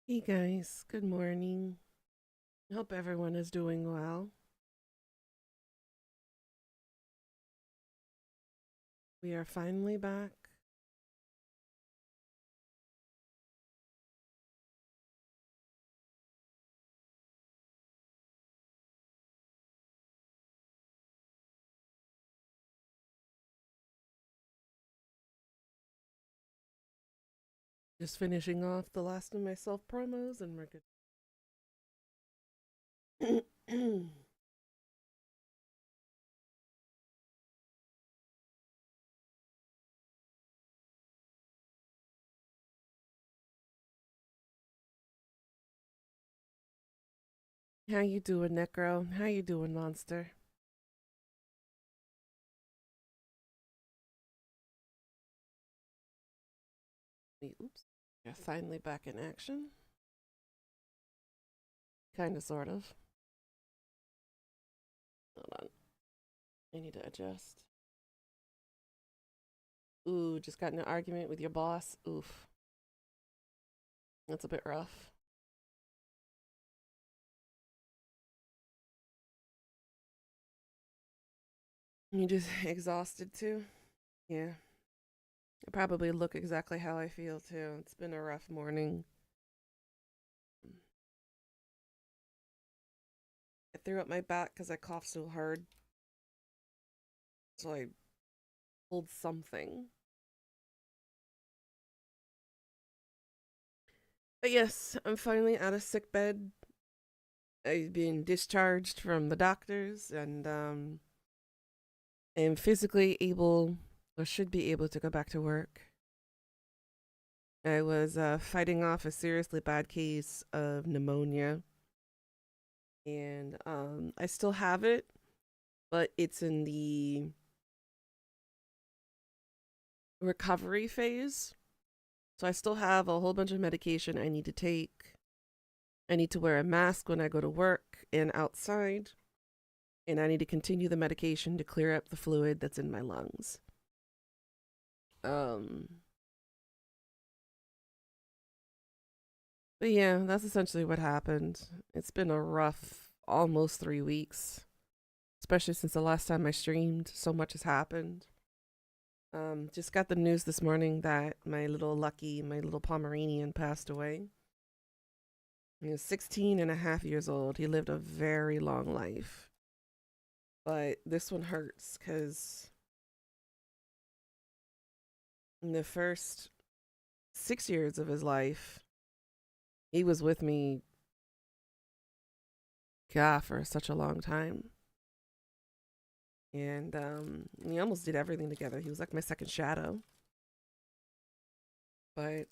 Hey guys, good morning. Hope everyone is doing well. We are finally back. Just finishing off the last of my self promos and we're good. How you doing, Necro? How you doing, Monster? Oops. You're finally back in action. Kinda, sort of. Hold on. I need to adjust. Ooh, just got in an argument with your boss. Oof. That's a bit rough. You just exhausted too? Yeah. I probably look exactly how I feel too. It's been a rough morning. I threw up my back because I coughed so hard. So I pulled something. But yes, I'm finally out of sick bed. I've been discharged from the doctors and am physically able or should be able to go back to work. I was fighting off a seriously bad case of pneumonia. And I still have it, but it's in the recovery phase. So I still have a whole bunch of medication I need to take. I need to wear a mask when I go to work and outside. And I need to continue the medication to clear up the fluid that's in my lungs. Um, but yeah, that's essentially what happened. It's been a rough almost 3 weeks, especially since the last time I streamed. So much has happened. Just got the news this morning that my little Lucky, my little Pomeranian, passed away. He was 16 and a half years old. He lived a very long life. But this one hurts because in the first 6 years of his life, he was with me, God, for such a long time. And we almost did everything together. He was like my second shadow. But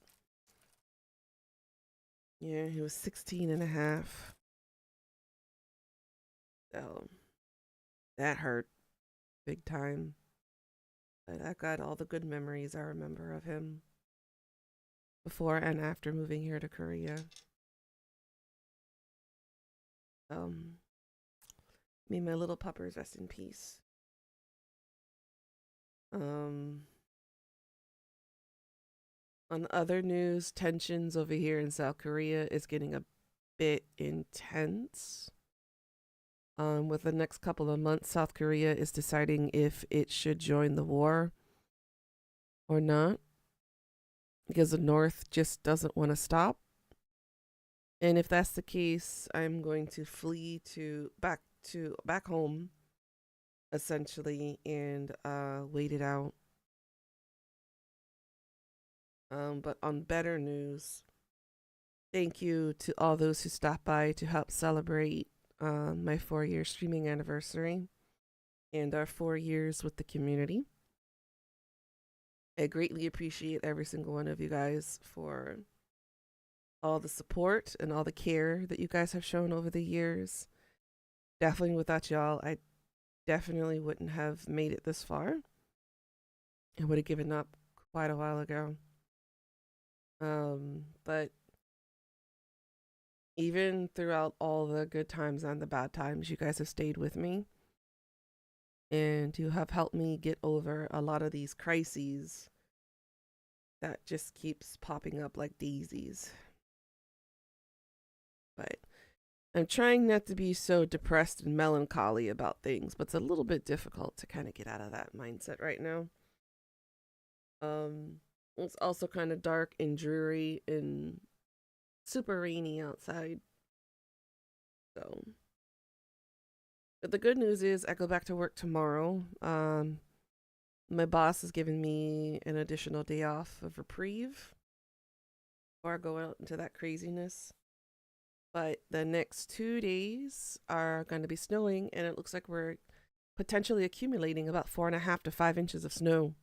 yeah, he was 16 and a half. So that hurt big time. But I got all the good memories I remember of him before and after moving here to Korea. Um, Me and my little puppers rest in peace. Um, on other news, tensions over here in South Korea is getting a bit intense. With the next couple of months, South Korea is deciding if it should join the war or not because the North just doesn't want to stop. And if that's the case, I'm going to flee to back home essentially and wait it out. But on better news, thank you to all those who stopped by to help celebrate my 4 year streaming anniversary and our 4 years with the community. I greatly appreciate every single one of you guys for all the support and all the care that you guys have shown over the years. Definitely without y'all, I definitely wouldn't have made it this far. I would have given up quite a while ago. But even throughout all the good times and the bad times, you guys have stayed with me. And you have helped me get over a lot of these crises that just keeps popping up like daisies. But I'm trying not to be so depressed and melancholy about things, but it's a little bit difficult to kind of get out of that mindset right now. Um, it's also kind of dark and dreary and super rainy outside. So, but the good news is I go back to work tomorrow. My boss has given me an additional day off of reprieve before I go out into that craziness. But the next 2 days are going to be snowing, and it looks like we're potentially accumulating about 4.5 to 5 inches of snow.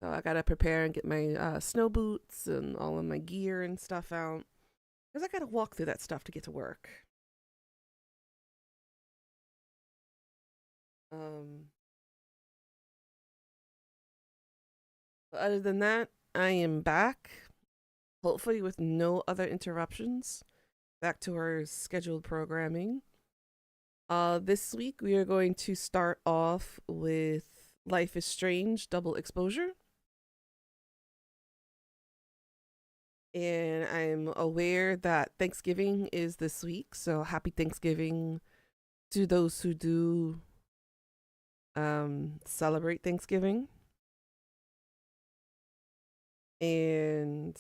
So I gotta prepare and get my snow boots and all of my gear and stuff out because I gotta walk through that stuff to get to work. Um, but other than that, I am back, hopefully with no other interruptions. Back to our scheduled programming. This week we are going to start off with Life is Strange Double Exposure. And I'm aware that Thanksgiving is this week, so happy Thanksgiving to those who do celebrate Thanksgiving. And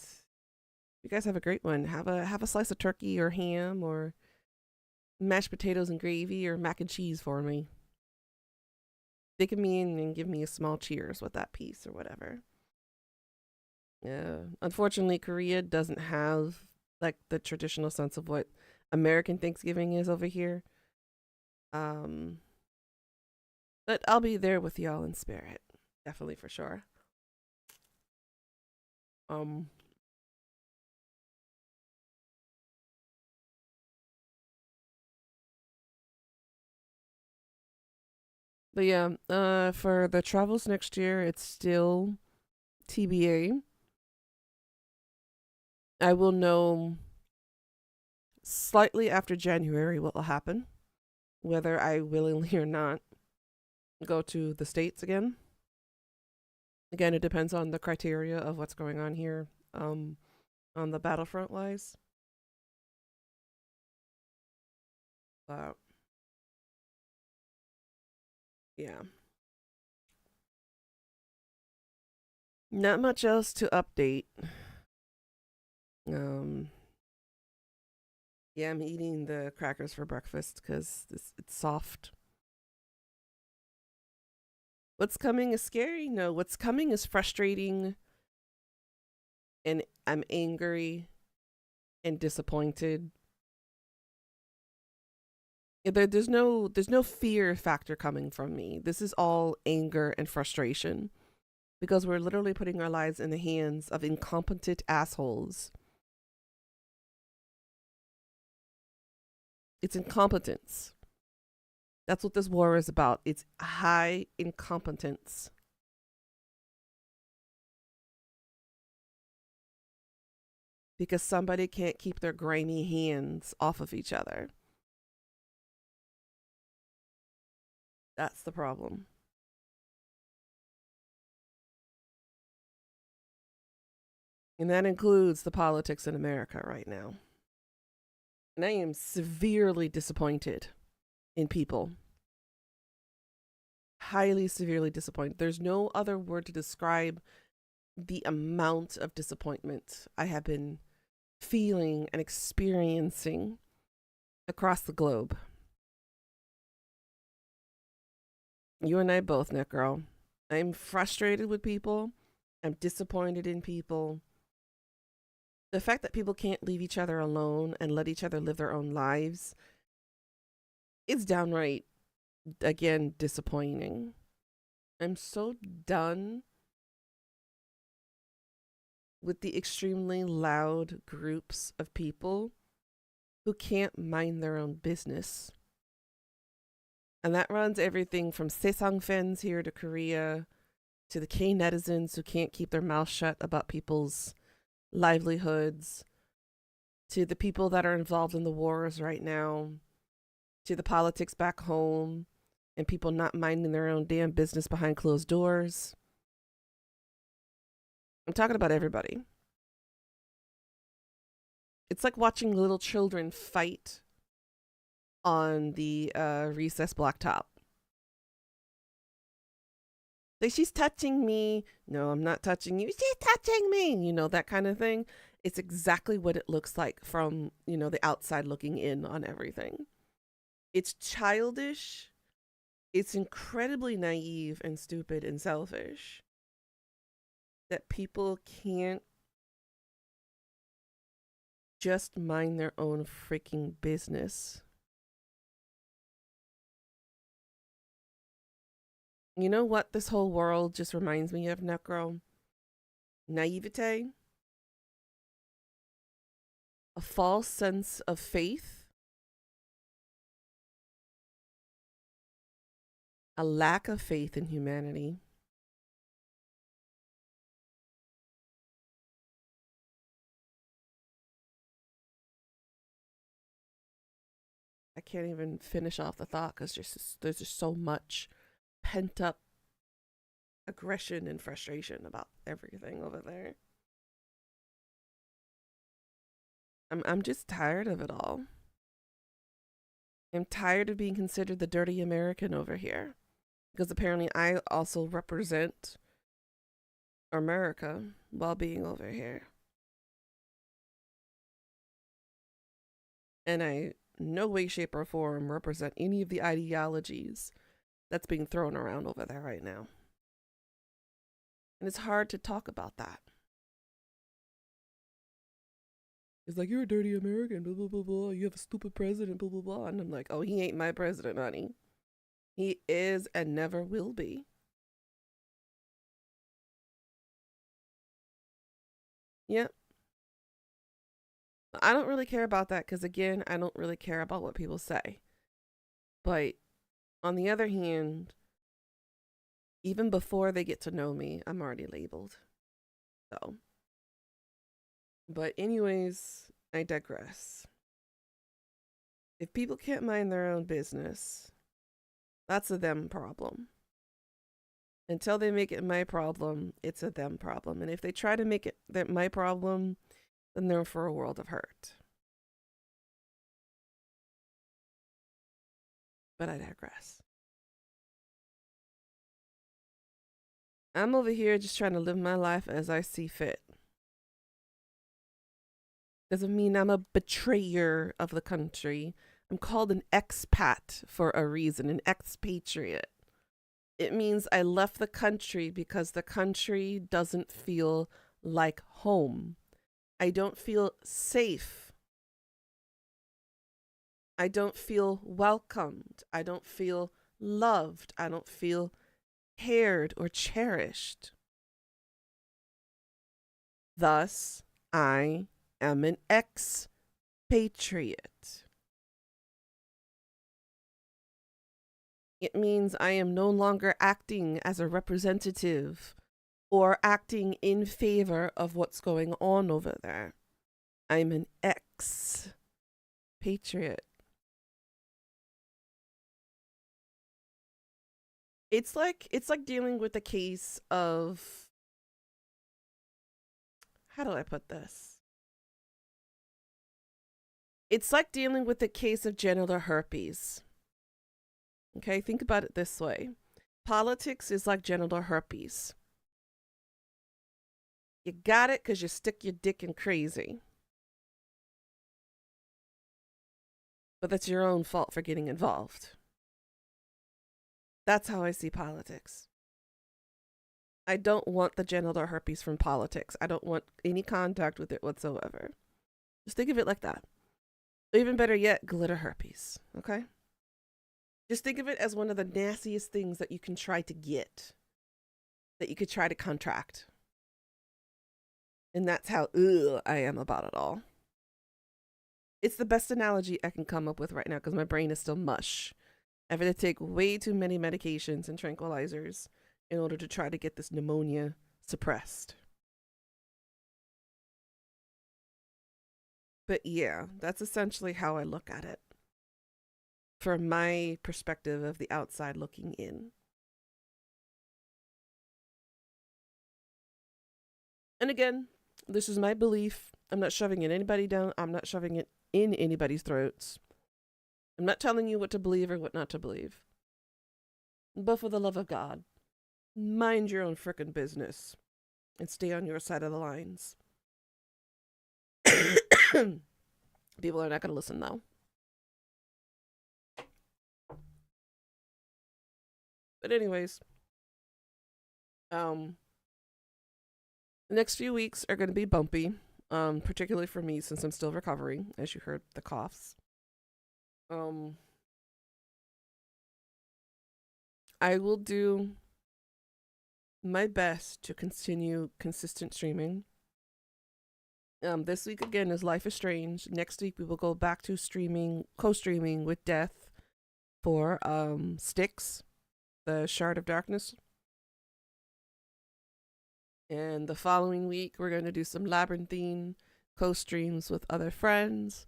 you guys have a great one. Have a slice of turkey or ham or mashed potatoes and gravy or mac and cheese for me. Stick me in and give me a small cheers with that piece or whatever. Yeah. Unfortunately, Korea doesn't have like the traditional sense of what American Thanksgiving is over here. Um, but I'll be there with y'all in spirit, definitely for sure. Um, but yeah, for the travels next year, it's still TBA. I will know slightly after January what will happen, whether I willingly or not go to the States again. Again, it depends on the criteria of what's going on here on the battlefront wise. But yeah, not much else to update. Um, yeah, I'm eating the crackers for breakfast because it's soft. What's coming is scary? No, what's coming is frustrating, and I'm angry and disappointed. There's no fear factor coming from me. This is all anger and frustration because we're literally putting our lives in the hands of incompetent assholes. It's incompetence. That's what this war is about. It's high incompetence. Because somebody can't keep their grimy hands off of each other. That's the problem. And that includes the politics in America right now. And I am severely disappointed in people. Highly, severely disappointed. There's no other word to describe the amount of disappointment I have been feeling and experiencing across the globe. You and I both, Net Girl. I'm frustrated with people. I'm disappointed in people. The fact that people can't leave each other alone and let each other live their own lives is downright, again, disappointing. I'm so done with the extremely loud groups of people who can't mind their own business. And that runs everything from Sesang fans here to Korea to the K netizens who can't keep their mouth shut about people's livelihoods to the people that are involved in the wars right now to the politics back home and people not minding their own damn business behind closed doors. I'm talking about everybody. It's like watching little children fight on the recess blacktop. Like, she's touching me. No, I'm not touching you. She's touching me. You know, that kind of thing. It's exactly what it looks like from, you know, the outside looking in on everything. It's childish. It's incredibly naive and stupid and selfish that people can't just mind their own freaking business. You know what this whole world just reminds me of, Necro? Naivete. A false sense of faith. A lack of faith in humanity. I can't even finish off the thought because there's just so much pent up aggression and frustration about everything over there. I'm just tired of it all. I'm tired of being considered the dirty American over here. Because apparently I also represent America while being over here. And I no way, shape, or form represent any of the ideologies that's being thrown around over there right now. And it's hard to talk about that. It's like, you're a dirty American, blah, blah, blah, blah. You have a stupid president, blah, blah, blah. And I'm like, oh, he ain't my president, honey. He is and never will be. Yep. I don't really care about that because, again, I don't really care about what people say. But on the other hand, even before they get to know me, I'm already labeled. So, but anyways, I digress. If people can't mind their own business, that's a them problem. Until they make it my problem, it's a them problem. And if they try to make it my problem, then they're for a world of hurt. But I digress. I'm over here just trying to live my life as I see fit. Doesn't mean I'm a betrayer of the country. I'm called an expat for a reason, an expatriate. It means I left the country because the country doesn't feel like home. I don't feel safe. I don't feel welcomed. I don't feel loved. I don't feel cared or cherished. Thus, I am an expatriate. It means I am no longer acting as a representative or acting in favor of what's going on over there. I'm an expatriate. It's like dealing with the case of, how do I put this? It's like dealing with the case of genital herpes. Okay, think about it this way. Politics is like genital herpes. You got it because you stick your dick in crazy. But that's your own fault for getting involved. That's how I see politics. I don't want the genital herpes from politics. I don't want any contact with it whatsoever. Just think of it like that. Even better yet, glitter herpes, okay? Just think of it as one of the nastiest things that you can try to get, that you could try to contract. And that's how I am about it all. It's the best analogy I can come up with right now because my brain is still mush. I've had to take way too many medications and tranquilizers in order to try to get this pneumonia suppressed. But yeah, that's essentially how I look at it from my perspective of the outside looking in. And again, This is my belief. I'm not shoving it anybody down. I'm not shoving it in anybody's throats. I'm not telling you what to believe or what not to believe. But for the love of God, mind your own frickin' business and stay on your side of the lines. People are not going to listen though. But anyways, the next few weeks are going to be bumpy, particularly for me since I'm still recovering, as you heard the coughs. I will do my best to continue consistent streaming. This week again is Life is Strange. Next week we will go back to co-streaming with Death for Styx, the Shard of Darkness. And the following week we're going to do some Labyrinthine co-streams with other friends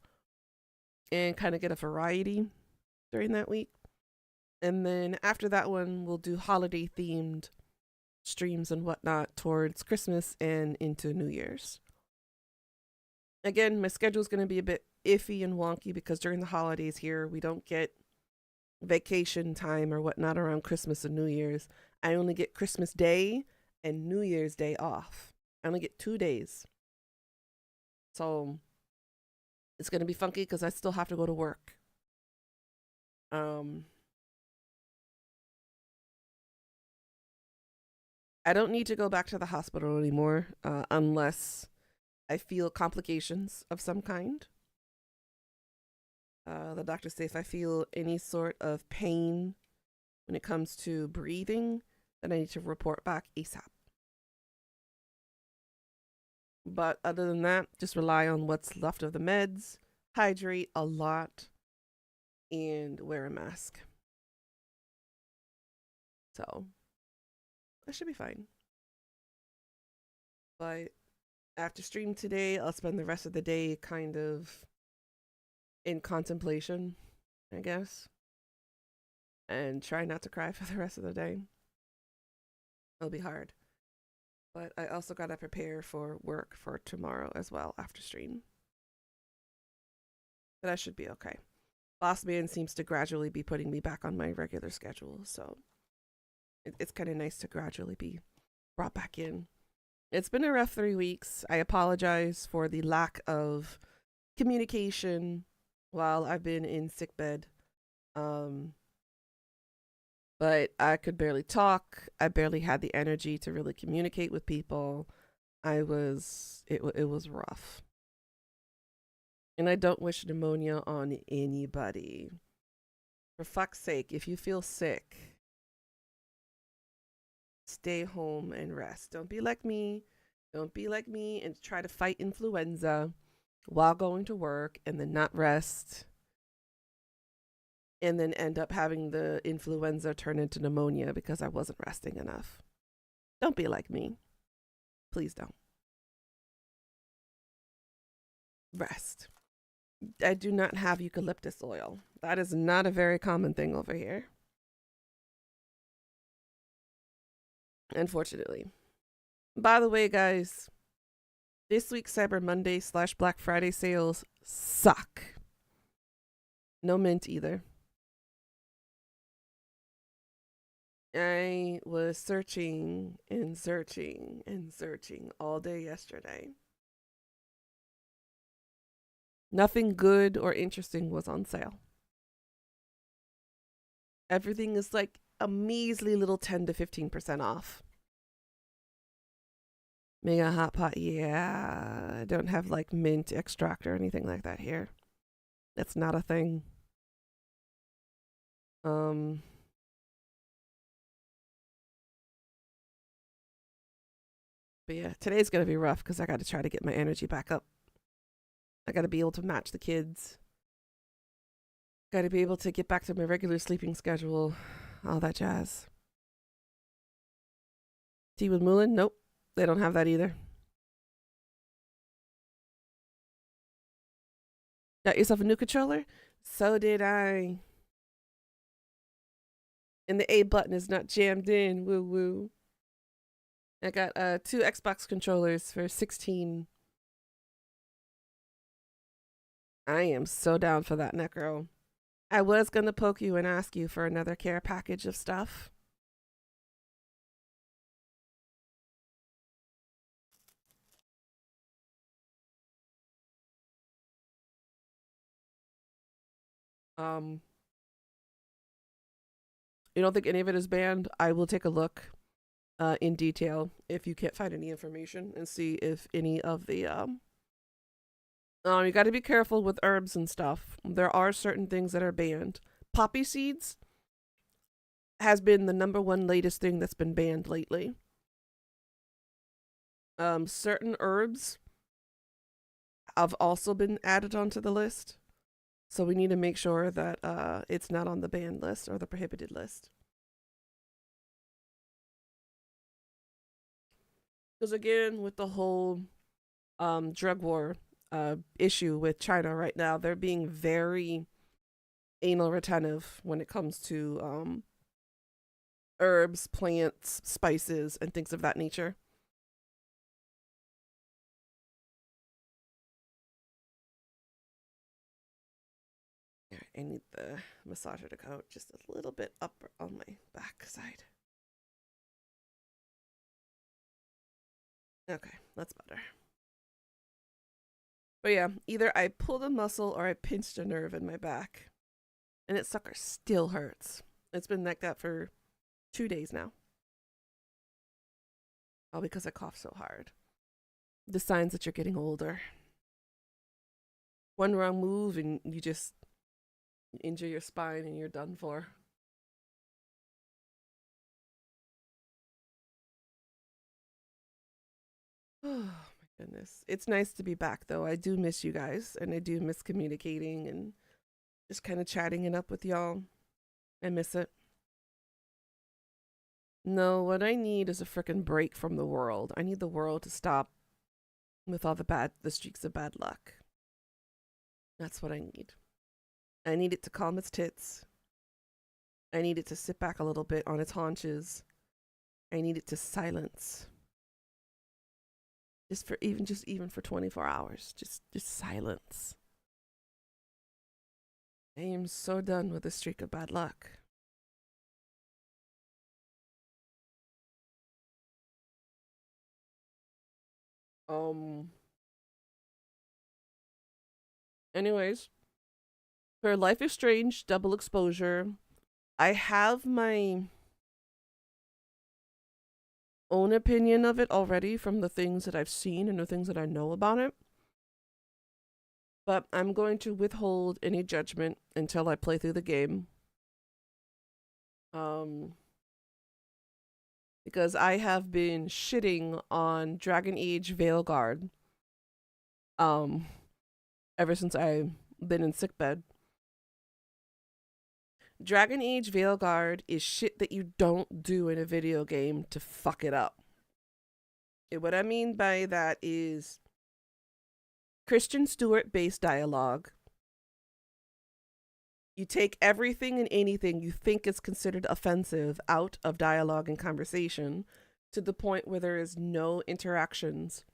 and kind of get a variety during that week. And then after that one, we'll do holiday themed streams and whatnot towards Christmas and into New Year's. Again, my schedule is going to be a bit iffy and wonky because during the holidays here, we don't get vacation time or whatnot around Christmas and New Year's. I only get Christmas Day and New Year's Day off. I only get 2 days. So it's going to be funky because I still have to go to work. I don't need to go back to the hospital anymore unless I feel complications of some kind. The doctors say if I feel any sort of pain when it comes to breathing, then I need to report back ASAP. But other than that, just rely on what's left of the meds, hydrate a lot, and wear a mask. So I should be fine. But after stream today, I'll spend the rest of the day kind of in contemplation, I guess. And try not to cry for the rest of the day. It'll be hard. But I also gotta prepare for work for tomorrow as well after stream. But I should be okay. Boss Man seems to gradually be putting me back on my regular schedule, so it's kind of nice to gradually be brought back in. It's been a rough 3 weeks. I apologize for the lack of communication while I've been in sickbed. But I could barely talk. I barely had the energy to really communicate with people. It was rough. And I don't wish pneumonia on anybody. For fuck's sake, if you feel sick, stay home and rest. Don't be like me. Don't be like me and try to fight influenza while going to work and then not rest. And then end up having the influenza turn into pneumonia because I wasn't resting enough. Don't be like me. Please don't. Rest. I do not have eucalyptus oil. That is not a very common thing over here. Unfortunately. By the way, guys, this week's Cyber Monday / Black Friday sales suck. No mint either. I was searching and searching and searching all day yesterday. Nothing good or interesting was on sale. Everything is like a measly little 10 to 15% off. Mega Hot Pot, yeah. I don't have like mint extract or anything like that here. That's not a thing. But yeah, today's going to be rough because I got to try to get my energy back up. I got to be able to match the kids. Got to be able to get back to my regular sleeping schedule. All that jazz. Tea with Moulin? Nope. They don't have that either. Got yourself a new controller? So did I. And the A button is not jammed in. Woo woo. I got 2 Xbox controllers for $16 I am so down for that, Necro. I was gonna poke you and ask you for another care package of stuff. Um, you don't think any of it is banned? I will take a look in detail if you can't find any information and see if any of the you got to be careful with herbs and stuff. There are certain things that are banned. Poppy seeds has been the number one latest thing that's been banned lately. Certain herbs have also been added onto the list. So we need to make sure that it's not on the banned list or the prohibited list. Because again, with the whole drug war issue with China right now, they're being very anal retentive when it comes to herbs, plants, spices, and things of that nature. I need the massager to go just a little bit up on my back side. Okay, that's better. But yeah, either I pulled a muscle or I pinched a nerve in my back. And it sucker still hurts. It's been like that for 2 days now. All because I cough so hard. The signs that you're getting older. One wrong move and you just injure your spine and you're done for. Oh my goodness. It's nice to be back though. I do miss you guys and I do miss communicating and just kind of chatting it up with y'all. I miss it. No, what I need is a freaking break from the world. I need the world to stop with all the streaks of bad luck. That's what I need. I need it to calm its tits. I need it to sit back a little bit on its haunches. I need it to silence. Just even for 24 hours. Just silence. I am so done with the streak of bad luck. Um anyways, for Life is Strange double exposure, I have my own opinion of it already from the things that I've seen and the things that I know about it. But I'm going to withhold any judgment until I play through the game. Because I have been shitting on Dragon Age Veilguard ever since I've been in sickbed. Dragon Age Veilguard is shit that you don't do in a video game to fuck it up. And what I mean by that is Christian Stewart based dialogue. You take everything and anything you think is considered offensive out of dialogue and conversation to the point where there is no interactions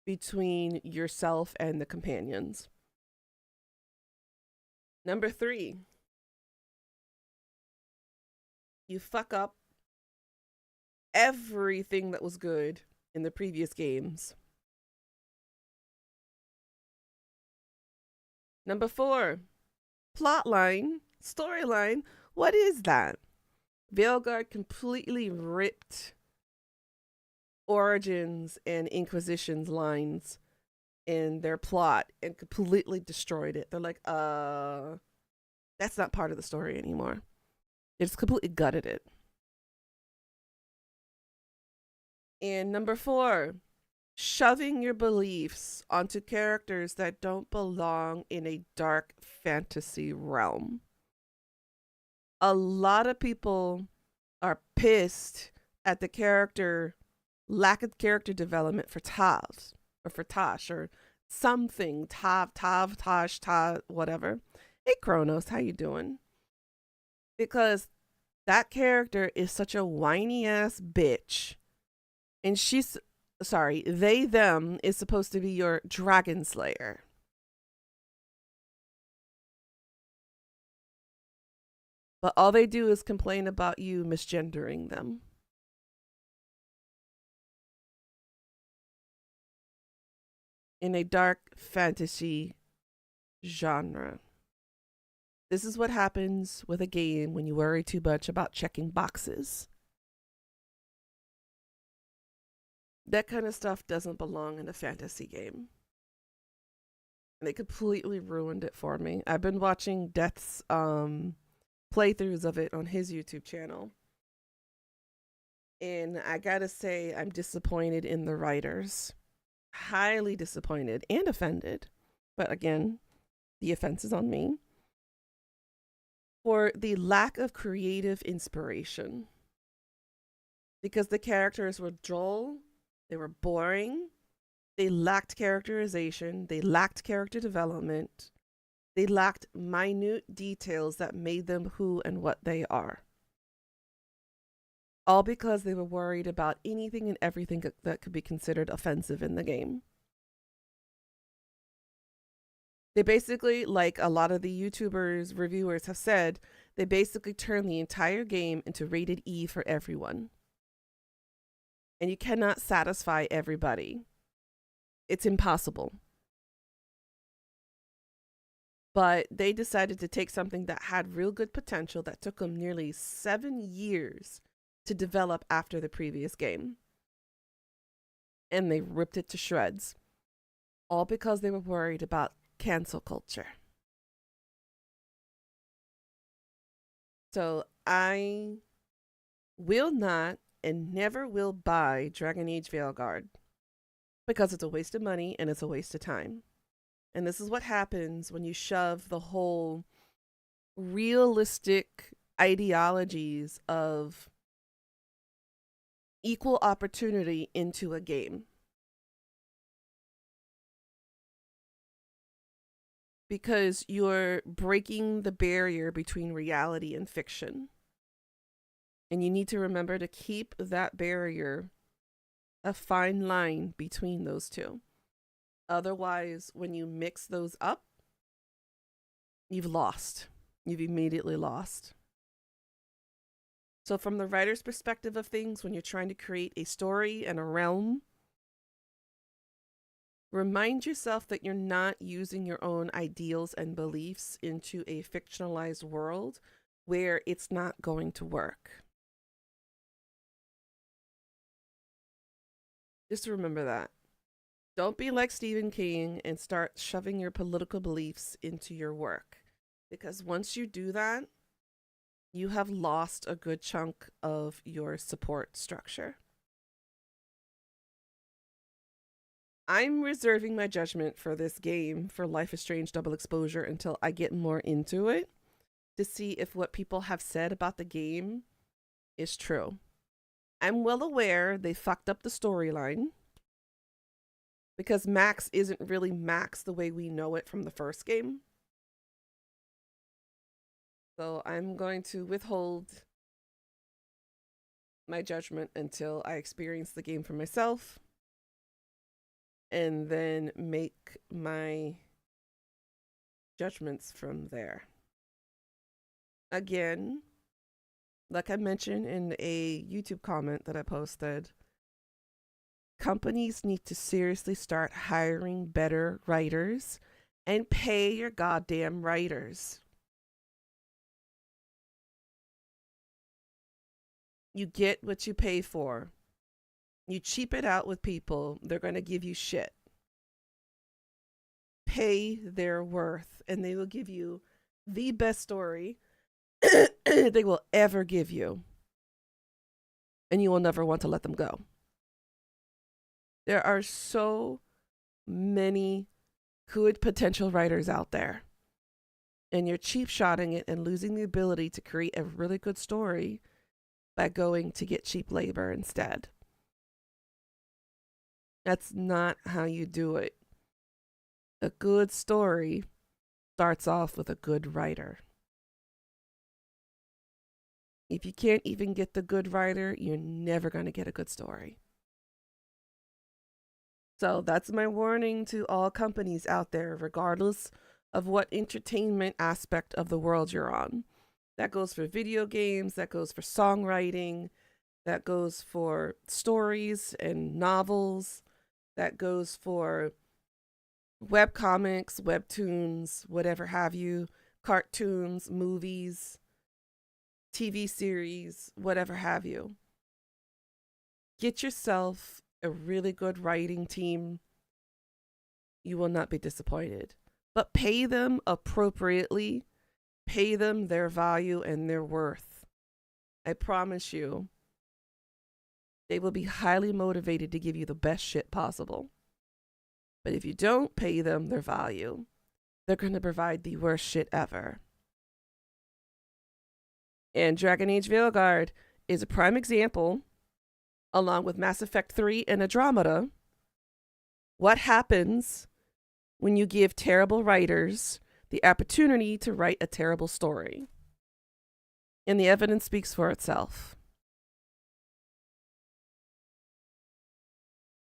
between yourself and the companions. Number 3, you fuck up everything that was good in the previous games. Number 4, plotline, storyline. What is that? Veilguard completely ripped Origins and Inquisition's lines in their plot and completely destroyed it. They're like, that's not part of the story anymore. They just completely gutted it. And number 4, shoving your beliefs onto characters that don't belong in a dark fantasy realm. A lot of people are pissed at the lack of character development for Tavs or for Tosh or something. Tosh, whatever. Hey Kronos, how you doing? Because that character is such a whiny ass bitch. And them is supposed to be your dragon slayer. But all they do is complain about you misgendering them. In a dark fantasy genre. This is what happens with a game when you worry too much about checking boxes. That kind of stuff doesn't belong in a fantasy game. They completely ruined it for me. I've been watching Death's playthroughs of it on his YouTube channel. And I gotta say, I'm disappointed in the writers. Highly disappointed and offended. But again, the offense is on me. For the lack of creative inspiration. Because the characters were dull, they were boring, they lacked characterization, they lacked character development, they lacked minute details that made them who and what they are. All because they were worried about anything and everything that could be considered offensive in the game. They basically, like a lot of the YouTubers, reviewers have said, they basically turn the entire game into rated E for everyone. And you cannot satisfy everybody. It's impossible. But they decided to take something that had real good potential that took them nearly 7 years to develop after the previous game. And they ripped it to shreds. All because they were worried about cancel culture. So I will not and never will buy Dragon Age Veilguard because it's a waste of money and it's a waste of time. And this is what happens when you shove the whole realistic ideologies of equal opportunity into a game. Because you're breaking the barrier between reality and fiction. And you need to remember to keep that barrier a fine line between those two. Otherwise, when you mix those up, you've lost. You've immediately lost. So from the writer's perspective of things, when you're trying to create a story and a realm, remind yourself that you're not using your own ideals and beliefs into a fictionalized world where it's not going to work. Just remember that. Don't be like Stephen King and start shoving your political beliefs into your work. Because once you do that, you have lost a good chunk of your support structure. I'm reserving my judgment for this game, for Life is Strange Double Exposure, until I get more into it to see if what people have said about the game is true. I'm well aware they fucked up the storyline because Max isn't really Max the way we know it from the first game. So I'm going to withhold my judgment until I experience the game for myself and then make my judgments from there. Again, like I mentioned in a YouTube comment that I posted, companies need to seriously start hiring better writers and pay your goddamn writers. You get what you pay for. You cheap it out with people, they're going to give you shit. Pay their worth, and they will give you the best story they will ever give you. And you will never want to let them go. There are so many good potential writers out there. And you're cheap shotting it and losing the ability to create a really good story by going to get cheap labor instead. That's not how you do it. A good story starts off with a good writer. If you can't even get the good writer, you're never going to get a good story. So that's my warning to all companies out there, regardless of what entertainment aspect of the world you're on. That goes for video games, that goes for songwriting, that goes for stories and novels, that goes for webcomics, webtoons, whatever have you, cartoons, movies, TV series, whatever have you. Get yourself a really good writing team. You will not be disappointed. But pay them appropriately. Pay them their value and their worth. I promise you, they will be highly motivated to give you the best shit possible. But if you don't pay them their value, they're going to provide the worst shit ever. And Dragon Age Veilguard is a prime example, along with Mass Effect 3 and Andromeda. What happens when you give terrible writers the opportunity to write a terrible story? And the evidence speaks for itself.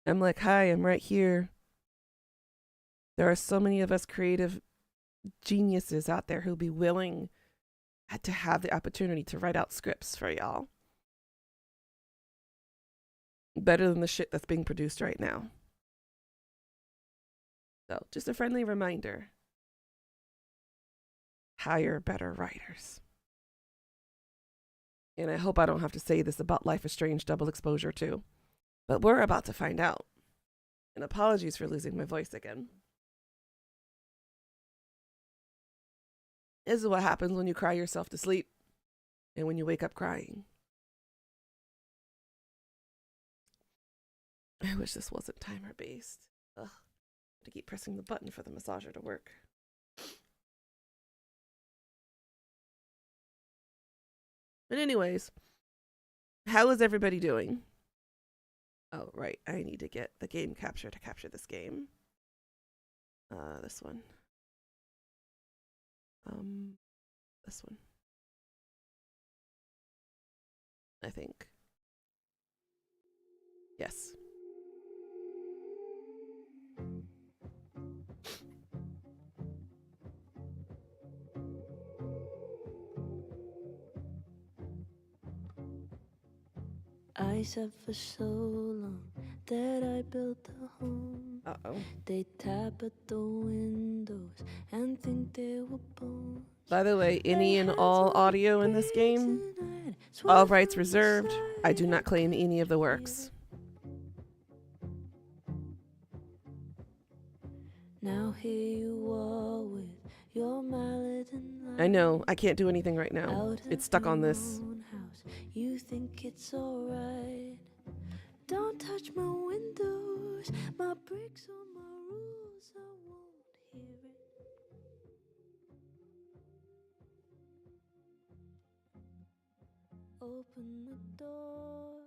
I'm like, hi, I'm right here. There are so many of us creative geniuses out there who'll be willing to have the opportunity to write out scripts for y'all. Better than the shit that's being produced right now. So, just a friendly reminder. Hire better writers. And I hope I don't have to say this about Life is Strange Double Exposure too. But we're about to find out. And apologies for losing my voice again. This is what happens when you cry yourself to sleep and when you wake up crying. I wish this wasn't timer based. Ugh. To keep pressing the button for the massager to work. But anyways, how is everybody doing? Oh, right. I need to get the game capture to capture this game. This one. This one. I think. Yes. I said for so long that I built a home. Uh-oh. They tap at the windows and think they were bones. By the way, any and all audio in this game, all rights reserved. I do not claim any of the works. Now here you are with your mallet and I know, I can't do anything right now. It's stuck on this. house. You think it's alright. Don't touch my windows, my bricks or my rules, I won't hear it. Open the door,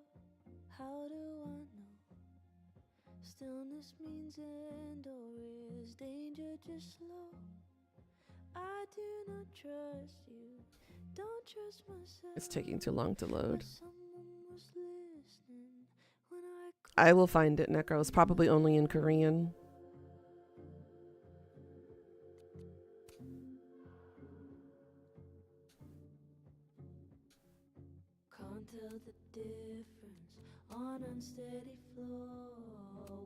how do I know? Stillness means end or is danger just slow? I do not trust you, don't trust myself. It's taking too long to load. Someone was listening when I will find it, Necro. It's probably only in Korean. can't tell the difference on unsteady floor.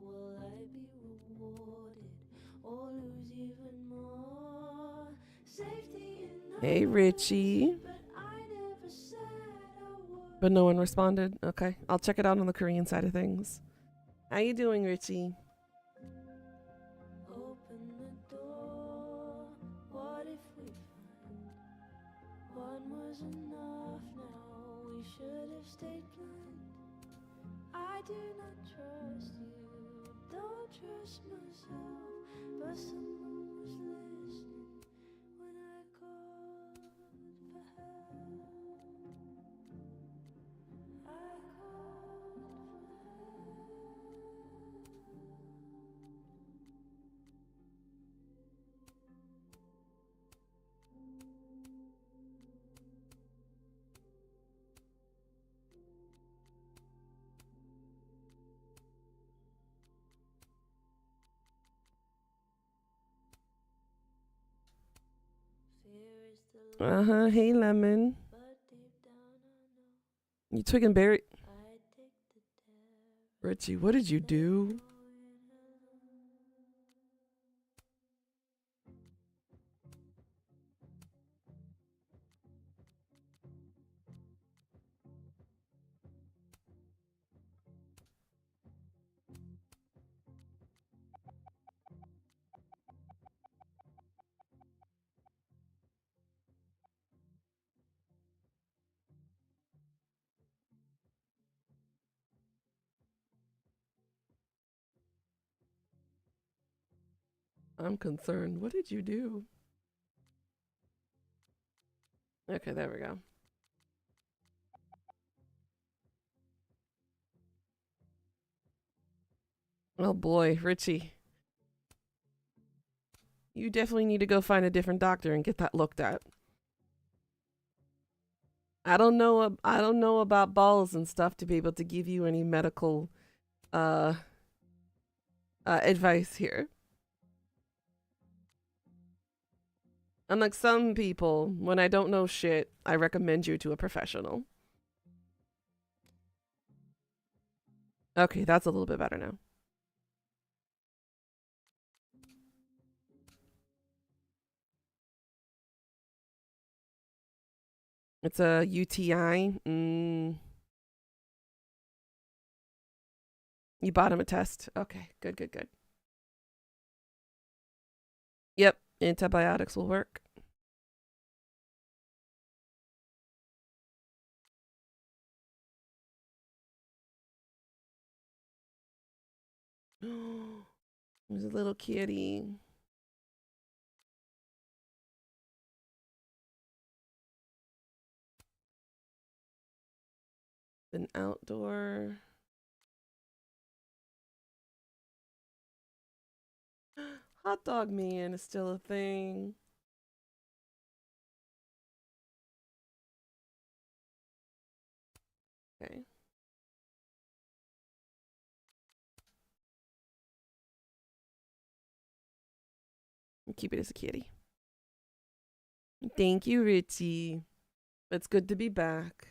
Will I be rewarded or lose even more? Safety in Hey, Richie. but I never said I would. But no one responded? Okay, I'll check it out on the Korean side of things. How you doing, Richie? Open the door. What if we find one was enough? Now we should have stayed blind. I do not trust you, don't trust myself, but someone was listening when I called for help. I called for help. Uh-huh. Hey, Lemon. but deep down I know You twig berry. I take the devil. Richie, what did you Stay do? going alone. I'm concerned. What did you do? Okay, there we go. Oh boy, Richie. You definitely need to go find a different doctor and get that looked at. I don't know. I don't know about balls and stuff to be able to give you any medical uh, advice here. Unlike some people, when I don't know shit, I recommend you to a professional. Okay, that's a little bit better now. It's a UTI. You bought him a test. Okay, good, good, good. Yep, antibiotics will work. There's a little kitty. An outdoor. Hot dog man is still a thing. Okay. Keep it as a kitty. Thank you, Richie. It's good to be back.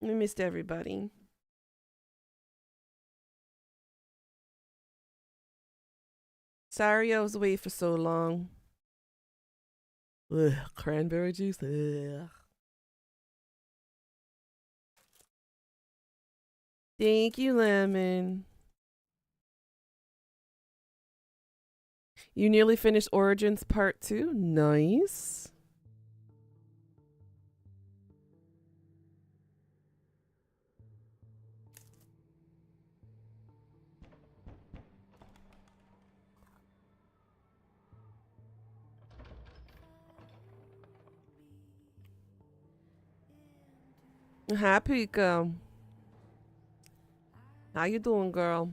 I missed everybody. Sorry I was away for so long. Ugh, cranberry juice. Ugh. Thank you, Lemon. You nearly finished Origins Part 2? Nice. Hi, Pika. How you doing, girl?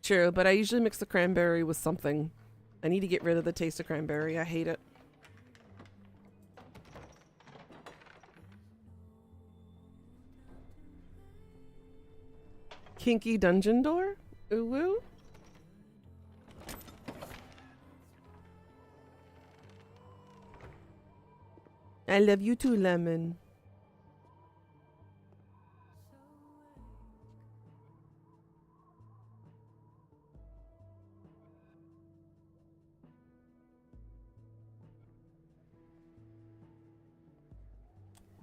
True, but I usually mix the cranberry with something. I need to get rid of the taste of cranberry. I hate it. Kinky dungeon door? Ooh woo? I love you too, Lemon.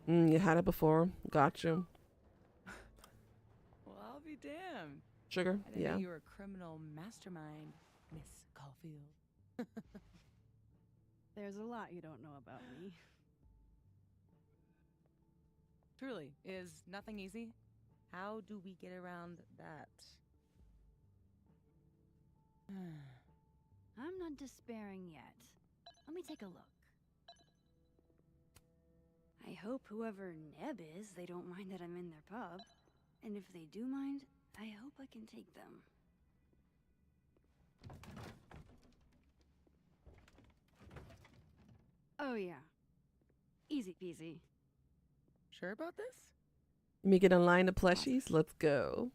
You had it before. Gotcha. Well, I'll be damned. Sugar? I didn't Yeah. know you were a criminal mastermind, Miss Caulfield. There's a lot you don't know about me. Truly, is nothing easy? How do we get around that? I'm not despairing yet. Let me take a look. I hope whoever Neb is, they don't mind that I'm in their pub. And if they do mind, I hope I can take them. Oh yeah. Easy peasy. Sure about this? Let me get a line of plushies. Let's go.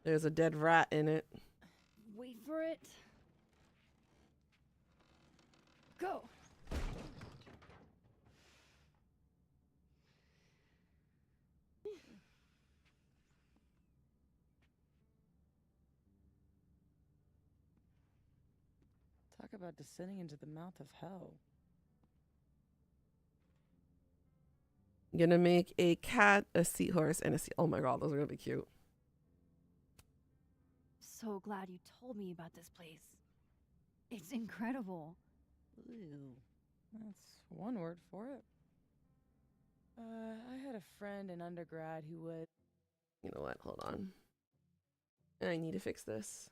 There's a dead rat in it. Wait for it. Go. Talk about descending into the mouth of hell. Gonna make a cat, a seahorse, and a sea. Oh my god, those are gonna be cute. So glad you told me about this place. It's incredible. Ew. That's one word for it. I had a friend in undergrad who would. You know what? Hold on. I need to fix this.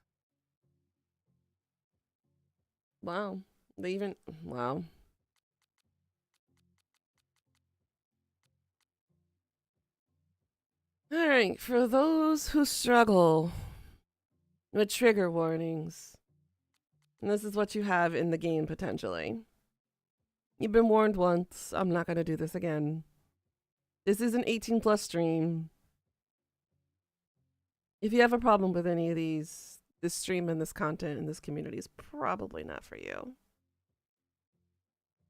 Wow. They even. Wow. All right. For those who struggle with trigger warnings, and this is what you have in the game potentially. You've been warned once. I'm not going to do this again. This is an 18 plus stream. If you have a problem with any of these, this stream and this content and this community is probably not for you.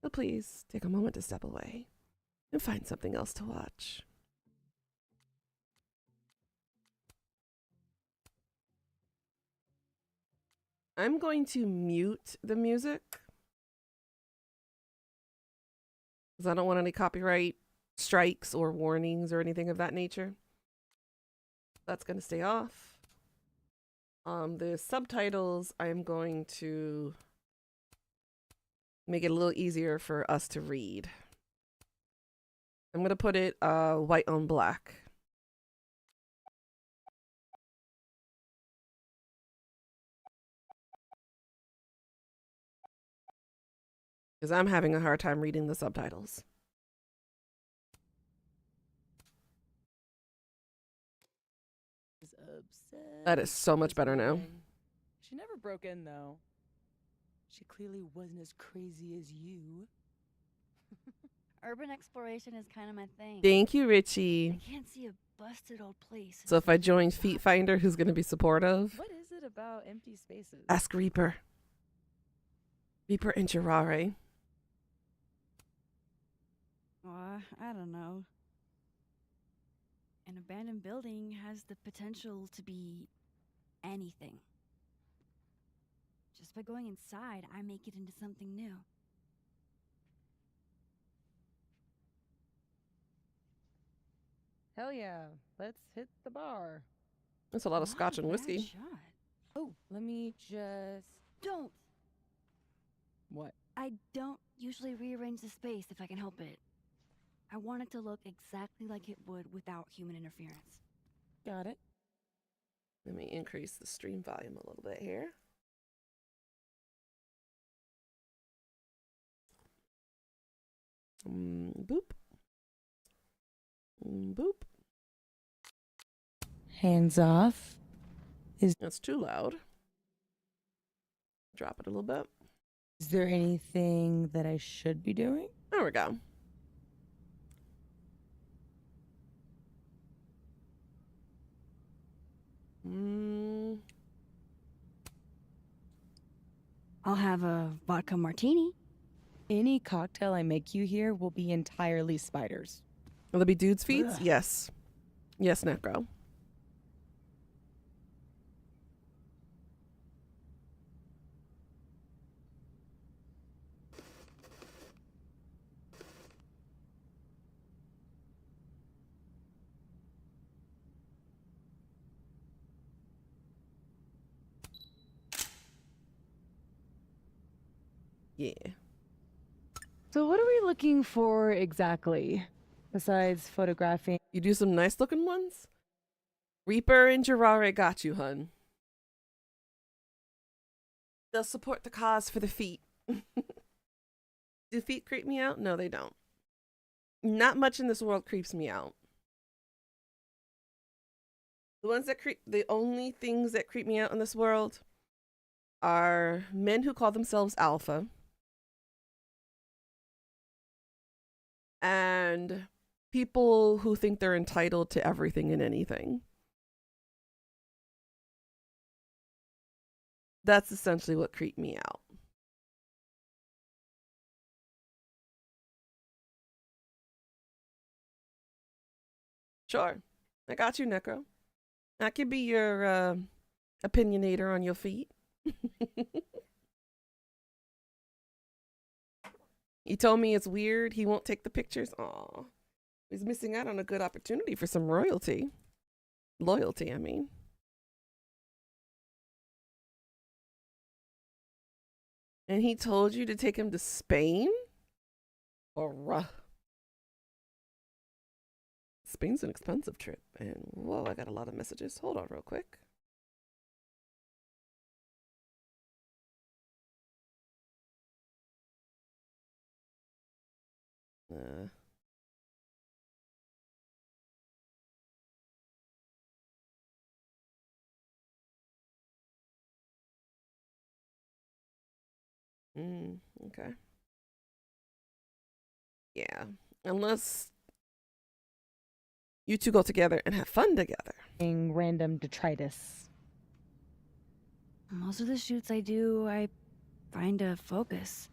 But please take a moment to step away and find something else to watch. I'm going to mute the music because I don't want any copyright strikes or warnings or anything of that nature. That's going to stay off. The subtitles, I'm going to make it a little easier for us to read. I'm going to put it white on black. Because I'm having a hard time reading the subtitles. Is upset. That is so much better now. She never broke in though. She clearly wasn't as crazy as you. Urban exploration is kind of my thing. Thank you, Richie. I can't see a busted old place. So if I join Feet Finder, who's going to be supportive? What is it about empty spaces? Ask Reaper. Reaper and Girare. I don't know. An abandoned building has the potential to be anything. Just by going inside, I make it into something new. Hell yeah. Let's hit the bar. That's a lot of scotch and Not a bad whiskey. shot. Oh, let me just. Don't! What? I don't usually rearrange the space if I can help it. I want it to look exactly like it would without human interference. Got it. Let me increase the stream volume a little bit here. Boop. Boop. Hands off. That's too loud. Drop it a little bit. Is there anything that I should be doing? There we go. I'll have a vodka martini. Any cocktail I make you here will be entirely spiders. Will there be dudes' feet? Ugh. Yes. Yes, Necro. Yeah. So what are we looking for exactly? Besides photographing? You do some nice looking ones? Reaper and Girare got you, hun. They'll support the cause for the feet. Do feet creep me out? No, they don't. Not much in this world creeps me out. The only things that creep me out in this world are men who call themselves alpha and people who think they're entitled to everything and anything. That's essentially what creeped me out. Sure. I got you, Necro. I could be your opinionator on your feet. He told me it's weird. He won't take the pictures. Aw. He's missing out on a good opportunity for some royalty. Loyalty, I mean. And he told you to take him to Spain? Or Spain's an expensive trip. And whoa, I got a lot of messages. Hold on real quick. Okay. Yeah. Unless you two go together and have fun together. Random detritus. Most of the shoots I do, I find a focus.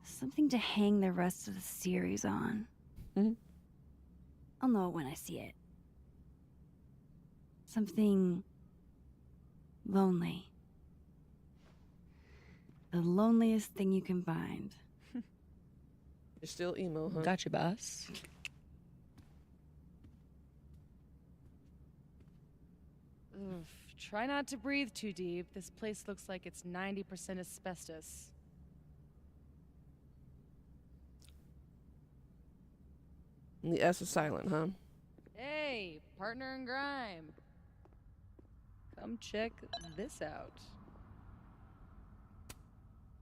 Something to hang the rest of the series on. Mhm. I'll know it when I see it. Something lonely. The loneliest thing you can find. You're still emo, huh? Gotcha, boss. Oof. Try not to breathe too deep. This place looks like it's 90% asbestos. And the S is silent, huh? Hey, partner in crime. Come check this out.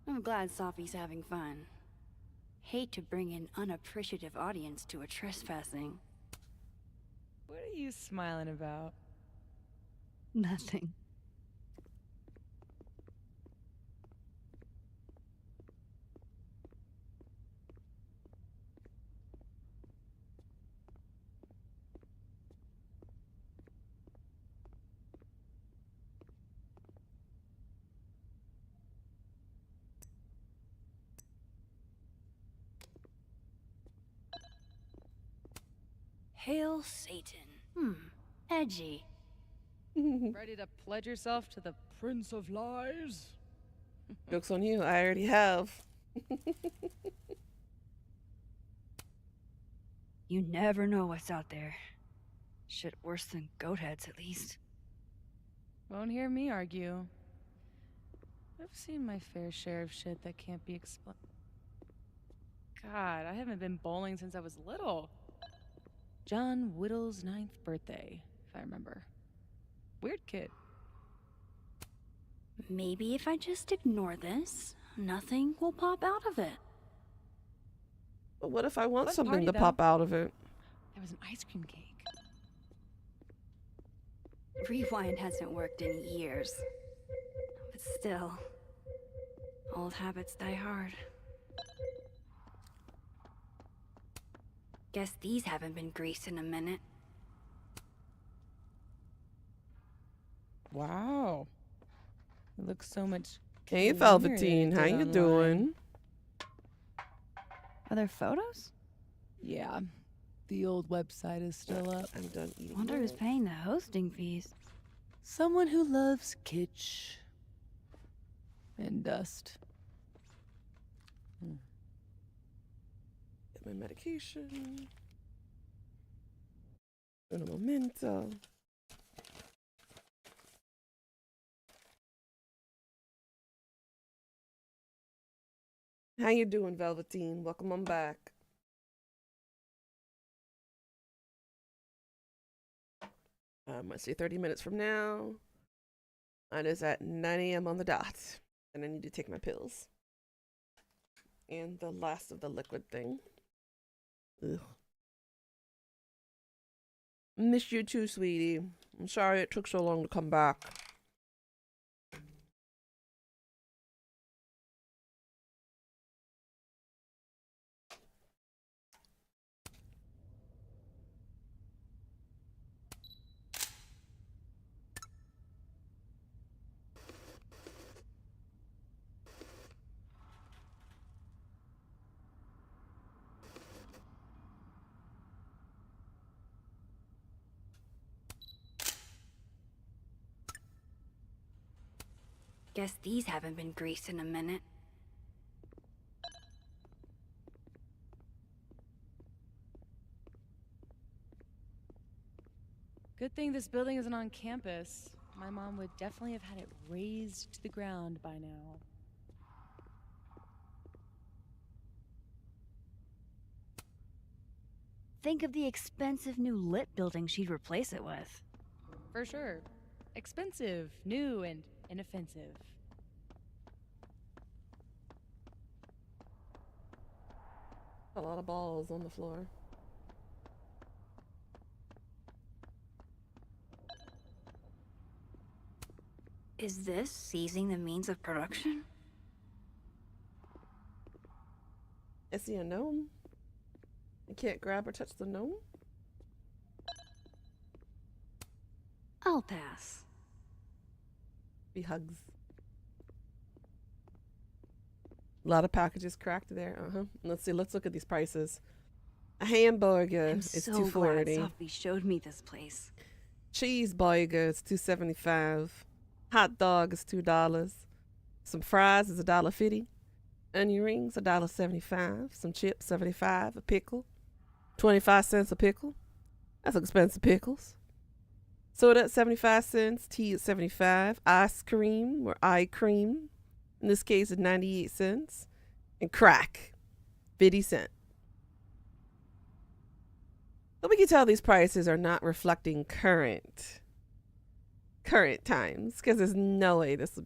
I'm glad Sophie's having fun. Hate to bring an unappreciative audience to a trespassing. What are you smiling about? Nothing. Hail Satan. Edgy. Ready to pledge yourself to the Prince of Lies? Joke's on you. I already have. You never know what's out there. Shit worse than goat heads, at least. Won't hear me argue. I've seen my fair share of shit that can't be explained. God, I haven't been bowling since I was little. John Whittle's 9th birthday, if I remember. Weird kid. Maybe if I just ignore this, nothing will pop out of it. But what if I want Fun something party, to though. pop out of it? There was an ice cream cake. Rewind hasn't worked in years. But still, old habits die hard. Guess these haven't been greased in a minute. Wow. It looks so much Hey, cleaner Velveteen, than how it did you online. doing? Are there photos? Yeah. The old website is still up. I'm done eating. Wonder who's paying the hosting fees. Someone who loves kitsch and dust. Get my medication. Un momento. How you doing, Velveteen? Welcome on back. I say 30 minutes from now. It is at 9 a.m. on the dot. And I need to take my pills. And the last of the liquid thing. Ugh. Miss you too, sweetie. I'm sorry it took so long to come back. Guess these haven't been greased in a minute. Good thing this building isn't on campus. My mom would definitely have had it razed to the ground by now. Think of the expensive new lit building she'd replace it with. For sure. Expensive, new, and inoffensive. A lot of balls on the floor. Is this seizing the means of production? Is he a gnome? You can't grab or touch the gnome? I'll pass. Be hugs. A lot of packages cracked there. Let's see. Let's look at these prices. A hamburger I'm is so glad $2.40. Sophie showed me this place. Cheeseburger is $2.75. Hot dog is $2. Some fries is $1.50. Onion rings $1.75. Some chips 75. A pickle 25 cents a pickle. That's expensive pickles. Soda at 75 cents. Tea at 75. Ice cream or eye cream, in this case, at 98 cents. And crack 50 cents. But we can tell these prices are not reflecting current times, because there's no way this will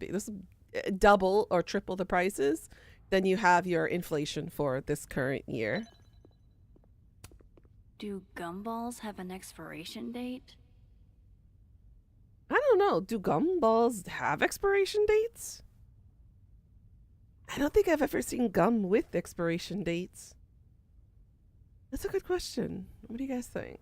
double or triple the prices. Then you have your inflation for this current year. Do gumballs have an expiration date? I don't know. Do gumballs have expiration dates? I don't think I've ever seen gum with expiration dates. That's a good question. What do you guys think?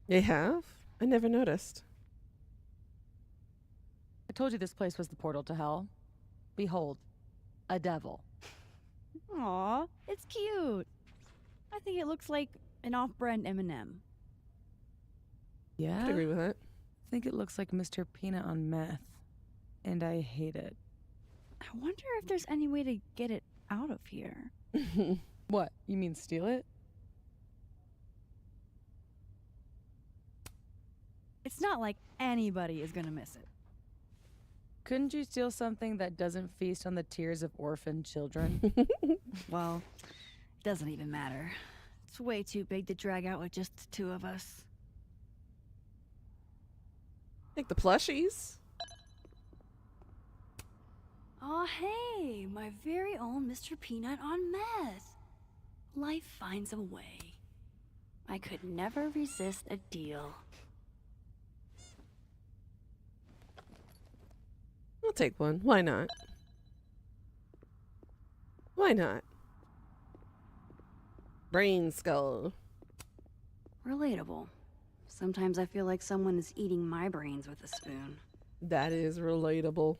They have? I never noticed. I told you this place was the portal to hell. Behold, a devil. Aw, it's cute. I think it looks like an off-brand M&M. Yeah? I'd agree with that. I think it looks like Mr. Peanut on meth. And I hate it. I wonder if there's any way to get it out of here. What? You mean steal it? It's not like anybody is gonna miss it. Couldn't you steal something that doesn't feast on the tears of orphan children? Well, it doesn't even matter. It's way too big to drag out with just the two of us. Take the plushies. Aw, hey, my very own Mr. Peanut on meth. Life finds a way. I could never resist a deal. I'll take one. Why not? Why not? Brain skull. Relatable. Sometimes I feel like someone is eating my brains with a spoon. That is relatable.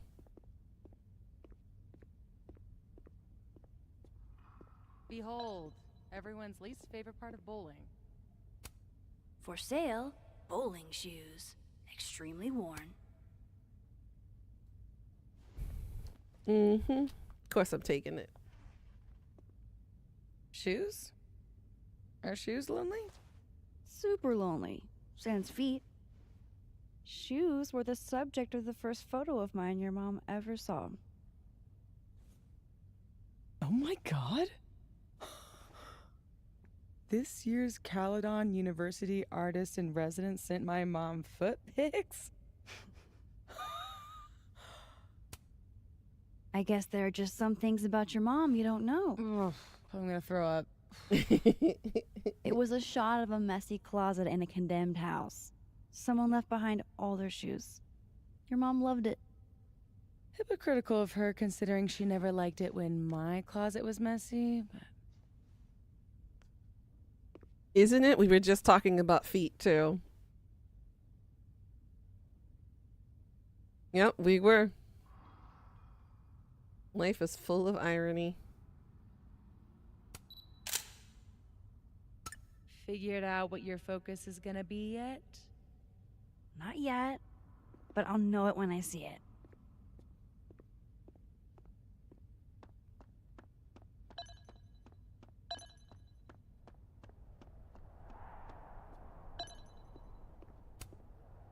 Behold, everyone's least favorite part of bowling. For sale, bowling shoes. Extremely worn. Of course I'm taking it. Shoes? Are shoes lonely? Super lonely. Sans feet. Shoes were the subject of the first photo of mine your mom ever saw. Oh my god! This year's Caledon University artist in residence sent my mom foot pics? I guess there are just some things about your mom you don't know. Ugh, I'm gonna throw up. It was a shot of a messy closet in a condemned house. Someone left behind all their shoes. Your mom loved it. Hypocritical of her, considering she never liked it when my closet was messy. But Isn't it? We were just talking about feet, too. Yep, we were. Life is full of irony. figured out what your focus is gonna be yet? Not yet, but I'll know it when I see it.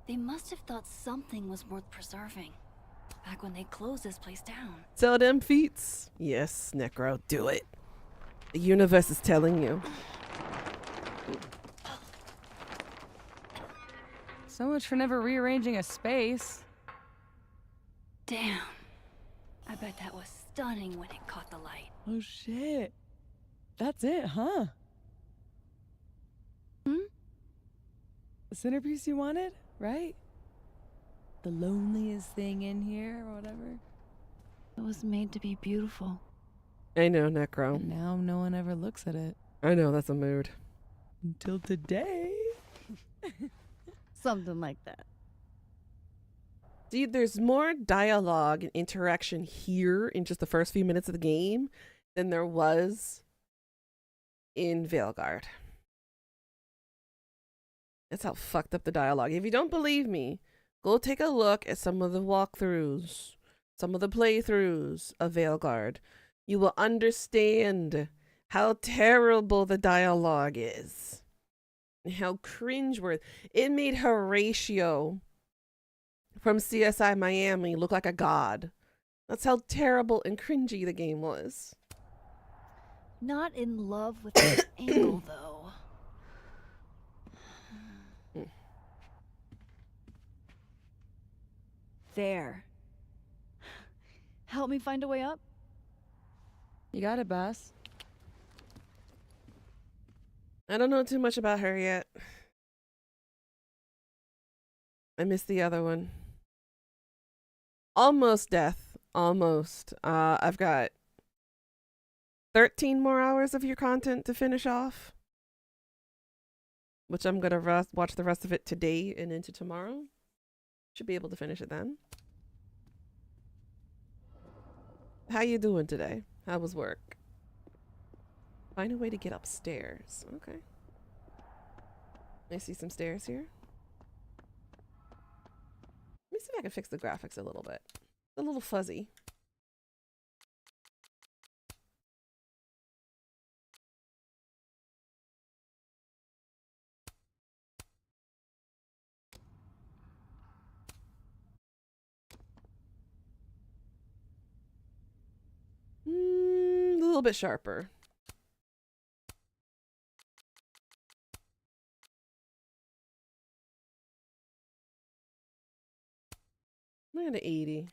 They must have thought something was worth preserving back when they closed this place down. Sell them feats. Yes, Necro, do it. The universe is telling you. So much for never rearranging a space. Damn. I bet that was stunning when it caught the light. Oh shit. That's it, huh? Hmm? The centerpiece you wanted, right? The loneliest thing in here or whatever. It was made to be beautiful. I know, Necro. And now no one ever looks at it. I know, that's a mood. Until today. Something like that. See, there's more dialogue and interaction here in just the first few minutes of the game than there was in Veilguard. That's how fucked up the dialogue. If you don't believe me, go take a look at some of the walkthroughs, some of the playthroughs of Veilguard. You will understand how terrible the dialogue is. And how cringeworthy. It made Horatio from CSI Miami look like a god. That's how terrible and cringy the game was. Not in love with this angle, though. There. Help me find a way up? You got it, boss. I don't know too much about her yet. I missed the other one. Almost death. Almost. I've got 13 more hours of your content to finish off, which I'm gonna watch the rest of it today and into tomorrow. Should be able to finish it then. How you doing today? How was work? Find a way to get upstairs. Okay. I see some stairs here. Let me see if I can fix the graphics a little bit. A little fuzzy. A little bit sharper. I'm at 80.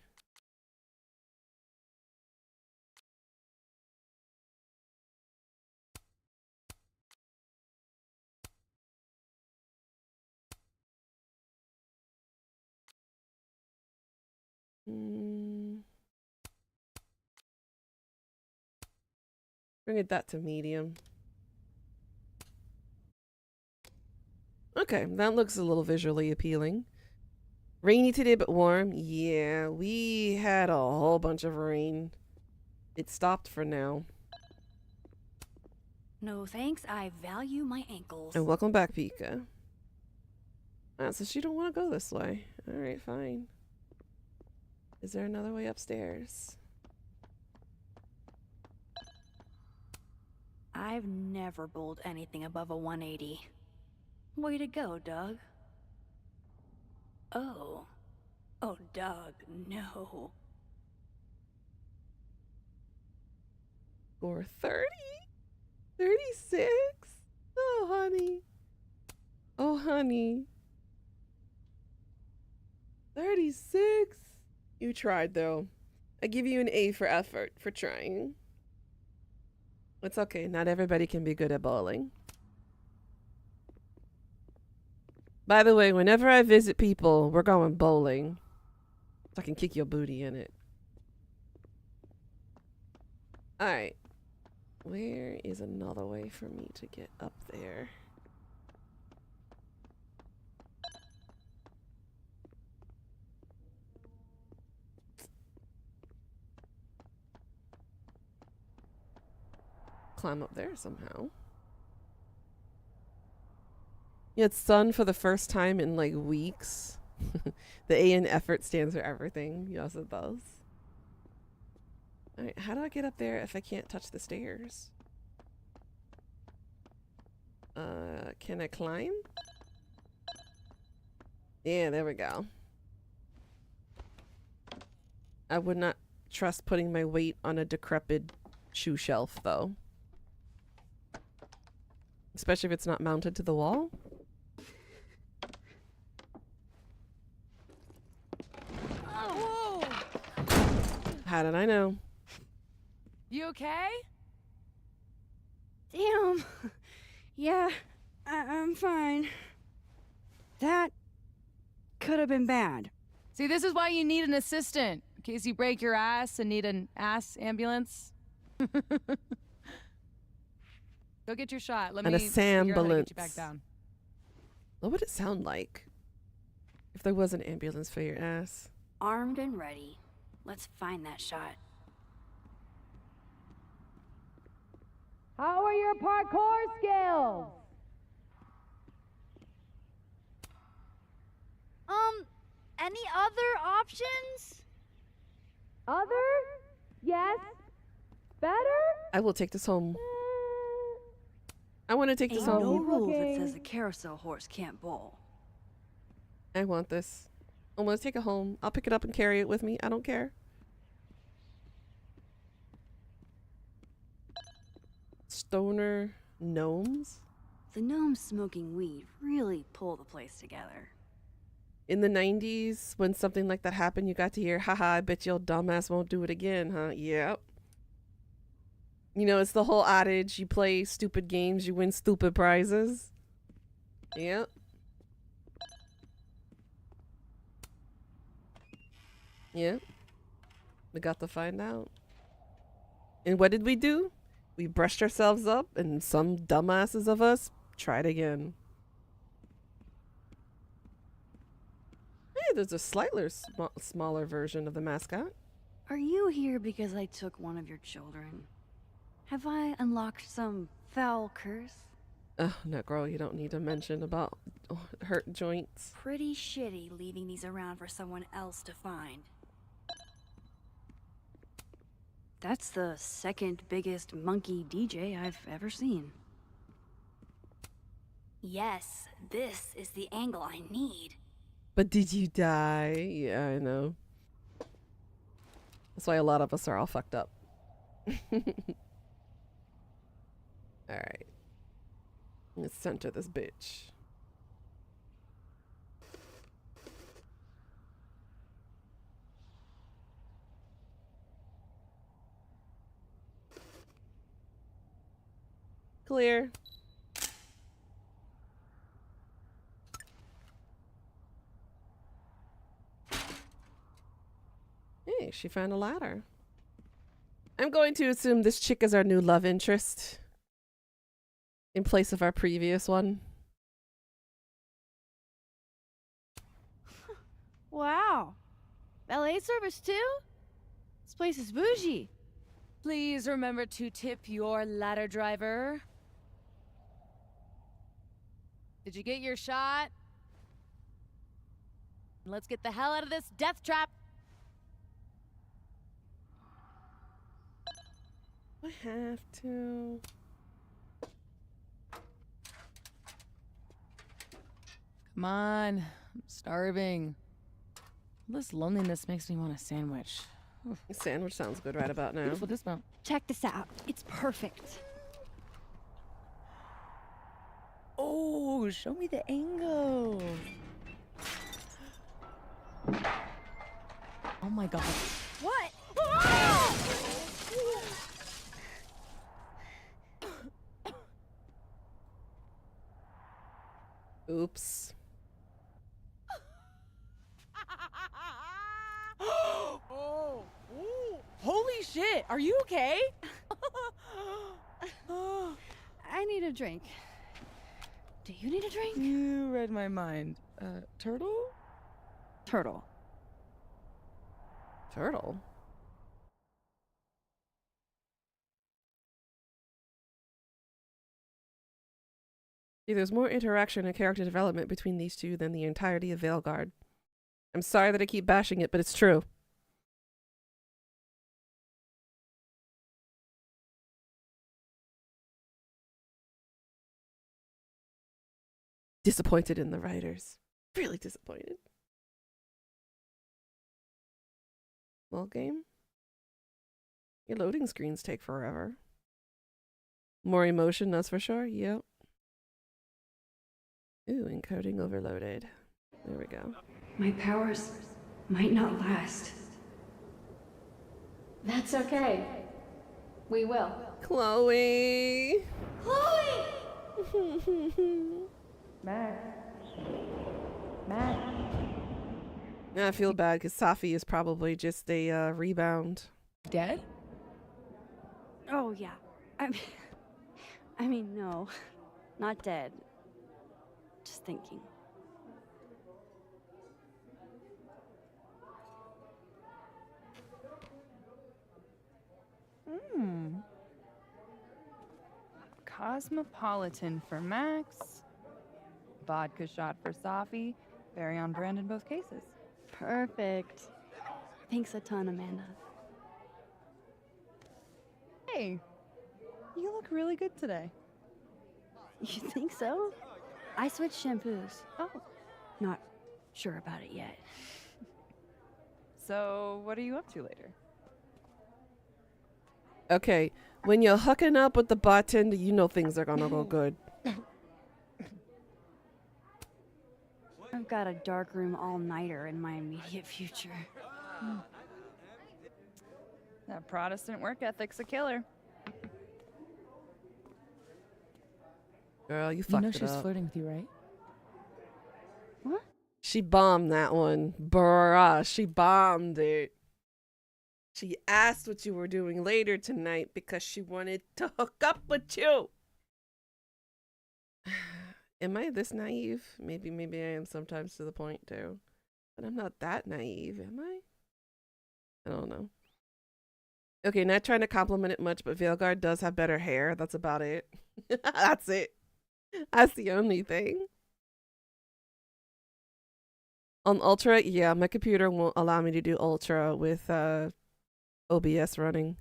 Bring that to medium. Okay, that looks a little visually appealing. Rainy today, but warm. Yeah, we had a whole bunch of rain. It stopped for now. No thanks, I value my ankles. And welcome back, Pika. So she don't want to go this way. Alright, fine. Is there another way upstairs? I've never bowled anything above a 180. Way to go, Doug. Oh. Oh, Doug, no. Score 30? 36? Oh, honey. Oh, honey. 36? You tried, though. I give you an A for effort, for trying. It's okay. Not everybody can be good at bowling. By the way, whenever I visit people, we're going bowling. So I can kick your booty in it. Alright. Where is another way for me to get up there? Climb up there somehow. Yeah, it's sun for the first time in like weeks. The A in effort stands for everything. Yes, it does. Alright, how do I get up there if I can't touch the stairs? Can I climb? Yeah, there we go. I would not trust putting my weight on a decrepit shoe shelf, though. Especially if it's not mounted to the wall. Oh, How did I know? you okay? Damn. Yeah, I'm fine. That could have been bad. See, this is why you need an assistant. In case you break your ass and need an ass ambulance. Go get your shot. Let An me figure out how to get you assambulance. back down. What would it sound like if there was an ambulance for your ass? Armed and ready. Let's find that shot. How are your parkour skills? Any other options? Other? Yes. Better? I will take this home. I want to take this Ain't no home. rule that says a carousel horse can't bowl. I want this. I'm going to take it home. I'll pick it up and carry it with me. I don't care. Stoner gnomes? The gnomes smoking weed really pull the place together. In the 90s, when something like that happened, you got to hear, haha, I bet your dumbass won't do it again, huh? Yep. You know, it's the whole adage, you play stupid games, you win stupid prizes. Yep. Yeah. We got to find out. And what did we do? We brushed ourselves up, and some dumbasses of us tried again. Hey, there's a slightly smaller version of the mascot. Are you here because I took one of your children? Have I unlocked some foul curse? Oh, no, girl, you don't need to mention about hurt joints. Pretty shitty leaving these around for someone else to find. That's the second biggest monkey DJ I've ever seen. Yes, this is the angle I need. But did you die? Yeah, I know. That's why a lot of us are all fucked up. Alright. Let's center this bitch. Clear. Hey, she found a ladder. I'm going to assume this chick is our new love interest in place of our previous one. Wow. Valet service too? This place is bougie. Please remember to tip your ladder driver. Did you get your shot? Let's get the hell out of this death trap. I have to. Come on, I'm starving. This loneliness makes me want a sandwich. A sandwich sounds good right about now. Beautiful dismount. Check this out. It's perfect. Oh, show me the angle. Oh my god. What? Holy shit, are you okay? I need a drink. Do you need a drink? You read my mind. Turtle? Turtle. Turtle. See, there's more interaction and character development between these two than the entirety of Veilguard. I'm sorry that I keep bashing it, but it's true. Disappointed in the writers. Really disappointed. Well, game. Your loading screens take forever. More emotion, that's for sure. Yep. Ooh, encoding overloaded. There we go. My powers might not last. That's okay. We will. Chloe! Matt. Yeah, I feel bad because Safi is probably just a rebound. Dead? Oh, yeah. I mean, no. Not dead. Just thinking. Cosmopolitan for Max. Vodka shot for Safi. Very on brand in both cases. Perfect. Thanks a ton, Amanda. Hey, you look really good today. You think so? I switched shampoos. Oh. Not sure about it yet. So, what are you up to later? Okay, when you're hooking up with the bartender, you know things are gonna go good. I've got a darkroom all-nighter in my immediate future. That Protestant work ethic's a killer. Girl, you You fucked know it she was up. flirting with you, right? What? She bombed that one. Bruh, she bombed it. She asked what you were doing later tonight because she wanted to hook up with you. Am I this naive? Maybe I am sometimes to the point too. But I'm not that naive, am I? I don't know. Okay, not trying to compliment it much, but Veilguard does have better hair. That's about it. That's it. That's the only thing. On Ultra, yeah, my computer won't allow me to do Ultra with OBS running.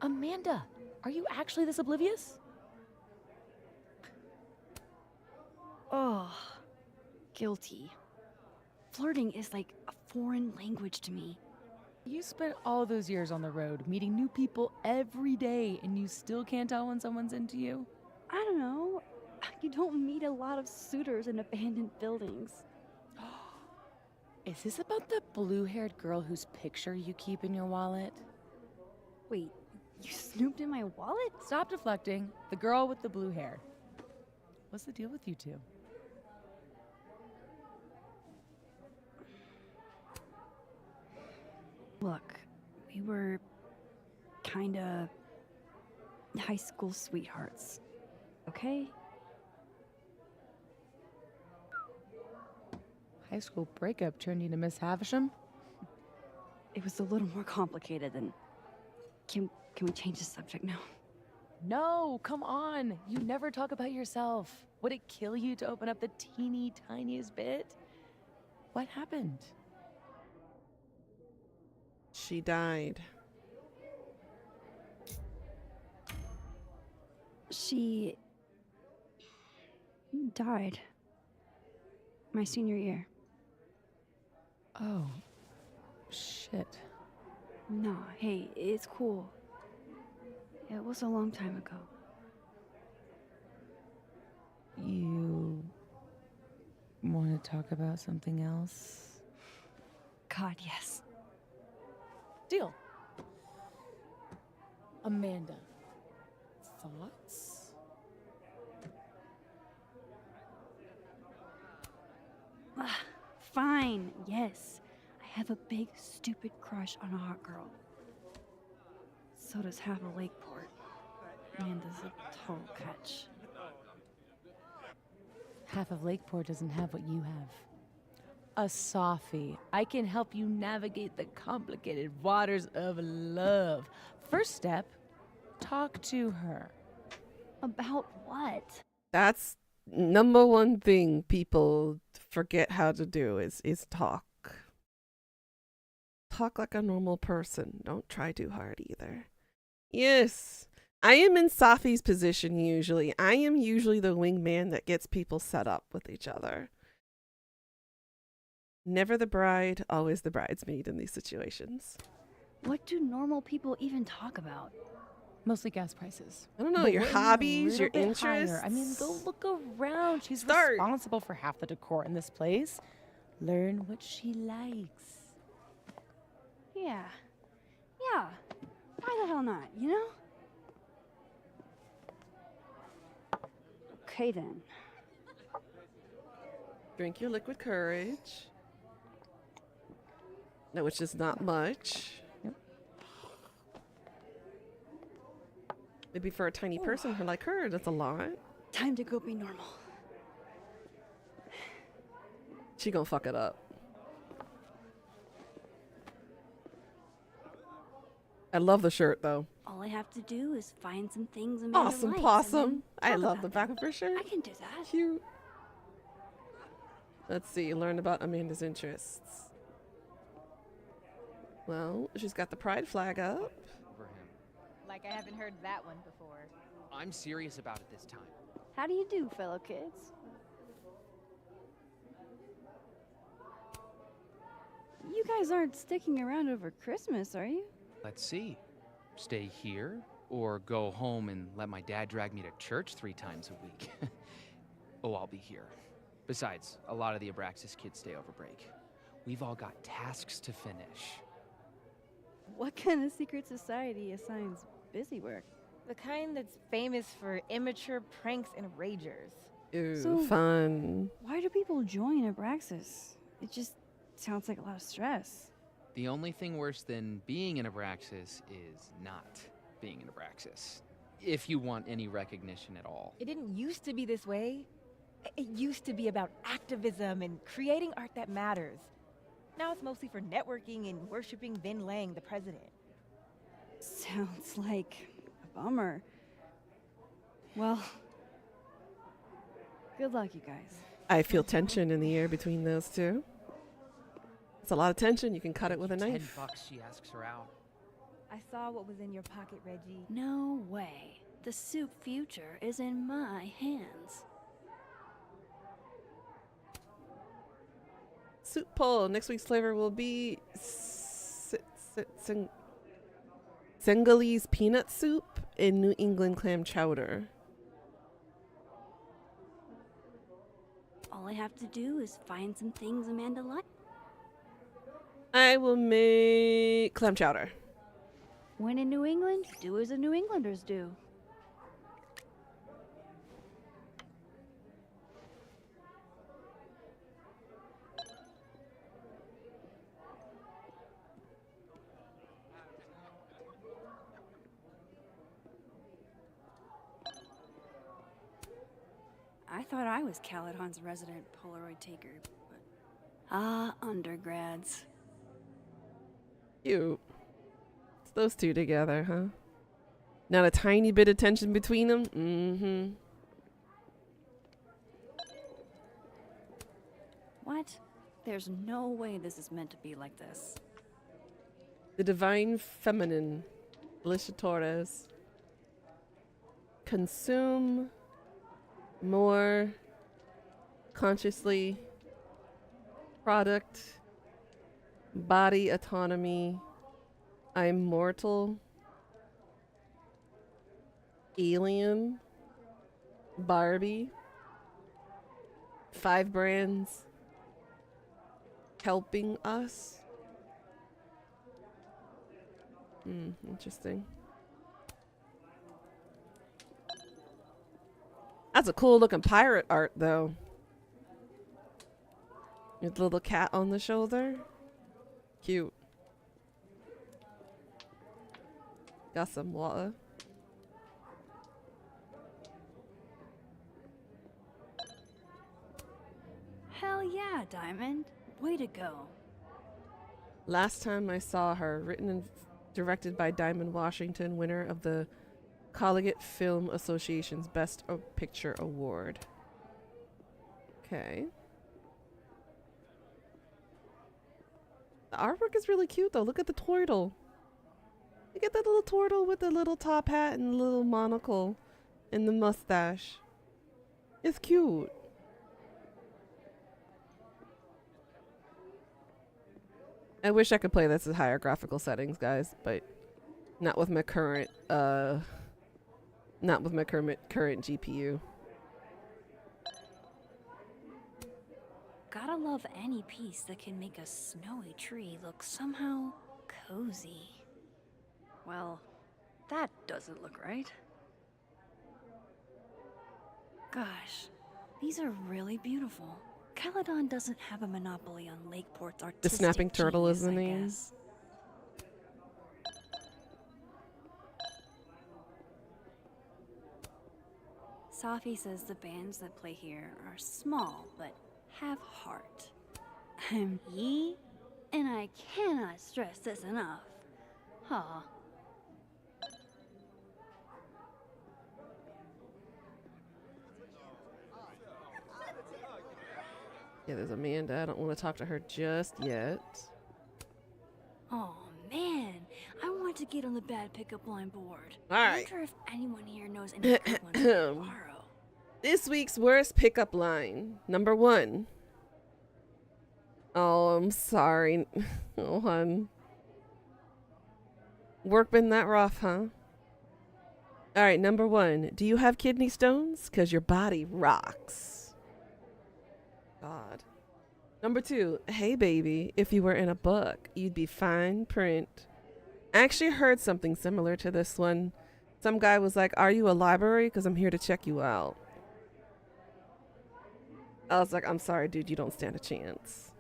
Amanda, are you actually this oblivious? Oh, guilty. Flirting is like a foreign language to me. You spent all those years on the road, meeting new people every day, and you still can't tell when someone's into you? I don't know. You don't meet a lot of suitors in abandoned buildings. Is this about the blue-haired girl whose picture you keep in your wallet? Wait, you snooped in my wallet? Stop deflecting. The girl with the blue hair. What's the deal with you two? Look, we were kinda high school sweethearts, okay? High school breakup turned you to Miss Havisham? It was a little more complicated than... Can we change the subject now? No, come on. You never talk about yourself. Would it kill you to open up the teeny tiniest bit? What happened? She died. She... died. My senior year. Oh, shit. Nah, hey, it's cool. It was a long time ago. You want to talk about something else? God, yes. Deal. Amanda, thoughts? Fine, yes. I I have a big, stupid crush on a hot girl. So does half of Lakeport. Amanda's a total catch. Half of Lakeport doesn't have what you have. A softie. I can help you navigate the complicated waters of love. First step, talk to her. About what? That's number one thing people forget how to do is talk. Talk like a normal person. Don't try too hard either. Yes. I am in Safi's position usually. I am usually the wingman that gets people set up with each other. Never the bride, always the bridesmaid in these situations. What do normal people even talk about? Mostly gas prices. I don't know, But your what, a hobbies, your little bit higher? interests. I mean, go look around. She's Start. responsible for half the decor in this place. Learn what she likes. Yeah. Yeah. Why the hell not, you know? Okay then. Drink your liquid courage. No, which is not much. Yep. Maybe for a tiny person like her, that's a lot. Time to go be normal. She gonna fuck it up. I love the shirt though. All I have to do is find some things Amanda Awesome likes possum. and I then talk love the about back them. of her shirt. I can do that. Cute. Let's see. Learn about Amanda's interests. Well, she's got the pride flag up. Over him. Like I haven't heard that one before. I'm serious about it this time. How do you do, fellow kids? You guys aren't sticking around over Christmas, are you? Let's see. Stay here or go home and let my dad drag me to church 3 times a week. Oh, I'll be here. Besides, a lot of the Abraxas kids stay over break. We've all got tasks to finish. What kind of secret society assigns busy work? The kind that's famous for immature pranks and ragers. Ooh, So- fun. Why do people join Abraxas? It just sounds like a lot of stress. The only thing worse than being an Abraxas is not being an Abraxas. If you want any recognition at all. It didn't used to be this way. It used to be about activism and creating art that matters. Now it's mostly for networking and worshiping Vin Lang, the president. Sounds like a bummer. Well, good luck, you guys. I feel tension in the air between those two. It's a lot of tension. You can cut it with a knife. $10 she asks her out. I saw what was in your pocket, Reggie. No way. The soup future is in my hands. Soup poll. Next week's flavor will be Senegalese peanut soup and New England clam chowder. All I have to do is find some things Amanda likes. I will make clam chowder. When in New England, do as the New Englanders do. I thought I was Caledon's resident Polaroid taker, but undergrads. Cute. It's those two together, huh? Not a tiny bit of tension between them? Mm-hmm. What? There's no way this is meant to be like this. The divine feminine, Alicia Torres. Consume more consciously. Product. Body autonomy. I'm mortal. Alien. Barbie. 5 brands. Helping us. Interesting. That's a cool looking pirate art though. With the little cat on the shoulder. Cute. Got some water. Hell yeah, Diamond. Way to go. Last time I saw her, written and directed by Diamond Washington, winner of the Collegiate Film Association's Best Picture Award. Okay. The artwork is really cute though. Look at the turtle. Look at that little turtle with the little top hat and the little monocle and the mustache. It's cute. I wish I could play this at higher graphical settings, guys, but not with my current current GPU. Gotta love any piece that can make a snowy tree look somehow cozy. Well, that doesn't look right. Gosh, these are really beautiful. Caledon doesn't have a monopoly on Lakeport's artistic The snapping turtle genius, is the I name. guess. Safi says the bands that play here are small, but have heart. Ye? And I cannot stress this enough. Aw. Yeah, there's Amanda. I don't want to talk to her just yet. Oh man, I want to get on the bad pickup line board. All I right. wonder if anyone here knows any good ones to borrow. This week's worst pickup line. Number 1. Oh, I'm sorry. Oh, hun. Work been that rough, huh? All right, number 1. Do you have kidney stones? 'Cause your body rocks. God. Number 2. Hey, baby. If you were in a book, you'd be fine print. I actually heard something similar to this one. Some guy was like, are you a library? 'Cause I'm here to check you out. I was like, I'm sorry, dude. You don't stand a chance.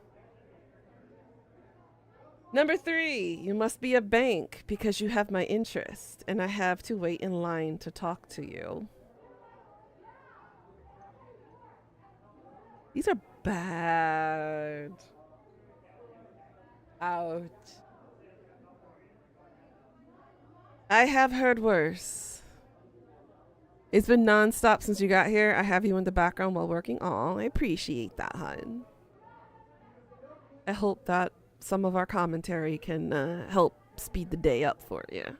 Number 3, you must be a bank because you have my interest and I have to wait in line to talk to you. These are bad. Ouch. I have heard worse. It's been nonstop since you got here. I have you in the background while working. Aw, I appreciate that, hun. I hope that some of our commentary can help speed the day up for you.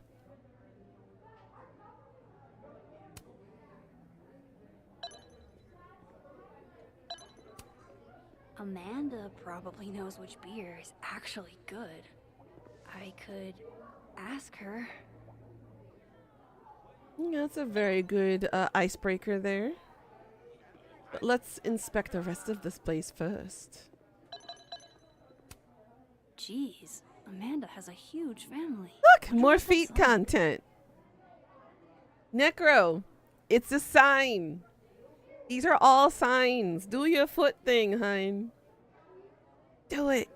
Amanda probably knows which beer is actually good. I could ask her. Yeah, that's a very good icebreaker there. But let's inspect the rest of this place first. Jeez, Amanda has a huge family. Look, Wonder more what that's feet like. content. Necro, it's a sign. These are all signs. Do your foot thing, hun. Do it.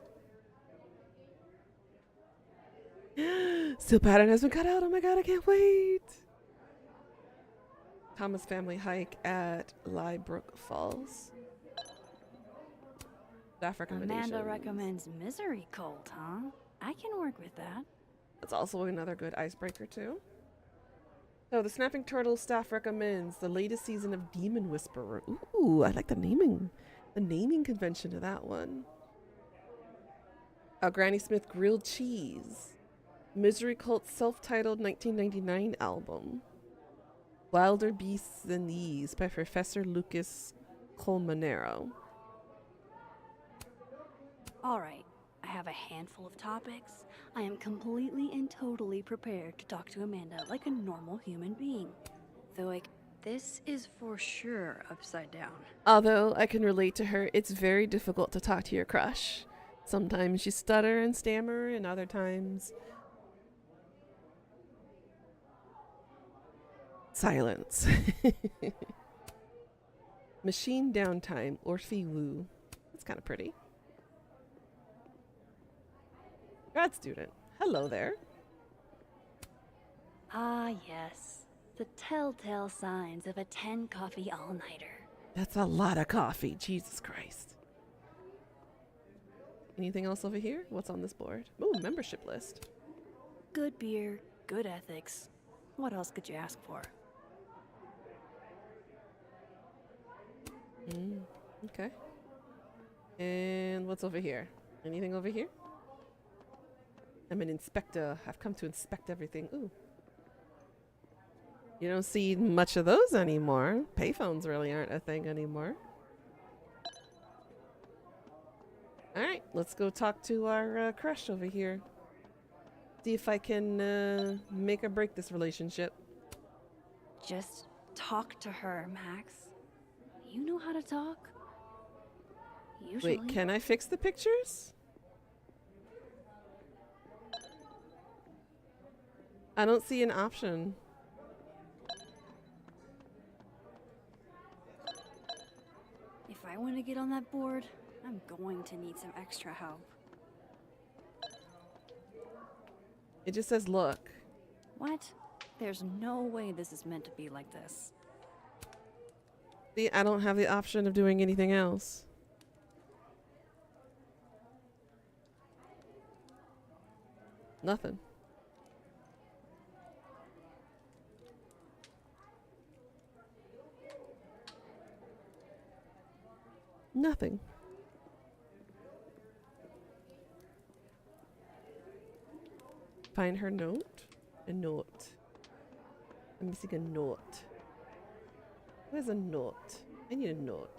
Steel pattern has been cut out. Oh my god, I can't wait. Thomas family hike at Liebrook Falls. Staff recommendations. Amanda recommends Misery Cult, huh? I can work with that. That's also another good icebreaker too. So the Snapping Turtle staff recommends the latest season of Demon Whisperer. Ooh, I like the naming convention of that one. Granny Smith Grilled Cheese. Misery Cult's self-titled 1999 album. Wilder Beasts Than These by Professor Lucas Colmenero. All right, I have a handful of topics. I am completely and totally prepared to talk to Amanda like a normal human being. Though, this is for sure upside down. Although I can relate to her, it's very difficult to talk to your crush. Sometimes you stutter and stammer, and other times silence. Machine Downtime, Orphe Wu. That's kind of pretty. Grad student. Hello there. Ah, yes. The telltale signs of a 10 coffee all-nighter. That's a lot of coffee. Jesus Christ. Anything else over here? What's on this board? Ooh, membership list. Good beer, good ethics. What else could you ask for? Okay. And what's over here? Anything over here? I'm an inspector. I've come to inspect everything. Ooh. You don't see much of those anymore. Payphones really aren't a thing anymore. Alright, let's go talk to our crush over here. See if I can make or break this relationship. Just talk to her, Max. You know how to talk. Usually. Wait, can I fix the pictures? I don't see an option. If I want to get on that board, I'm going to need some extra help. It just says look. What? There's no way this is meant to be like this. See, I don't have the option of doing anything else. Nothing. Nothing. Find her note. A note. I'm missing a note. Where's a note? I need a note.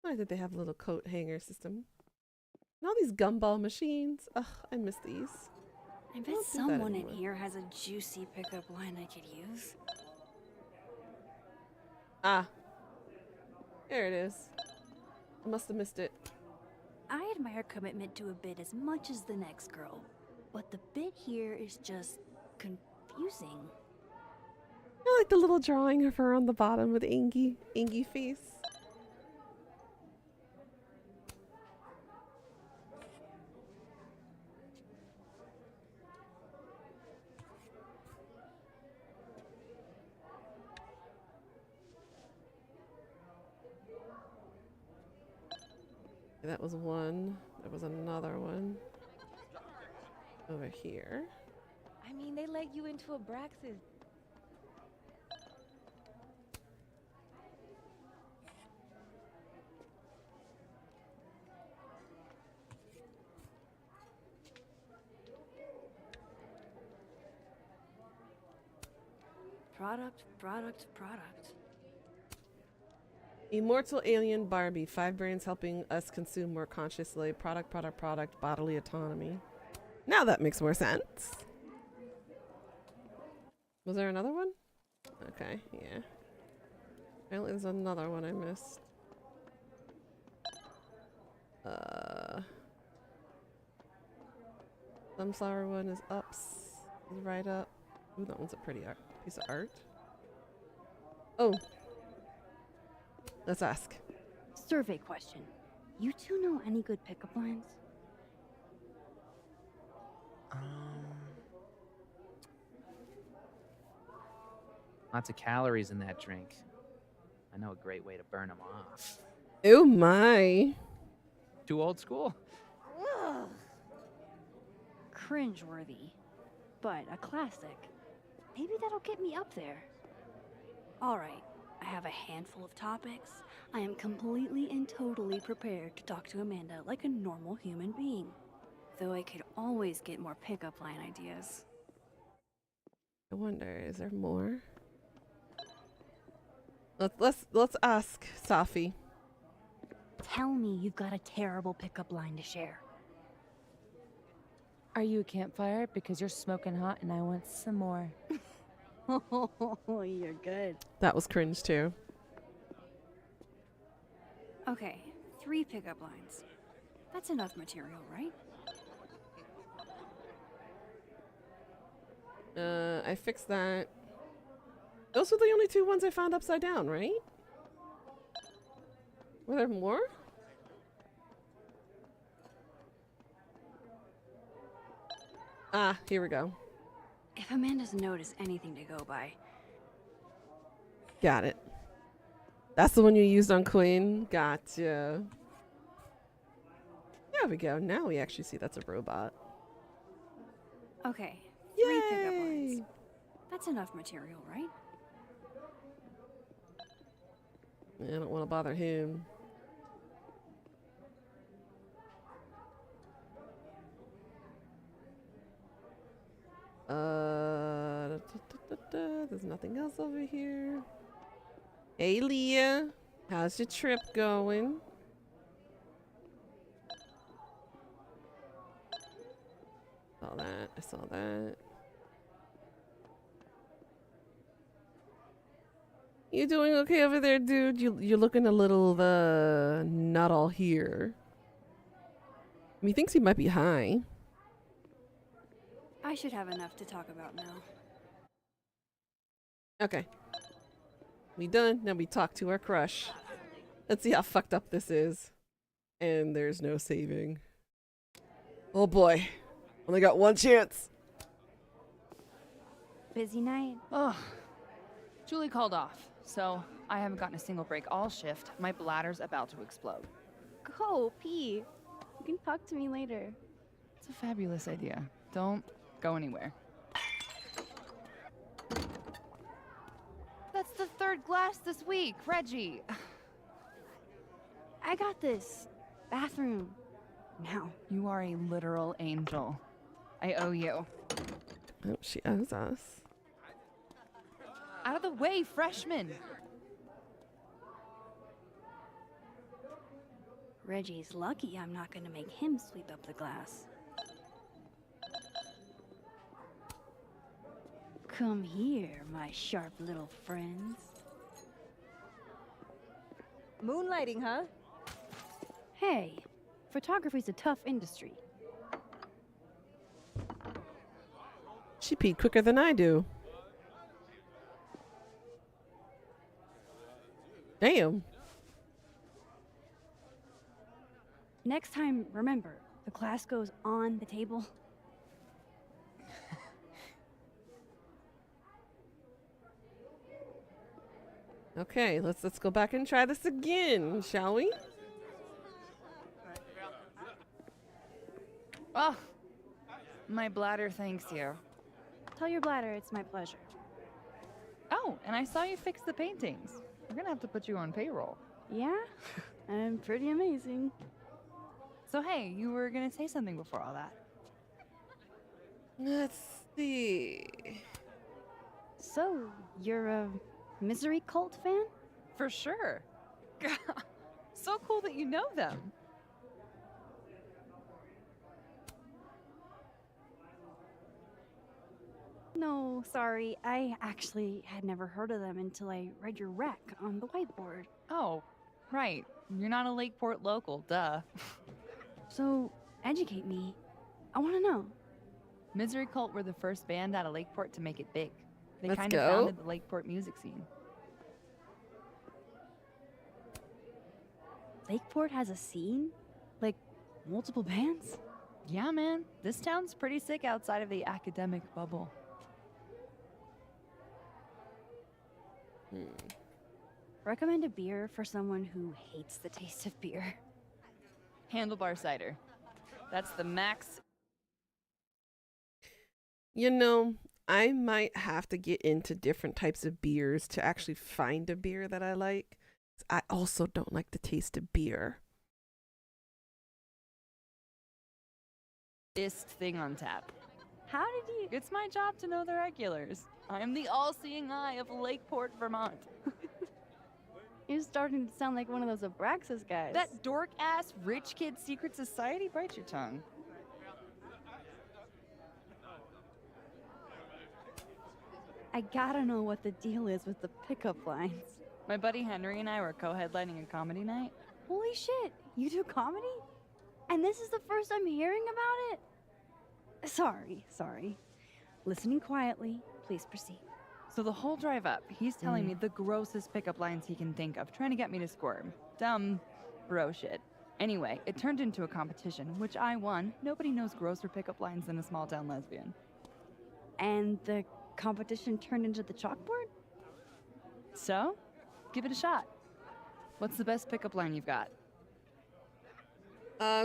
Why did they have a little coat hanger system? And all these gumball machines. Ugh, I miss these. I bet don't do that someone in anymore. here has a juicy pickup line I could use. Ah. There it is. I must have missed it. I admire commitment to a bit as much as the next girl, but the bit here is just confusing. I like the little drawing of her on the bottom with Angie face. That was one. There was another one over here. I mean, they let you into Abraxas. Product. Immortal alien Barbie. 5 brains helping us consume more consciously. Product. Bodily autonomy. Now that makes more sense. Was there another one? Okay, yeah. Apparently there's another one I missed. Sunflower one is right up. Ooh, that one's a pretty piece of art. Oh. Let's ask. Survey question. You two know any good pickup lines? Lots of calories in that drink. I know a great way to burn them off. Oh my. Too old school? Ugh. Cringeworthy, but a classic. Maybe that'll get me up there. All right, I have a handful of topics. I am completely and totally prepared to talk to Amanda like a normal human being. Though I could always get more pickup line ideas. I wonder, is there more? Let's ask Safi. Tell me you've got a terrible pickup line to share. Are you a campfire? Because you're smoking hot and I want some more. Oh, you're good. That was cringe too. Okay, 3 pickup lines. That's enough material, right? I fixed that. Those were the only 2 ones I found upside down, right? Were there more? Ah, here we go. If Amanda's note is anything to go by, Got it. That's the one you used on Queen? Gotcha. There we go. Now we actually see that's a robot. okay, 3 pickup Yay! lines. That's enough material, right? I don't want to bother him. There's nothing else over here. Hey, Leah. How's your trip going? Saw that. I saw that. You doing okay over there, dude? You're looking a little not all here. He thinks he might be high. I should have enough to talk about now. Okay. We done. Now we talk to our crush. Let's see how fucked up this is. And there's no saving. Oh boy. Only got one chance. Busy night? Oh, Julie called off, so I haven't gotten a single break all shift. My bladder's about to explode. Go pee. You can talk to me later. It's a fabulous idea. Don't go anywhere. That's the 3rd glass this week, Reggie. I got this. Bathroom. Now. You are a literal angel. I owe you. Oh, she owes us. Out of the way, freshman! Reggie's lucky I'm not gonna make him sweep up the glass. Come here, my sharp little friends. Moonlighting, huh? Hey, photography's a tough industry. She peed quicker than I do. Damn. Next time, remember, the glass goes on the table. Okay, let's go back and try this again, shall we? Oh, my bladder thanks you. Tell your bladder it's my pleasure. Oh, and I saw you fix the paintings. We're gonna have to put you on payroll. Yeah? I'm pretty amazing. So hey, you were gonna say something before all that. Let's see. So, you're a Misery Cult fan? For sure. So cool that you know them. No, sorry. I actually had never heard of them until I read your rec on the whiteboard. Oh, right. You're not a Lakeport local, duh. So, educate me. I want to know. Misery Cult were the first band out of Lakeport to make it big. They Let's kind of go. founded the Lakeport music scene. Lakeport has a scene? Like, multiple bands? Yeah, man. This town's pretty sick outside of the academic bubble. Recommend a beer for someone who hates the taste of beer. Handlebar cider. That's the max. You know, I might have to get into different types of beers to actually find a beer that I like. I also don't like the taste of beer. Thing on tap. How did you... It's my job to know the regulars. I am the all-seeing eye of Lakeport, Vermont. You're starting to sound like one of those Abraxas guys. That dork-ass rich kid secret society? Bite your tongue. I gotta know what the deal is with the pickup lines. My buddy Henry and I were co-headlining a comedy night. Holy shit, you do comedy? And this is the first I'm hearing about it? Sorry. Listening quietly, please proceed. So the whole drive up, he's telling me the grossest pickup lines he can think of, trying to get me to squirm. Bro shit. Anyway, it turned into a competition, which I won. Nobody knows grosser pickup lines than a small town lesbian. And the competition turned into the chalkboard? So, give it a shot. What's the best pickup line you've got?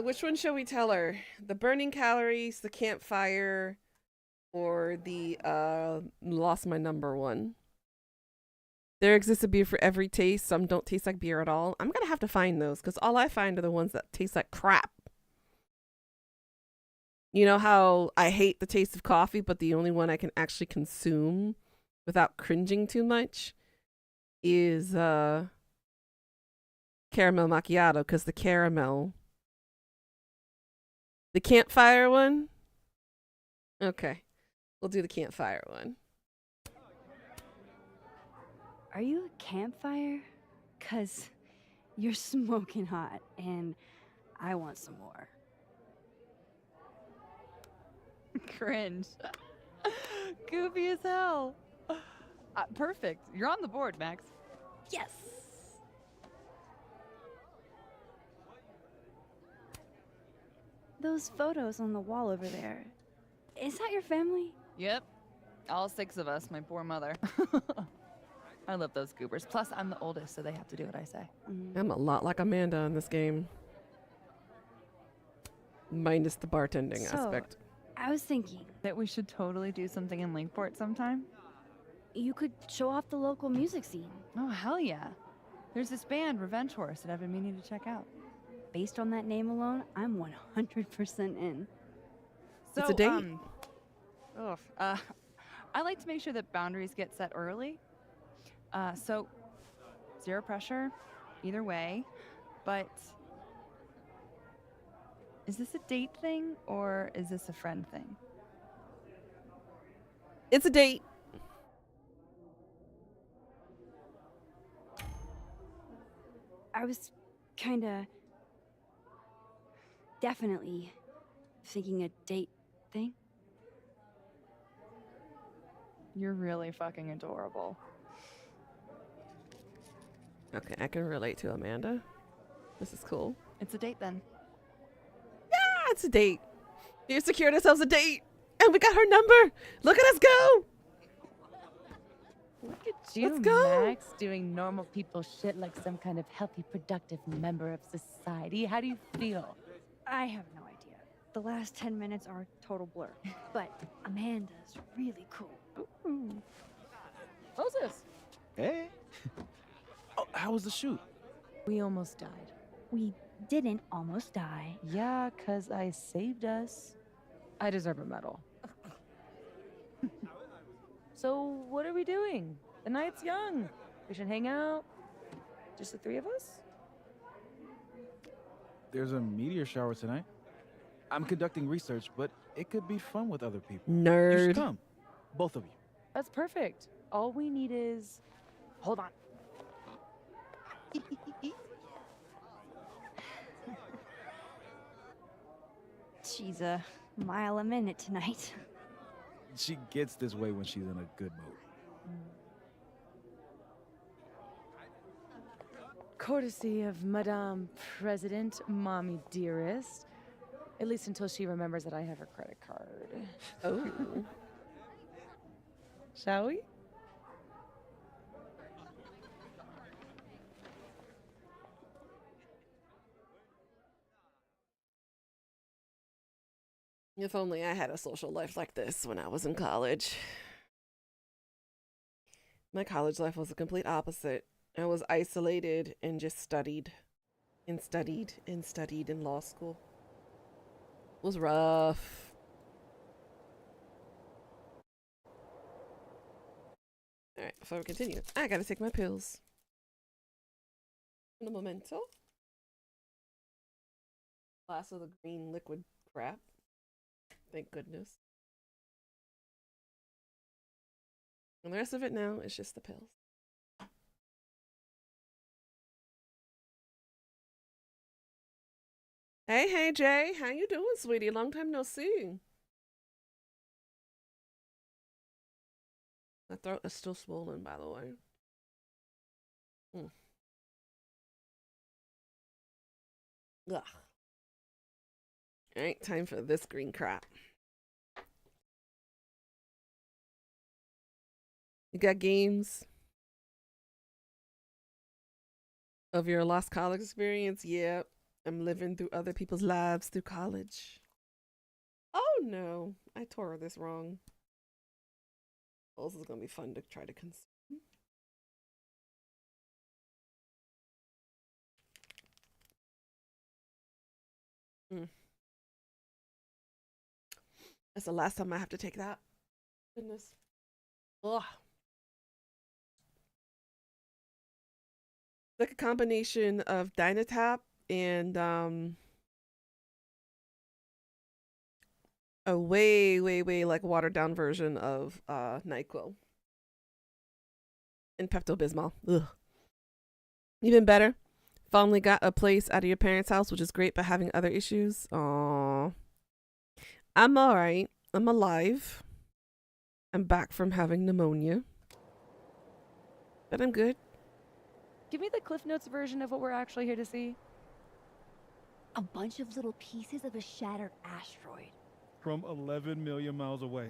Which one shall we tell her? The burning calories, the campfire, or the lost my number one? There exists a beer for every taste. Some don't taste like beer at all. I'm gonna have to find those because all I find are the ones that taste like crap. You know how I hate the taste of coffee, but the only one I can actually consume without cringing too much is caramel macchiato, because the caramel. The campfire one? Okay. We'll do the campfire one. Are you a campfire? 'Cause you're smoking hot and I want some more. Cringe. Goofy as hell. Perfect. You're on the board, Max. Yes! Those photos on the wall over there. Is that your family? Yep. All 6 of us, my poor mother. I love those goobers. Plus, I'm the oldest, so they have to do what I say. I'm a lot like Amanda in this game. Minus the bartending So, aspect. I was thinking, That we should totally do something in Linkport sometime? you could show off the local music scene. Oh, hell yeah. There's this band, Revenge Horse, that I've been meaning to check out. Based on that name alone, I'm 100% in. So, It's a date. I like to make sure that boundaries get set early. So, zero pressure, either way. But is this a date thing or is this a friend thing? It's a date. I was kinda definitely thinking a date thing. You're really fucking adorable. Okay, I can relate to Amanda. This is cool. It's a date then. Ah, it's a date. We secured ourselves a date. And we got her number. Look at us go. Look at you, Let's go. Max, doing normal people shit like some kind of healthy, productive member of society. How do you feel? I have no idea. The last 10 minutes are total blur. But Amanda's really cool. Moses! Hey. Oh, how was the shoot? We almost died. We didn't almost die. Yeah, 'cause I saved us. I deserve a medal. So, what are we doing? The night's young. We should hang out. Just the 3 of us? There's a meteor shower tonight. I'm conducting research, but it could be fun with other people. You Nerd. should come. Both of you. That's perfect. All we need is... Hold on. She's a mile a minute tonight. She gets this way when she's in a good mood. Courtesy of Madame President, Mommy Dearest. At least until she remembers that I have her credit card. Oh. Shall we? If only I had a social life like this when I was in college. My college life was the complete opposite. I was isolated and just studied and studied and studied in law school. It was rough. All right, before we continue, I gotta take my pills. In a momento. Glass of the green liquid crap. Thank goodness. And the rest of it now is just the pills. Hey, Jay. How you doing, sweetie? Long time no see. My throat is still swollen, by the way. Ugh. All right, time for this green crap. You got games of your lost college experience? Yeah, I'm living through other people's lives through college. Oh no, I tore this wrong. Oh, this is gonna be fun to try to consume. That's the last time I have to take that. Goodness. Ugh. Like a combination of Dynatap and a way like watered down version of NyQuil and Pepto-Bismol. Ugh. Even better, finally got a place out of your parents' house, which is great, but having other issues. Aww. I'm alright. I'm alive. I'm back from having pneumonia. But I'm good. Give me the Cliff Notes version of what we're actually here to see. A bunch of little pieces of a shattered asteroid. From 11 million miles away.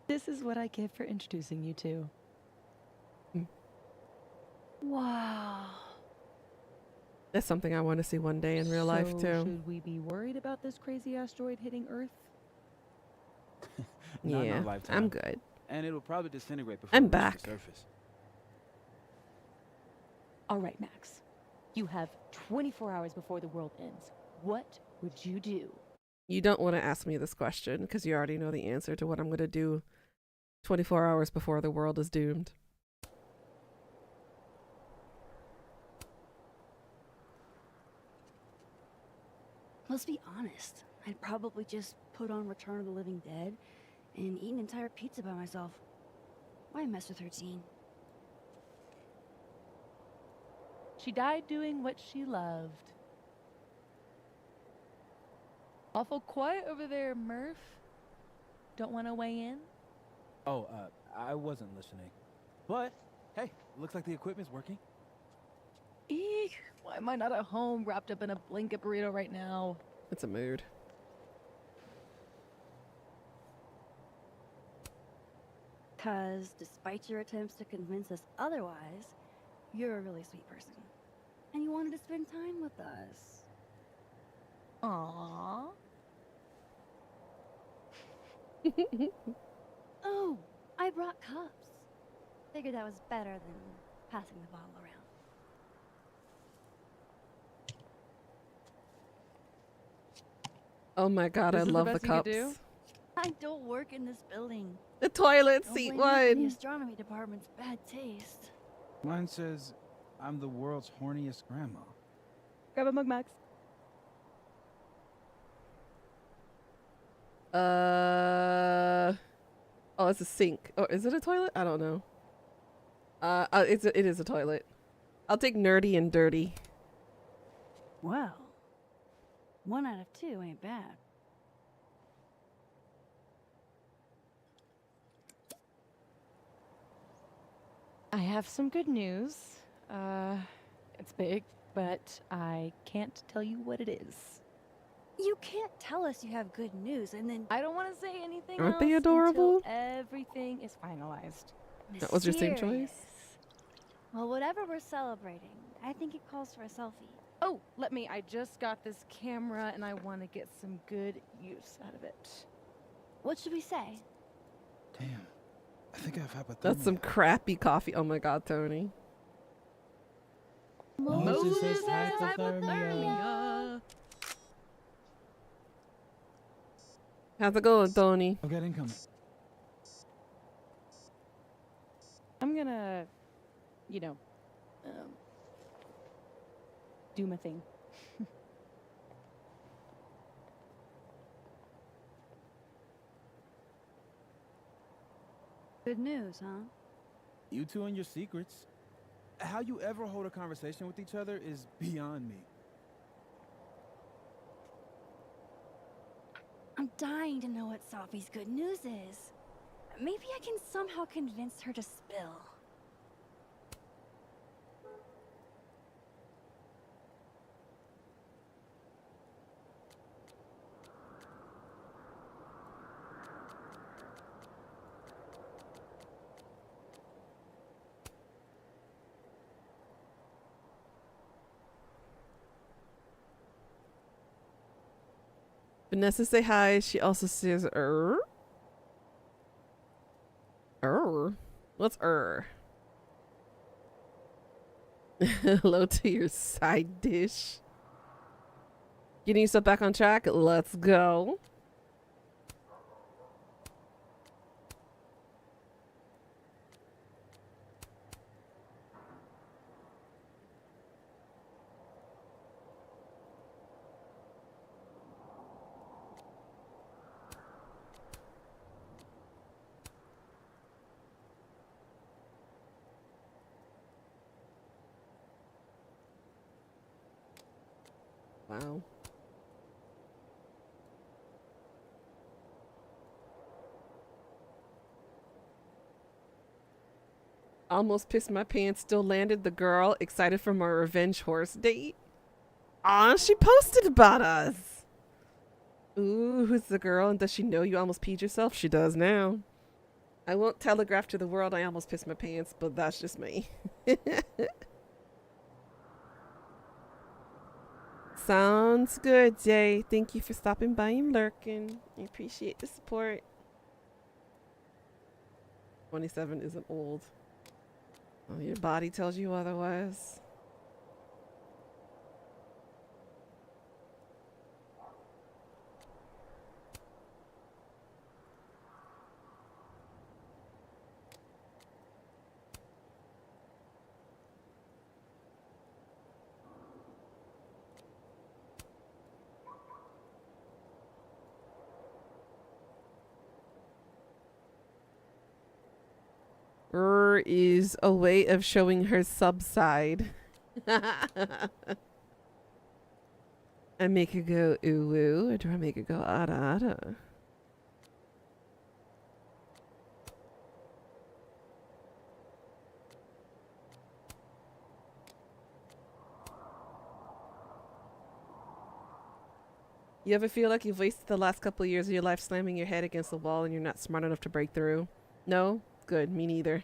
This is what I get for introducing you to. Wow. That's something I want to see one day in real life, too. Should we be worried about this crazy asteroid hitting Earth? Not in Yeah, our lifetime. I'm good. And it'll probably disintegrate before I'm it reaches back. the surface. All right, Max. You have 24 hours before the world ends. What would you do? You don't want to ask me this question because you already know the answer to what I'm going to do 24 hours before the world is doomed. Let's be honest. I'd probably just put on Return of the Living Dead and eat an entire pizza by myself. Why mess with her teen? She died doing what she loved. Awful quiet over there, Murph. Don't want to weigh in? Oh, I wasn't listening. But, hey, looks like the equipment's working. Eek, why am I not at home wrapped up in a blanket burrito right now? It's a mood. Because despite your attempts to convince us otherwise, you're a really sweet person. And you wanted to spend time with us. Aww. Oh, I brought cups. Figured that was better than passing the bottle around. Oh my god, This I is the love the best you could cups. do? I don't work in this building. The toilet Don't seat blame me for the one. astronomy department's bad taste. Mine says, I'm the world's horniest grandma. Grab a mug, Max. Oh, it's a sink. Oh, is it a toilet? I don't know. It is a toilet. I'll take nerdy and dirty. Well, 1 out of 2 ain't bad. I have some good news. It's big, but I can't tell you what it is. You can't tell us you have good news and then I don't want to say anything Aren't else they adorable? until everything is finalized. That was your same choice? mysterious. Well, whatever we're celebrating, I think it calls for a selfie. Oh, I just got this camera and I want to get some good use out of it. What should we say? Damn, I think I've hypothermia. That's some crappy coffee. Oh my god, Tony. Moses has has hypothermia. How's it going, Tony? I've got incoming. I'm gonna, do my thing. Good news, huh? You two and your secrets. How you ever hold a conversation with each other is beyond me. I'm dying to know what Sophie's good news is. Maybe I can somehow convince her to spill. Vanessa say hi. She also says What's Hello to your side dish. Getting yourself back on track? Let's go. Wow. Almost pissed my pants. Still landed the girl. Excited for my revenge horse date. Aw, she posted about us. Ooh, who's the girl? And does she know you almost peed yourself? She does now. I won't telegraph to the world I almost pissed my pants, but that's just me. Sounds good, Jay. Thank you for stopping by and lurking. I appreciate the support. 27 isn't old. Oh, your body tells you otherwise. Is a way of showing her subside. I make it go ooh woo, or do I make it go ada ada? You ever feel like you've wasted the last couple of years of your life slamming your head against the wall and you're not smart enough to break through? No? Good, me neither.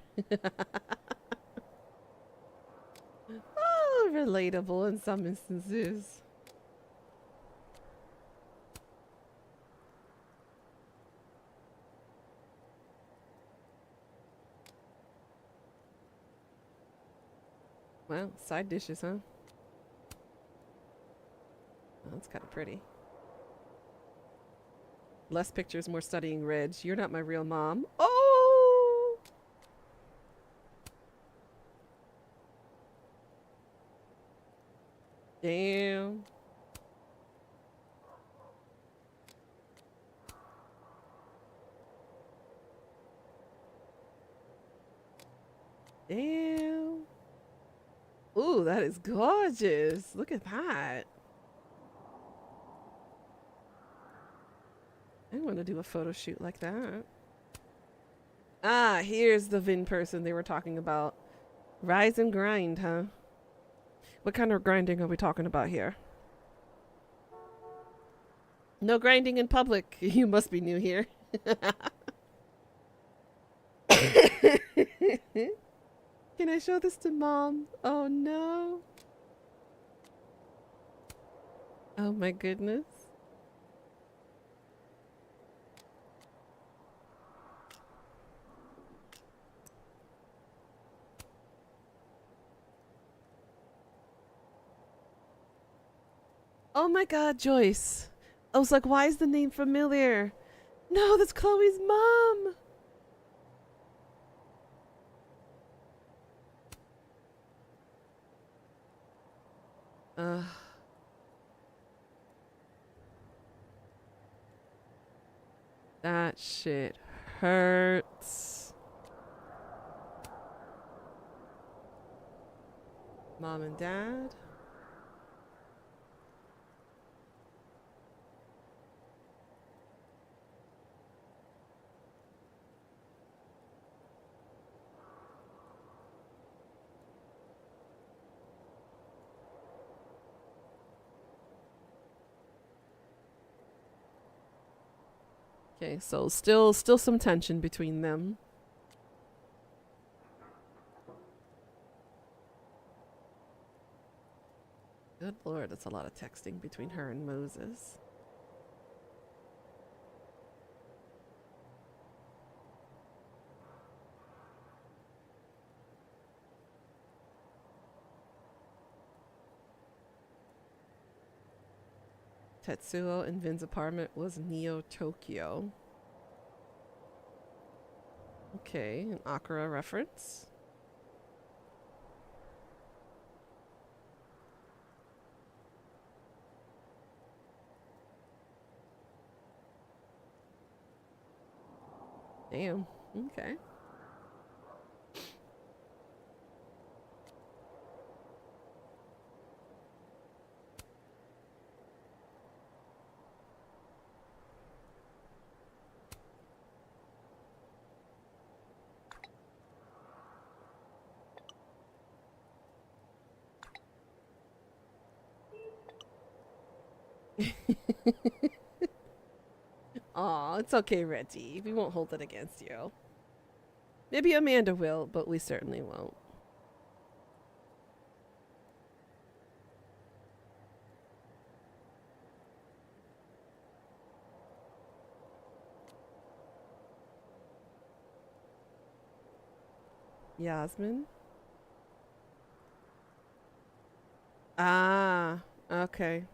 Oh, relatable in some instances. Well, side dishes, huh? Oh, that's kind of pretty. Less pictures, more studying, Reg. You're not my real mom. Oh! Damn. Damn. Ooh, that is gorgeous. Look at that. I want to do a photo shoot like that. Ah, here's the Vin person they were talking about. Rise and grind, huh? What kind of grinding are we talking about here? No grinding in public. You must be new here. Can I show this to mom? Oh no. Oh my goodness. Oh my god, Joyce. I was like, why is the name familiar? No, that's Chloe's mom. That shit hurts. Mom and dad. Okay, so still some tension between them. Good lord, that's a lot of texting between her and Moses. Tetsuo and Vin's apartment was Neo Tokyo. Okay, an Akira reference. Damn. Okay. Aw, it's okay, Reggie. We won't hold it against you. Maybe Amanda will, but we certainly won't. Yasmin? Ah, okay.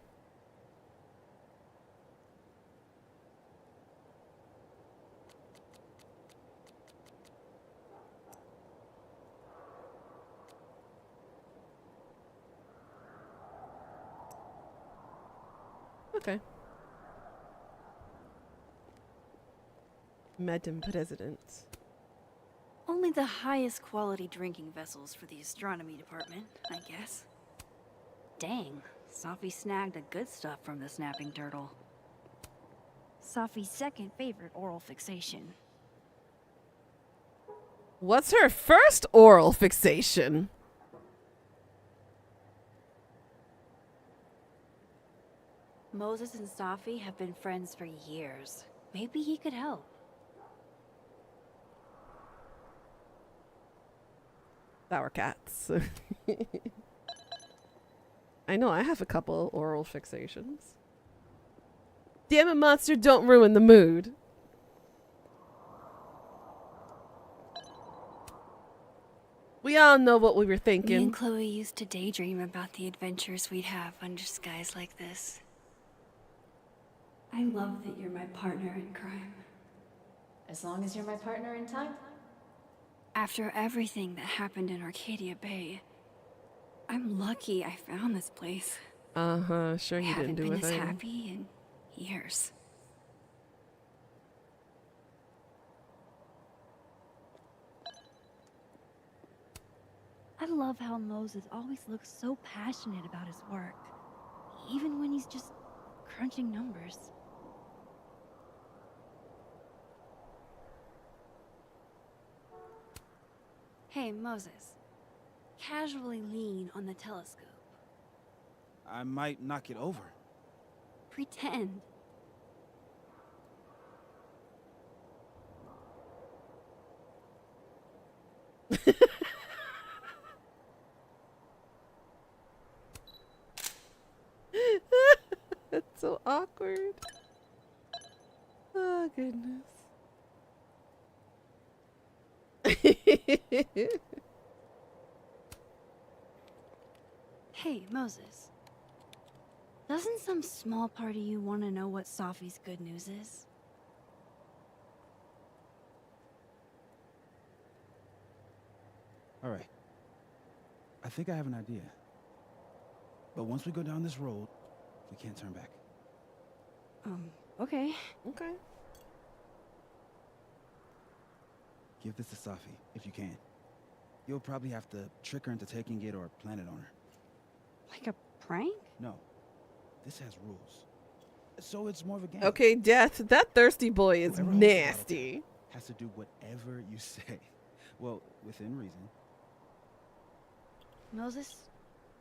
Okay. Madam President. Only the highest quality drinking vessels for the astronomy department, I guess. Dang, Safi snagged the good stuff from the snapping turtle. Safi's second favorite oral fixation. What's her first oral fixation? Moses and Safi have been friends for years. Maybe he could help. Sour cats. I know, I have a couple oral fixations. Damn it, monster, don't ruin the mood. We all know what we were Me thinking. and Chloe used to daydream about the adventures we'd have under skies like this. I love that you're my partner in crime. As long as you're my partner in time. After everything that happened in Arcadia Bay, I'm lucky I found this place. Uh-huh, sure I you haven't didn't do been a as thing. happy in years. I love how Moses always looks so passionate about his work, even when he's just crunching numbers. Hey, Moses. Casually lean on the telescope. I might knock it over. Pretend. That's so awkward. Oh, goodness. Hey, Moses. Doesn't some small part of you want to know what Safi's good news is? All right. I think I have an idea. But once we go down this road, we can't turn back. Okay. Okay. Give this to Safi, if you can. You'll probably have to trick her into taking it or plant it on her. Like a prank? No. This has rules. So it's more of a game. Okay, Death, that thirsty boy is Whoever holds the bottle nasty. has to do whatever you say. Well, within reason. Moses,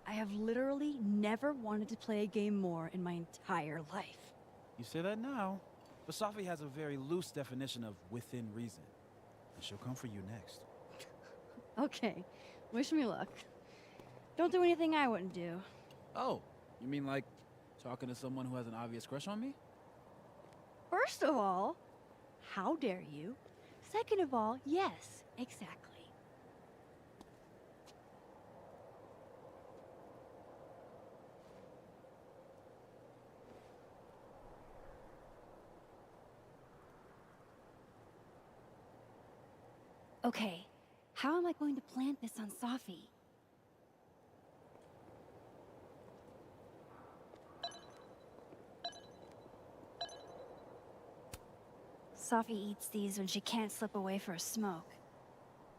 I have literally never wanted to play a game more in my entire life. You say that now, but Safi has a very loose definition of within reason. And she'll come for you next. Okay, wish me luck. Don't do anything I wouldn't do. Oh, you mean like talking to someone who has an obvious crush on me? First of all, how dare you? Second of all, yes, exactly. Okay, how am I going to plant this on Safi? Safi eats these when she can't slip away for a smoke.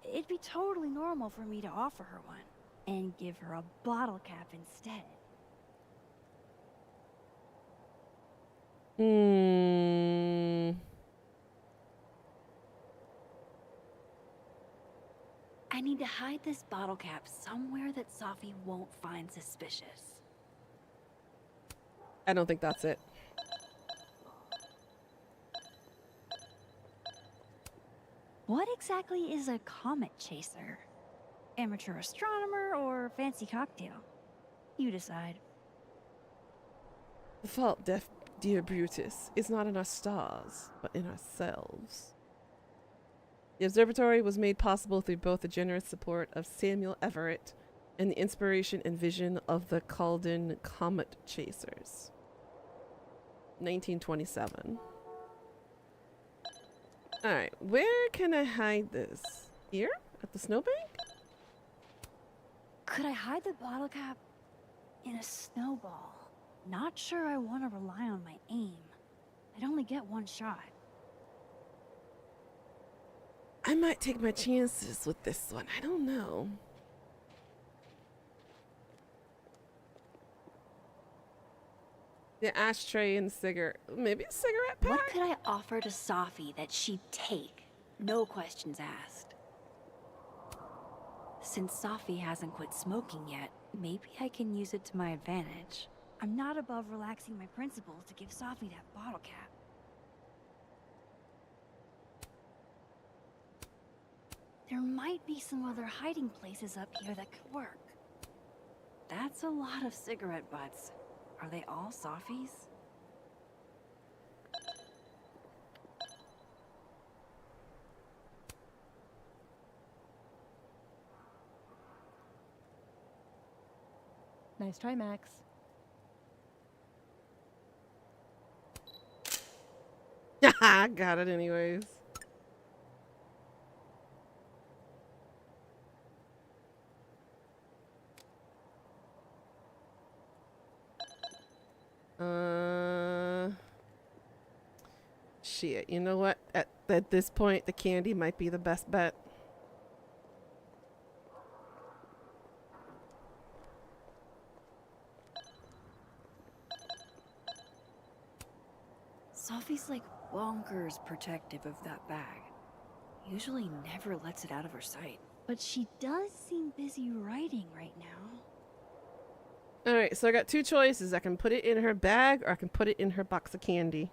It'd be totally normal for me to offer her one and give her a bottle cap instead. I need to hide this bottle cap somewhere that Safi won't find suspicious. I don't think that's it. What exactly is a comet chaser? Amateur astronomer or fancy cocktail? You decide. The fault, dear Brutus, is not in our stars, but in ourselves. The observatory was made possible through both the generous support of Samuel Everett and the inspiration and vision of the Calden Comet Chasers. 1927. Alright, where can I hide this? Here? At the snowbank? Could I hide the bottle cap in a snowball? Not sure I want to rely on my aim. I'd only get one shot. I might take my chances with this one. I don't know. The ashtray and cigarette. Maybe a cigarette pack? What could I offer to Safi that she'd take? No questions asked. Since Safi hasn't quit smoking yet, maybe I can use it to my advantage. I'm not above relaxing my principles to give Safi that bottle cap. There might be some other hiding places up here that could work. That's a lot of cigarette butts. Are they all Safi's? Nice try, Max. I got it anyways. Shit, you know what? At this point, the candy might be the best bet. Safi's like bonkers protective of that bag. Usually never lets it out of her sight. But she does seem busy writing right now. Alright, so I got two choices. I can put it in her bag or I can put it in her box of candy.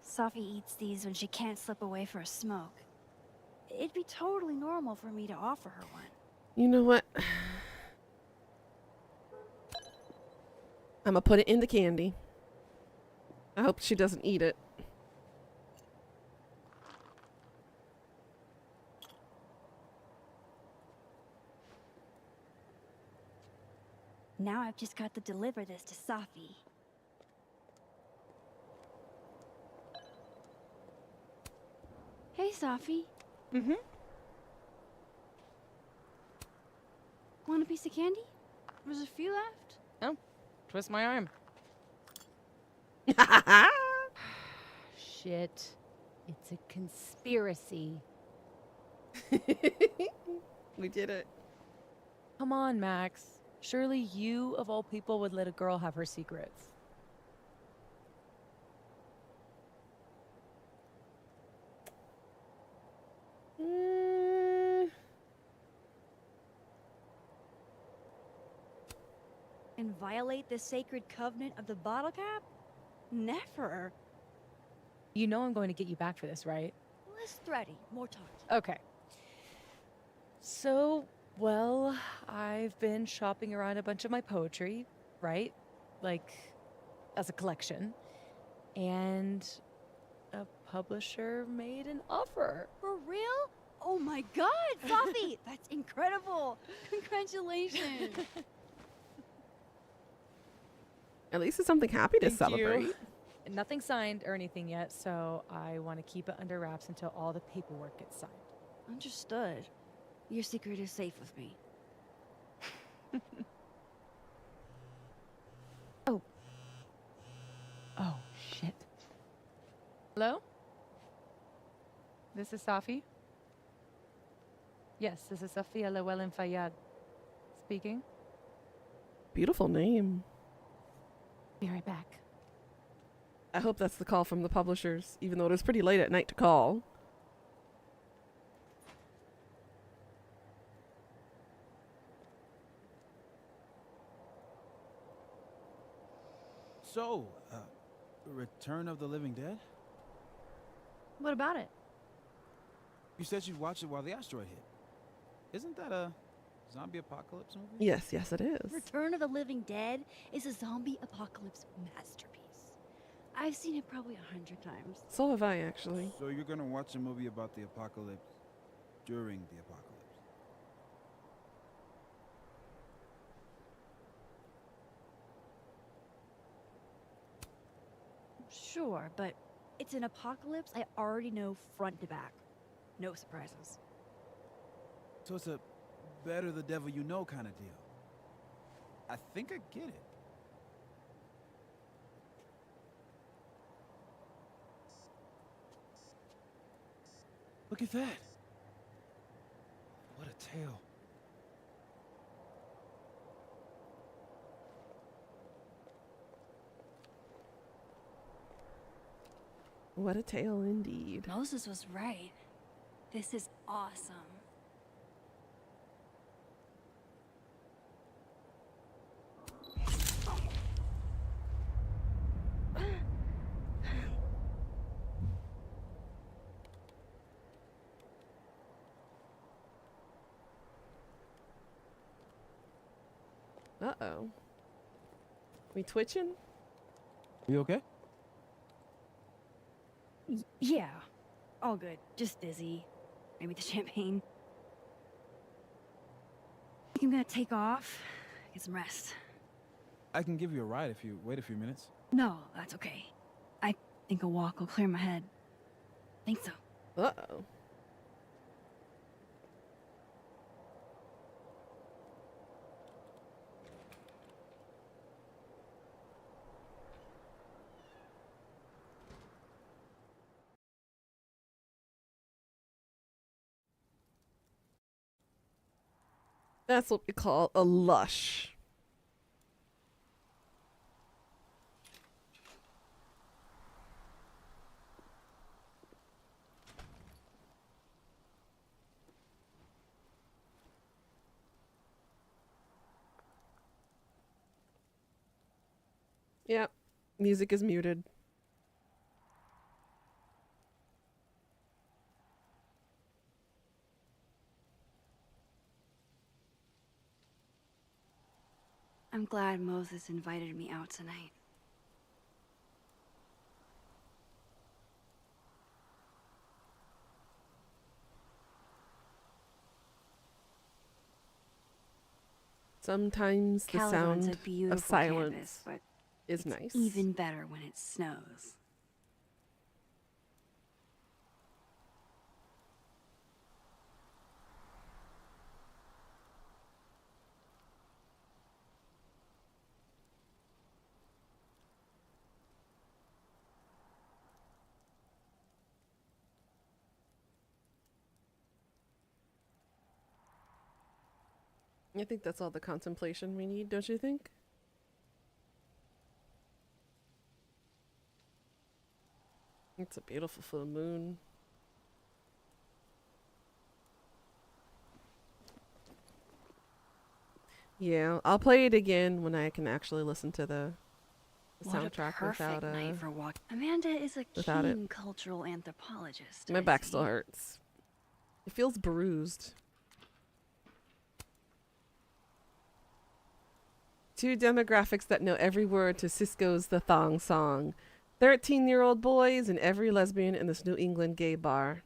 Safi eats these when she can't slip away for a smoke. It'd be totally normal for me to offer her one. You know what? I'm gonna put it in the candy. I hope she doesn't eat it. Now I've just got to deliver this to Safi. Hey, Safi. Mm-hmm. Want a piece of candy? There's a few left. Oh, twist my arm. Shit. It's a conspiracy. We did it. Come on, Max. Surely you, of all people, would let a girl have her secrets. And violate the sacred covenant of the bottle cap? Never. You know I'm going to get you back for this, right? Less thready, more talk. Okay. So, well, I've been shopping around a bunch of my poetry, right? Like, as a collection. And a publisher made an offer. For real? Oh my god, Safi! That's incredible! Congratulations! At least it's something happy to Thank celebrate. you. Nothing signed or anything yet, so I want to keep it under wraps until all the paperwork gets signed. Understood. Your secret is safe with me. Oh, shit. Hello? This is Safi? Yes, this is Safia Llewellyn Fayyad speaking. Beautiful name. Be right back. I hope that's the call from the publishers, even though it is pretty late at night to call. So, Return of the Living Dead? What about it? You said you'd watch it while the asteroid hit. Isn't that a zombie apocalypse movie? Yes, yes, it is. Return of the Living Dead is a zombie apocalypse masterpiece. I've seen it probably 100 times. So have I, actually. So you're gonna watch a movie about the apocalypse during the apocalypse? Sure, but it's an apocalypse I already know front to back. No surprises. So it's a better the devil you know kind of deal. I think I get it. Look at that. What a tale. What a tale indeed. Moses was right. This is awesome. Uh-oh. We twitching? You okay? Yeah, all good. Just dizzy. Maybe the champagne. I think I'm gonna take off, get some rest. I can give you a ride if you wait a few minutes. No, that's okay. I think a walk will clear my head. Think so. Uh-oh. That's what we call a lush. Yep. Music is muted. I'm glad Moses invited me out tonight. Sometimes the Caledon's sound a beautiful of silence canvas, but is it's nice. even better when it snows. I think that's all the contemplation we need, don't you think? It's a beautiful full moon. Yeah, I'll play it again when I can actually listen to the What a soundtrack perfect without night for walk. Amanda is a without it. keen cultural anthropologist. My I back see. still hurts. It feels bruised. Two demographics that know every word to Cisco's The Thong Song. 13-year-old boys and every lesbian in this New England gay bar.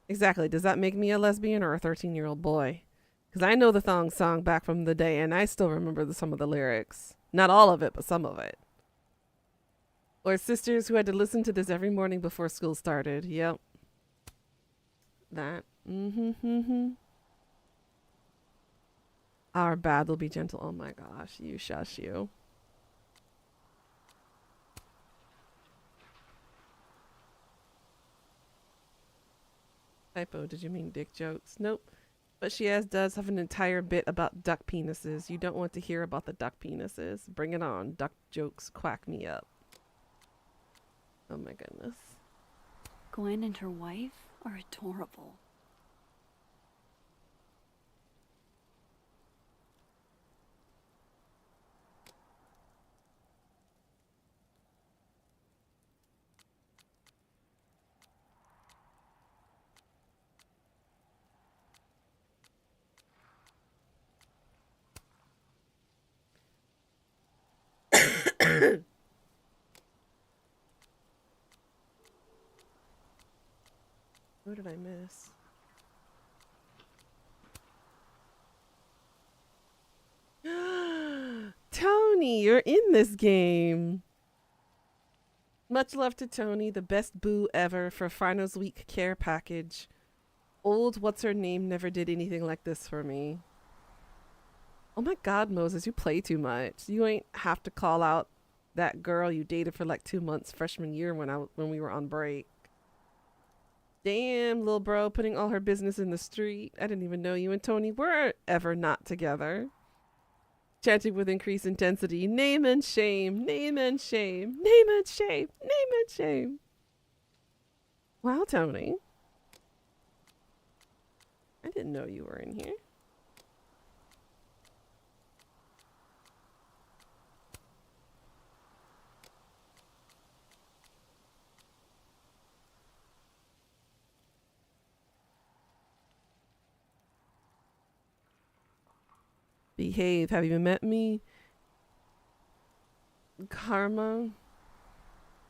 Exactly. Does that make me a lesbian or a 13-year-old boy? Because I know the Thong Song back from the day, and I still remember some of the lyrics. Not all of it, but some of it. Or sisters who had to listen to this every morning before school started. Yep. That. Mm-hmm. Our bad will be gentle. Oh my gosh. You shush you. Typo, did you mean dick jokes? Nope. But she does have an entire bit about duck penises. You don't want to hear about the duck penises. Bring it on. Duck jokes quack me up. Oh my goodness. Gwen and her wife are adorable. What did I miss? Tony, you're in this game. Much love to Tony, the best boo ever for finals week care package. Old what's her name never did anything like this for me. Oh my god, Moses, you play too much. You ain't have to call out that girl you dated for like 2 months freshman year when we were on break. Damn, little bro, putting all her business in the street. I didn't even know you and Tony were ever not together. Chanting with increased intensity, name and shame, name and shame, name and shame, name and shame. Wow, Tony. I didn't know you were in here. Behave. Have you met me? Karma.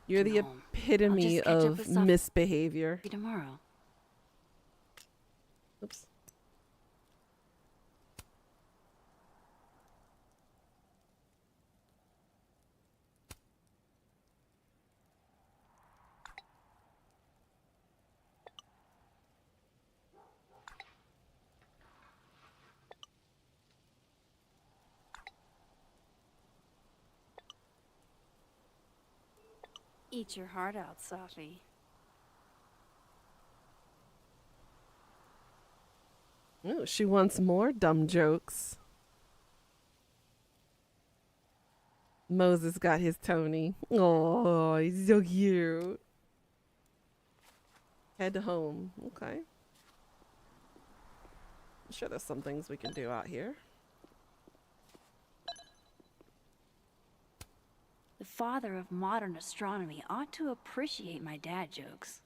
You're the No, epitome just catch up of with Sophie misbehavior. tomorrow. Oops. Eat your heart out, Sophie. Oh, she wants more dumb jokes. Moses got his Tony. Oh, he's so cute. Head home. Okay. I'm sure there's some things we can do out here. The father of modern astronomy ought to appreciate my dad jokes.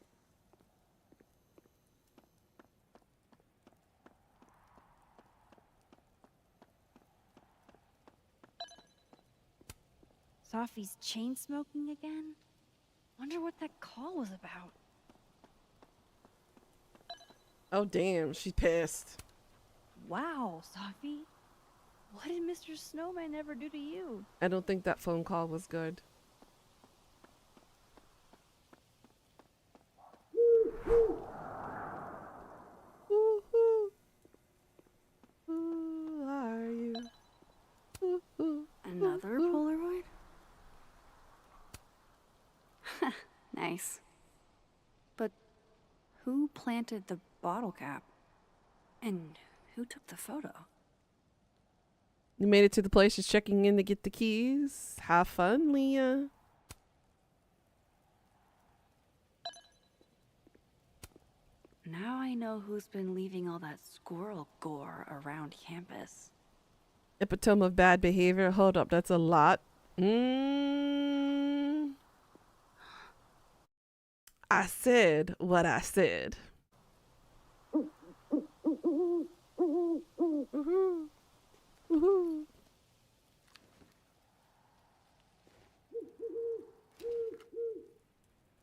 Sophie's chain smoking again? Wonder what that call was about. Oh, damn. She's pissed. Wow, Sophie. What did Mr. Snowman ever do to you? I don't think that phone call was good. Woo-hoo. Who are you? Woo-hoo. Another Polaroid? Nice. But who planted the bottle cap? And who took the photo? You made it to the place. She's checking in to get the keys. Have fun, Leah. Now I know who's been leaving all that squirrel gore around campus. Epitome of bad behavior. Hold up, that's a lot. I said what I said. Woohoo. Woohoo.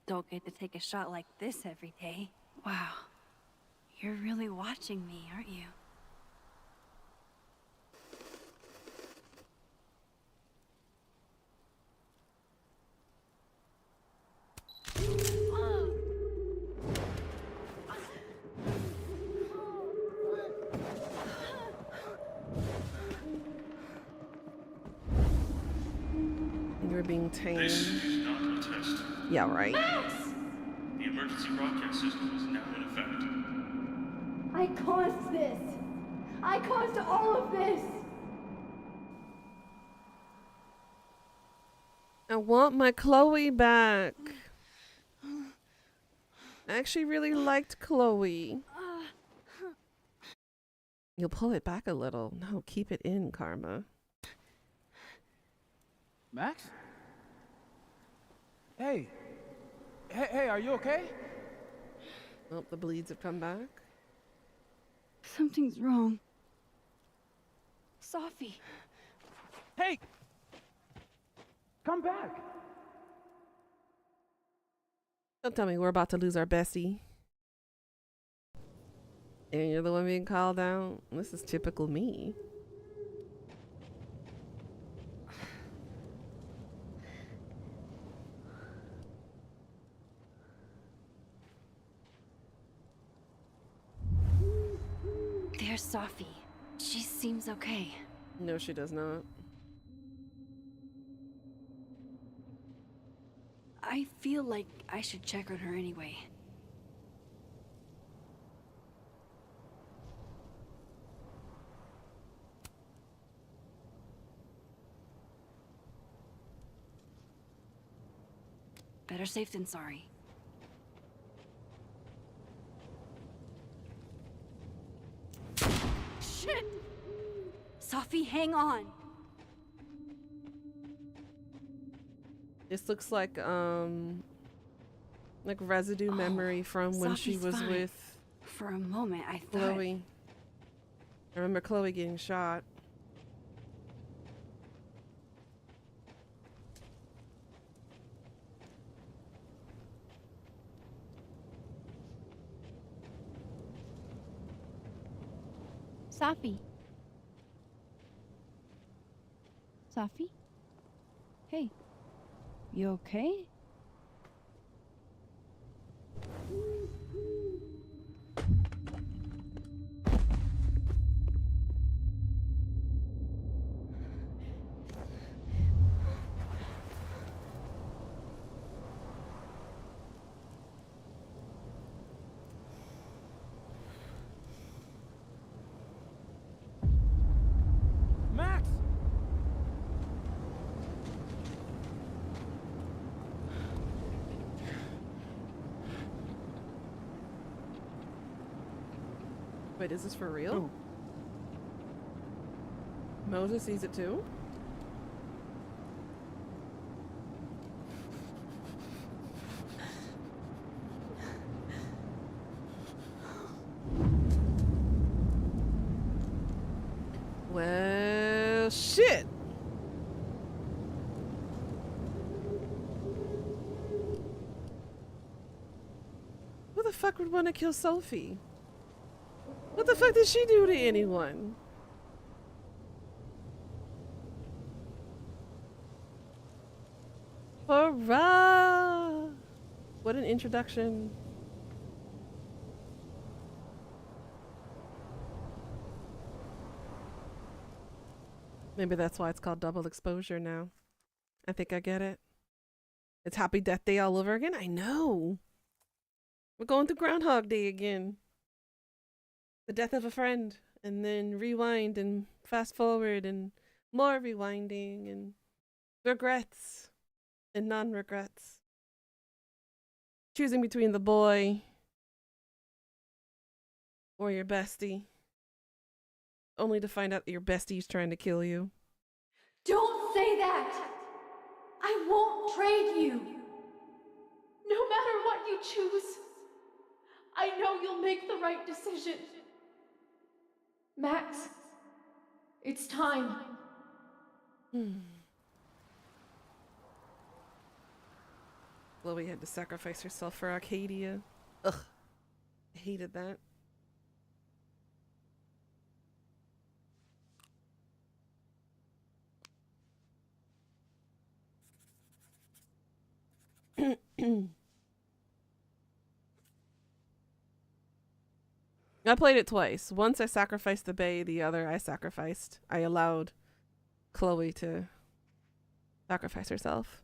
Don't get to take a shot like this every day. Wow. You're really watching me, aren't you? longer being tamed. This is not a test. Yeah, right. The emergency broadcast system is now in effect. I caused this. I caused all of this. I want my Chloe back. I actually really liked Chloe. You'll pull it back a little. No, keep it in, Karma. Max? Hey. Hey, are you okay? Oh, the bleeds have come back. Something's wrong. Sophie. Hey! Come back! Don't tell me we're about to lose our bestie. And you're the one being called out? This is typical me. There's Sophie. She seems okay. No, she does not. I feel like I should check on her anyway. Better safe than sorry. Shit! Sophie, hang on! This looks like residue memory from when she Sophie's was fine. with For a moment, I thought... Chloe. I remember Chloe getting shot. Sophie. Sophie? Hey. You okay? Max! Wait, is this for real? Ooh. Moses sees it too? Well, shit. Who the fuck would want to kill Sophie? What the fuck did she do to anyone? Hurrah! What an introduction. Maybe that's why it's called double exposure now. I think I get it. It's Happy Death Day all over again? I know. We're going through Groundhog Day again. The death of a friend, and then rewind and fast forward and more rewinding and regrets and non-regrets. Choosing between the boy or your bestie, only to find out that your bestie's trying to kill you. Don't say that! I won't trade you! No matter what you choose, I know you'll make the right decision. Max, it's time. Chloe had to sacrifice herself for Arcadia. Ugh. I hated that. I played it twice. Once I sacrificed the Bae, the other I sacrificed. I allowed Chloe to sacrifice herself.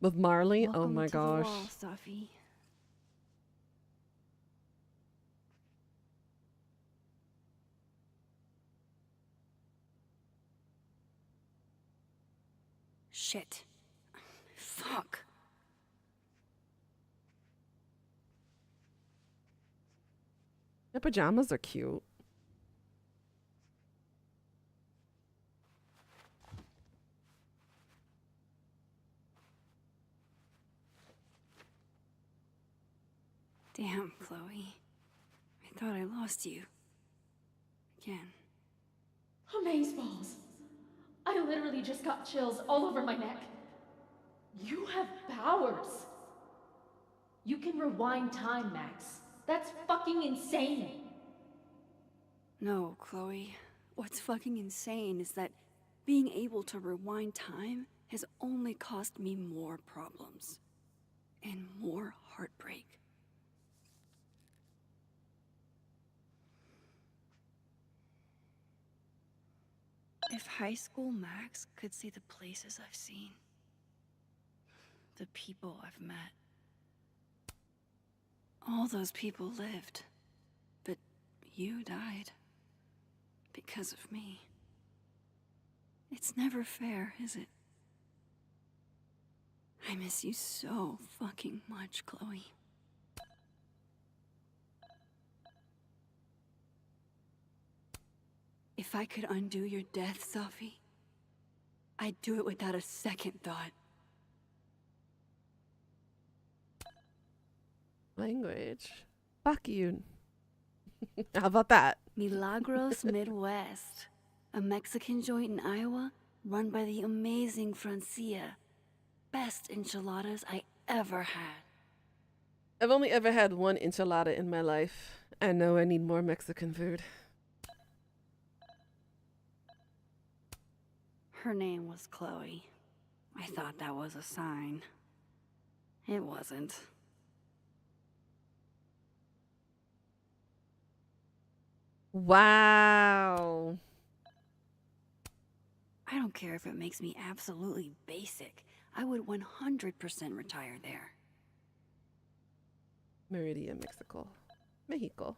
With Marley? Oh Welcome my to gosh. The wall, Safi. Shit. Fuck. The pajamas are cute. Damn, Chloe. I thought I lost you. Again. Amazeballs. I literally just got chills all over my neck. You have powers. You can rewind time, Max. That's fucking insane. No, Chloe. What's fucking insane is that being able to rewind time has only caused me more problems. And more heartbreak. If high school Max could see the places I've seen, the people I've met, all those people lived, but you died because of me. It's never fair, is it? I miss you so fucking much, Chloe. If I could undo your death, Safi, I'd do it without a second thought. Language. Fuck you. How about that? Milagros Midwest, a Mexican joint in Iowa run by the amazing Francia. Best enchiladas I ever had. I've only ever had one enchilada in my life. I know I need more Mexican food. Her name was Chloe. I thought that was a sign. It wasn't. Wow. I don't care if it makes me absolutely basic. I would 100% retire there. Meridian, Mexico. Mexico.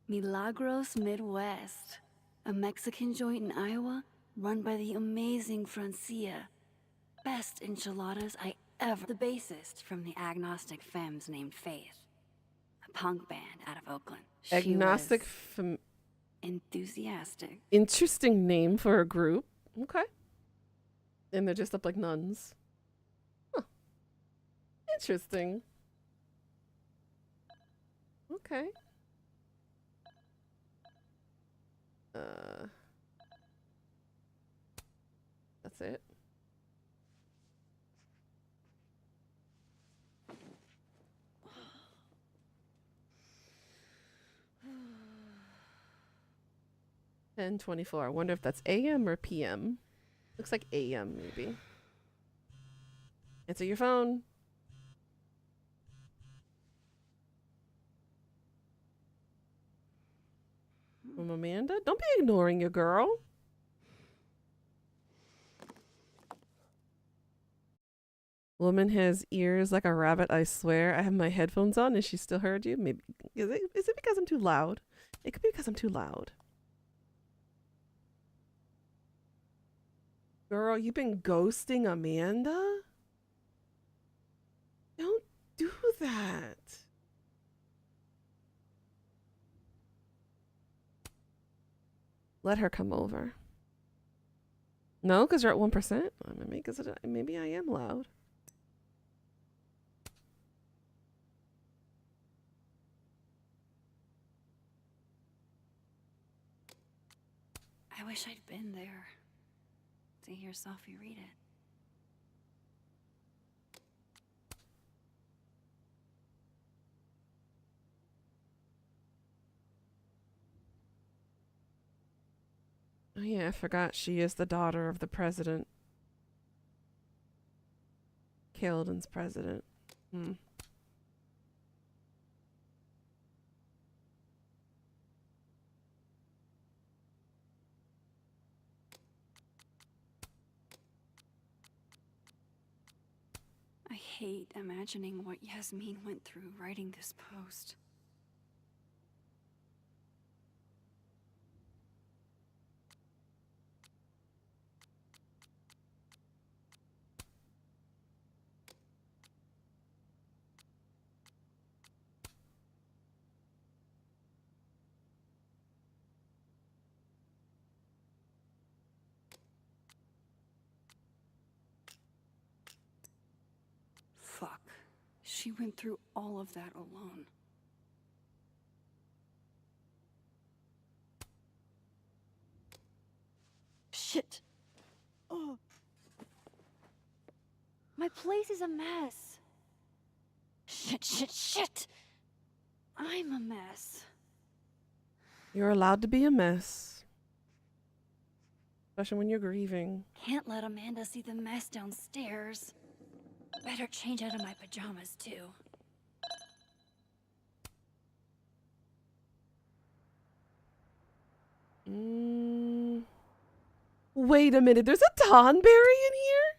Milagros Midwest, a Mexican joint in Iowa run by the amazing Francia. Best enchiladas I ever. The bassist from the Agnostic Femmes named Faith, a punk band out of Oakland. Agnostic She was enthusiastic. Interesting name for a group. Okay. And they're dressed up like nuns. Huh. Interesting. Okay. That's it. $10:24. I wonder if that's AM or PM. Looks like AM, maybe. Answer your phone. From Amanda? Don't be ignoring your girl. Woman has ears like a rabbit, I swear. I have my headphones on and she still heard you. Maybe is it because I'm too loud? It could be because I'm too loud. Girl, you've been ghosting Amanda? Don't do that. Let her come over. No, because you're at 1%. Maybe I am loud. I wish I'd been there to hear Safi read it. Oh yeah, I forgot she is the daughter of the president. Kaladin's president. hate imagining what Yasmin went through writing this post. Fuck. She went through all of that alone. Shit. Oh. My place is a mess. Shit. I'm a mess. You're allowed to be a mess. Especially when you're grieving. Can't let Amanda see the mess downstairs. Better change out of my pajamas, too. Wait a minute, there's a Tonberry in here?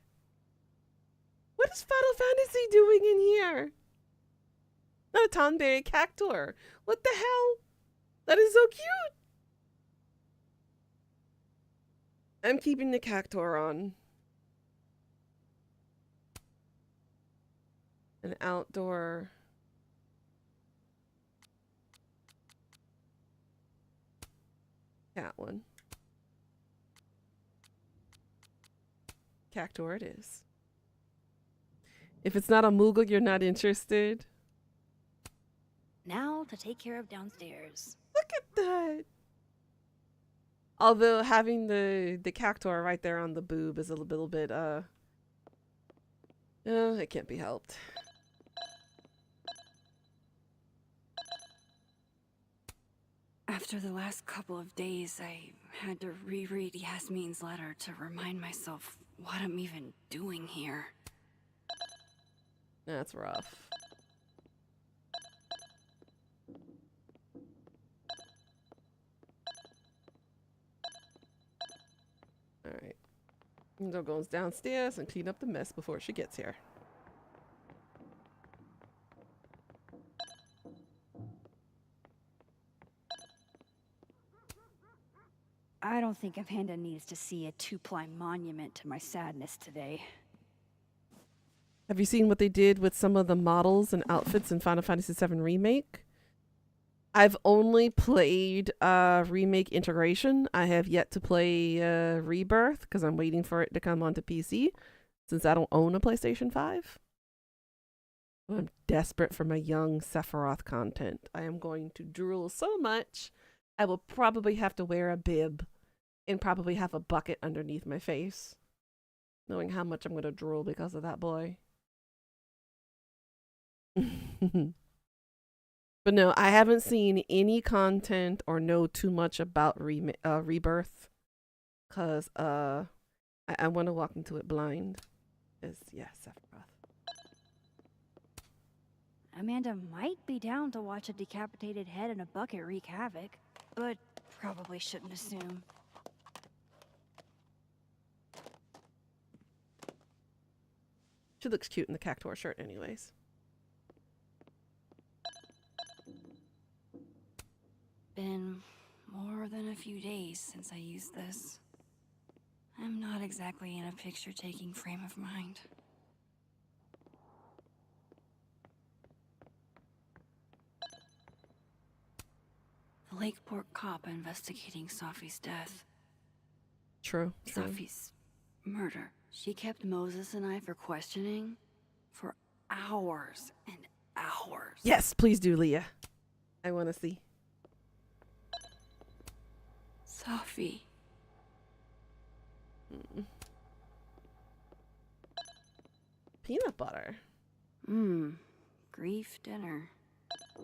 What is Final Fantasy doing in here? Not a Tonberry, Cactuar. What the hell? That is so cute. I'm keeping the Cactuar on. An outdoor. Cat one. Cactuar it is. If it's not a Moogle, you're not interested. Now to take care of downstairs. Look at that. Although having the Cactuar right there on the boob is a little bit it can't be helped. After the last couple of days, I had to reread Yasmin's letter to remind myself what I'm even doing here. That's rough. Alright. Angel goes downstairs and clean up the mess before she gets here. I don't think Amanda needs to see a 2-ply monument to my sadness today. Have you seen what they did with some of the models and outfits in Final Fantasy VII Remake? I've only played Remake Integration. I have yet to play Rebirth because I'm waiting for it to come onto PC since I don't own a PlayStation 5. I'm desperate for my young Sephiroth content. I am going to drool so much, I will probably have to wear a bib and probably have a bucket underneath my face, knowing how much I'm going to drool because of that boy. But no, I haven't seen any content or know too much about Rebirth because I want to walk into it blind. Sephiroth. Amanda might be down to watch a decapitated head in a bucket wreak havoc, but probably shouldn't assume. She looks cute in the Cactuar shirt anyways. Been more than a few days since I used this. I'm not exactly in a picture-taking frame of mind. The Lakeport cop investigating Safi's death. True. Safi's murder. She kept Moses and I for questioning for hours and hours. Yes, please do, Leah. I want to see. Safi. Peanut butter. Grief dinner.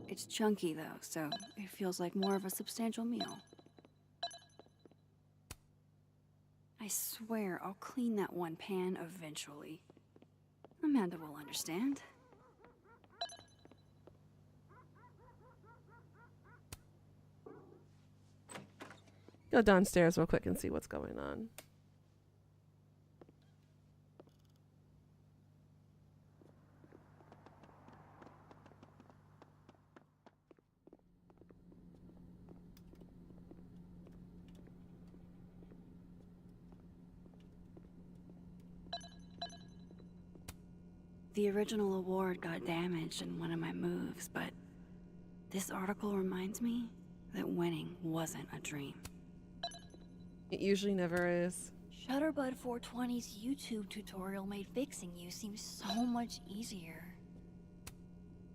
It's chunky though, so it feels like more of a substantial meal. I swear I'll clean that one pan eventually. Amanda will understand. Go downstairs real quick and see what's going on. The original award got damaged in one of my moves, but this article reminds me that winning wasn't a dream. It usually never is. Shutterbud 420's YouTube tutorial made fixing you seem so much easier.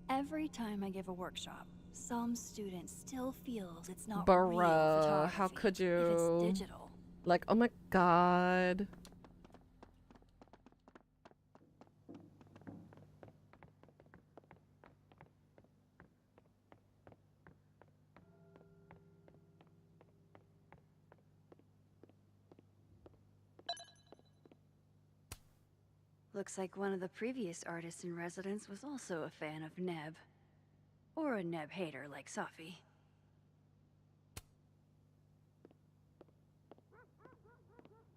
Every time I give a workshop, some student still feels it's not real photography How could if you? it's digital. Like, oh my god. Looks like one of the previous artists in residence was also a fan of Neb. Or a Neb hater like Safi.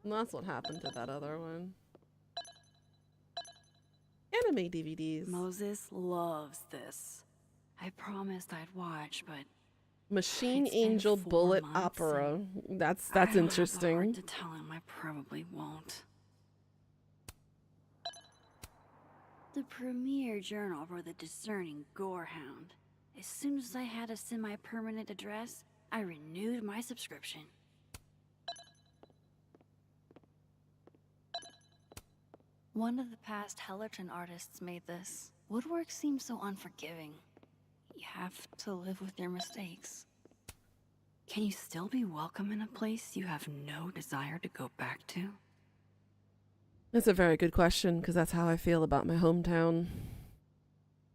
And that's what happened to that other one. Anime DVDs. Moses loves this. I promised I'd watch, but Machine it's been Angel 4 Bullet months Opera. That's I don't interesting. have the heart to tell him I probably won't. The premier journal for the discerning gorehound. As soon as I had a semi-permanent address, I renewed my subscription. One of the past Hellerton artists made this. Woodwork seems so unforgiving. You have to live with your mistakes. Can you still be welcome in a place you have no desire to go back to? That's a very good question, because that's how I feel about my hometown.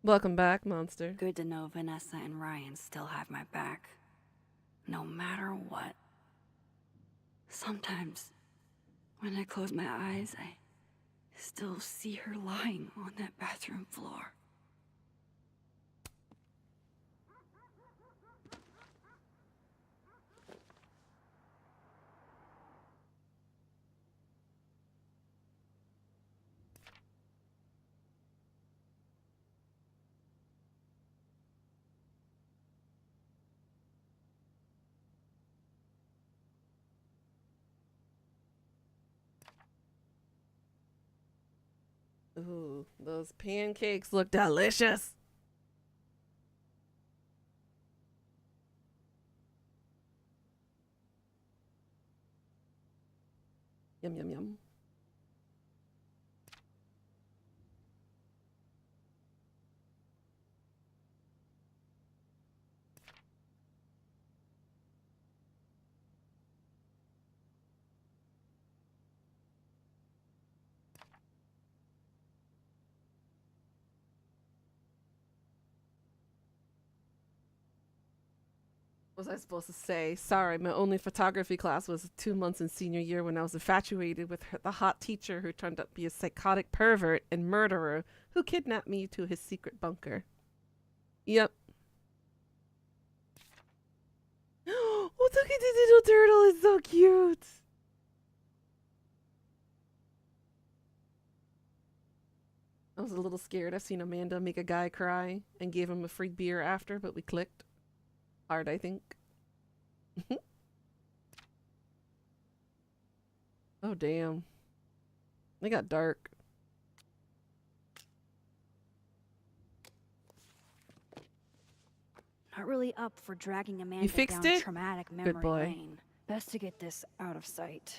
Welcome back, monster. Good to know Vanessa and Ryan still have my back. No matter what. Sometimes, when I close my eyes, I still see her lying on that bathroom floor. Ooh, those pancakes look delicious. Yum, yum, yum. What was I supposed to say? Sorry, my only photography class was 2 months in senior year when I was infatuated with the hot teacher who turned out to be a psychotic pervert and murderer who kidnapped me to his secret bunker. Yep. Oh, look at the little turtle. It's so cute. I was a little scared. I've seen Amanda make a guy cry and gave him a free beer after, but we clicked. Hard, I think. Oh, damn. They got dark. Not really up for dragging Amanda You fixed down it? traumatic memory Good boy. lane. Best to get this out of sight.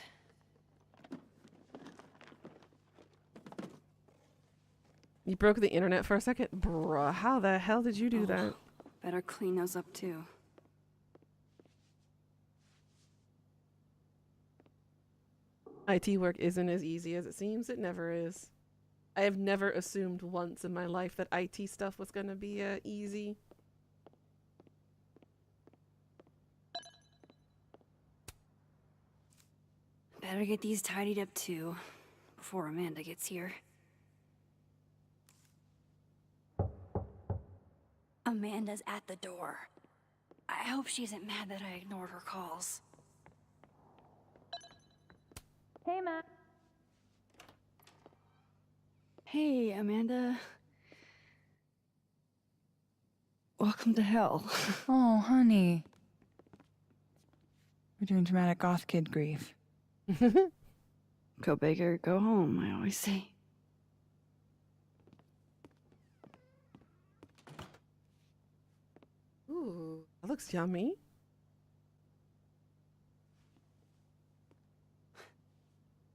You broke the internet for a second? Bruh, how the hell did you do that? Better clean those up too. IT work isn't as easy as it seems. It never is. I have never assumed once in my life that IT stuff was going to be easy. Better get these tidied up too, before Amanda gets here. Amanda's at the door. I hope she isn't mad that I ignored her calls. Hey, Matt. Hey, Amanda. Welcome to hell. Oh, honey. We're doing dramatic goth kid grief. Go big or go home, I always say. looks yummy.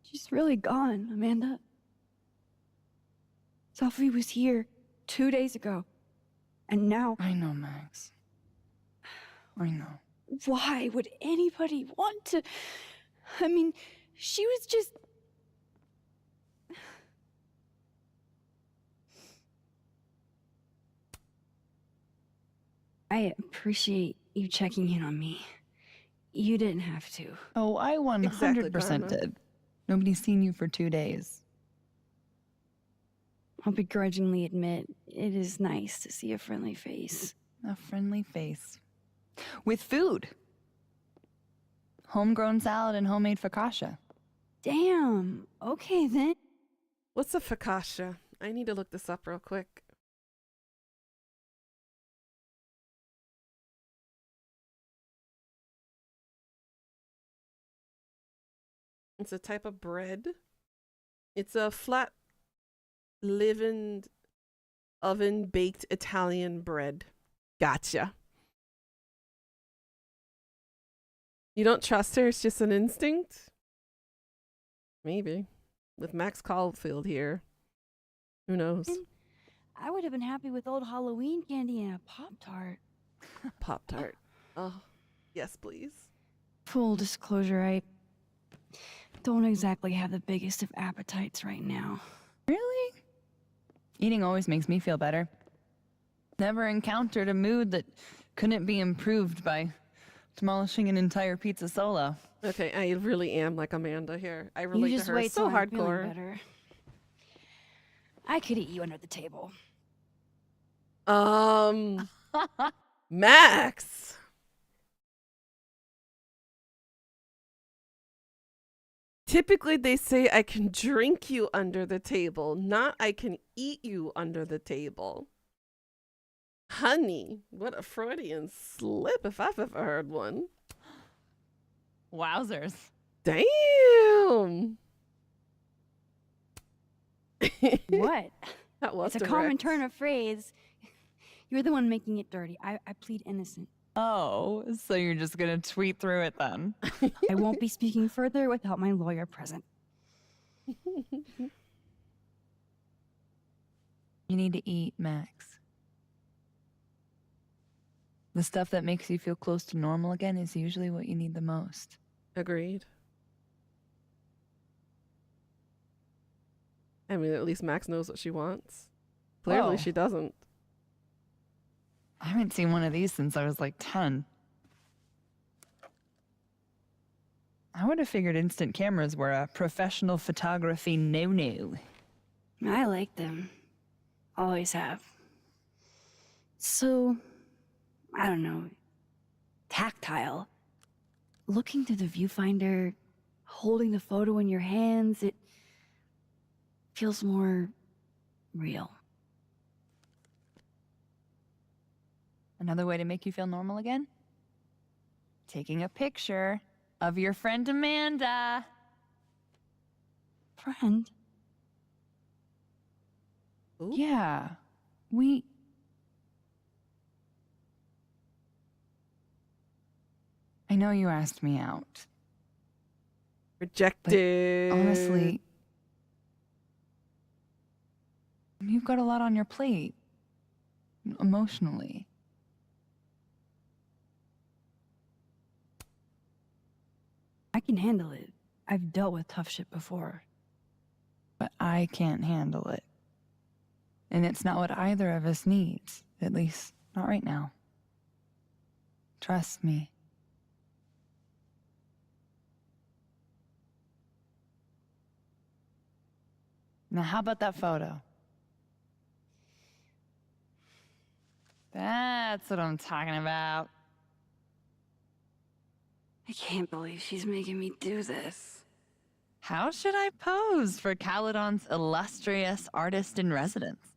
She's really gone, Amanda. Sophie was here 2 days ago. And now, I know, Max. I know. why would anybody want to? I mean, she was just. I appreciate you checking in on me. You didn't have to. Oh, I 100% Exactly, did. Nobody's seen you for 2 days. I'll begrudgingly admit, it is nice to see a friendly face. A friendly face. With food. Homegrown salad and homemade focaccia. Damn. Okay, then. What's a focaccia? I need to look this up real quick. It's a type of bread. It's a flat, leavened, oven baked Italian bread. Gotcha. You don't trust her? It's just an instinct? Maybe. With Max Caulfield here. Who knows? I would have been happy with old Halloween candy and a Pop-Tart. Pop-Tart. Oh, yes, please. Full disclosure, I don't exactly have the biggest of appetites right now. Really? Eating always makes me feel better. Never encountered a mood that couldn't be improved by demolishing an entire pizza solo. Okay, I really am like Amanda here. I relate You to just her wait so till I'm feeling hardcore. better. I could eat you under the table. Max. Typically, they say I can drink you under the table, not I can eat you under the table. Honey, what a Freudian slip if I've ever heard one. Wowzers. Damn. What? That was It's a common turn of phrase. You're the one making it dirty. I plead innocent. Oh, so you're just gonna tweet through it then? I won't be speaking further without my lawyer present. You need to eat, Max. The stuff that makes you feel close to normal again is usually what you need the most. Agreed. I mean, at least Max knows what she wants. Clearly, Oh. she doesn't. I haven't seen one of these since I was like 10. I would have figured instant cameras were a professional photography no-no. I like them. Always have. So, I don't know, tactile. Looking through the viewfinder, holding the photo in your hands, it feels more real. Another way to make you feel normal again? Taking a picture of your friend Amanda. Friend? Ooh. Yeah, I know you asked me out. Rejected. Honestly, you've got a lot on your plate. Emotionally. I can handle it. I've dealt with tough shit before. But I can't handle it. And it's not what either of us needs. At least, not right now. Trust me. Now, how about that photo? That's what I'm talking about. I can't believe she's making me do this. How should I pose for Caledon's illustrious artist in residence?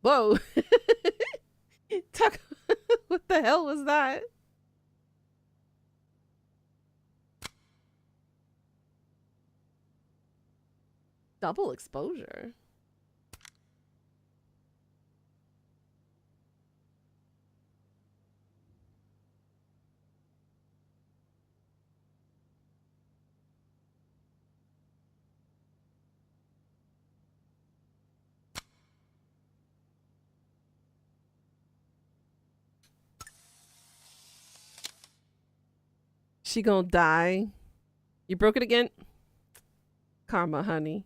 Whoa. Talk. What the hell was that? Double exposure. She gonna die. You broke it again? Karma, honey.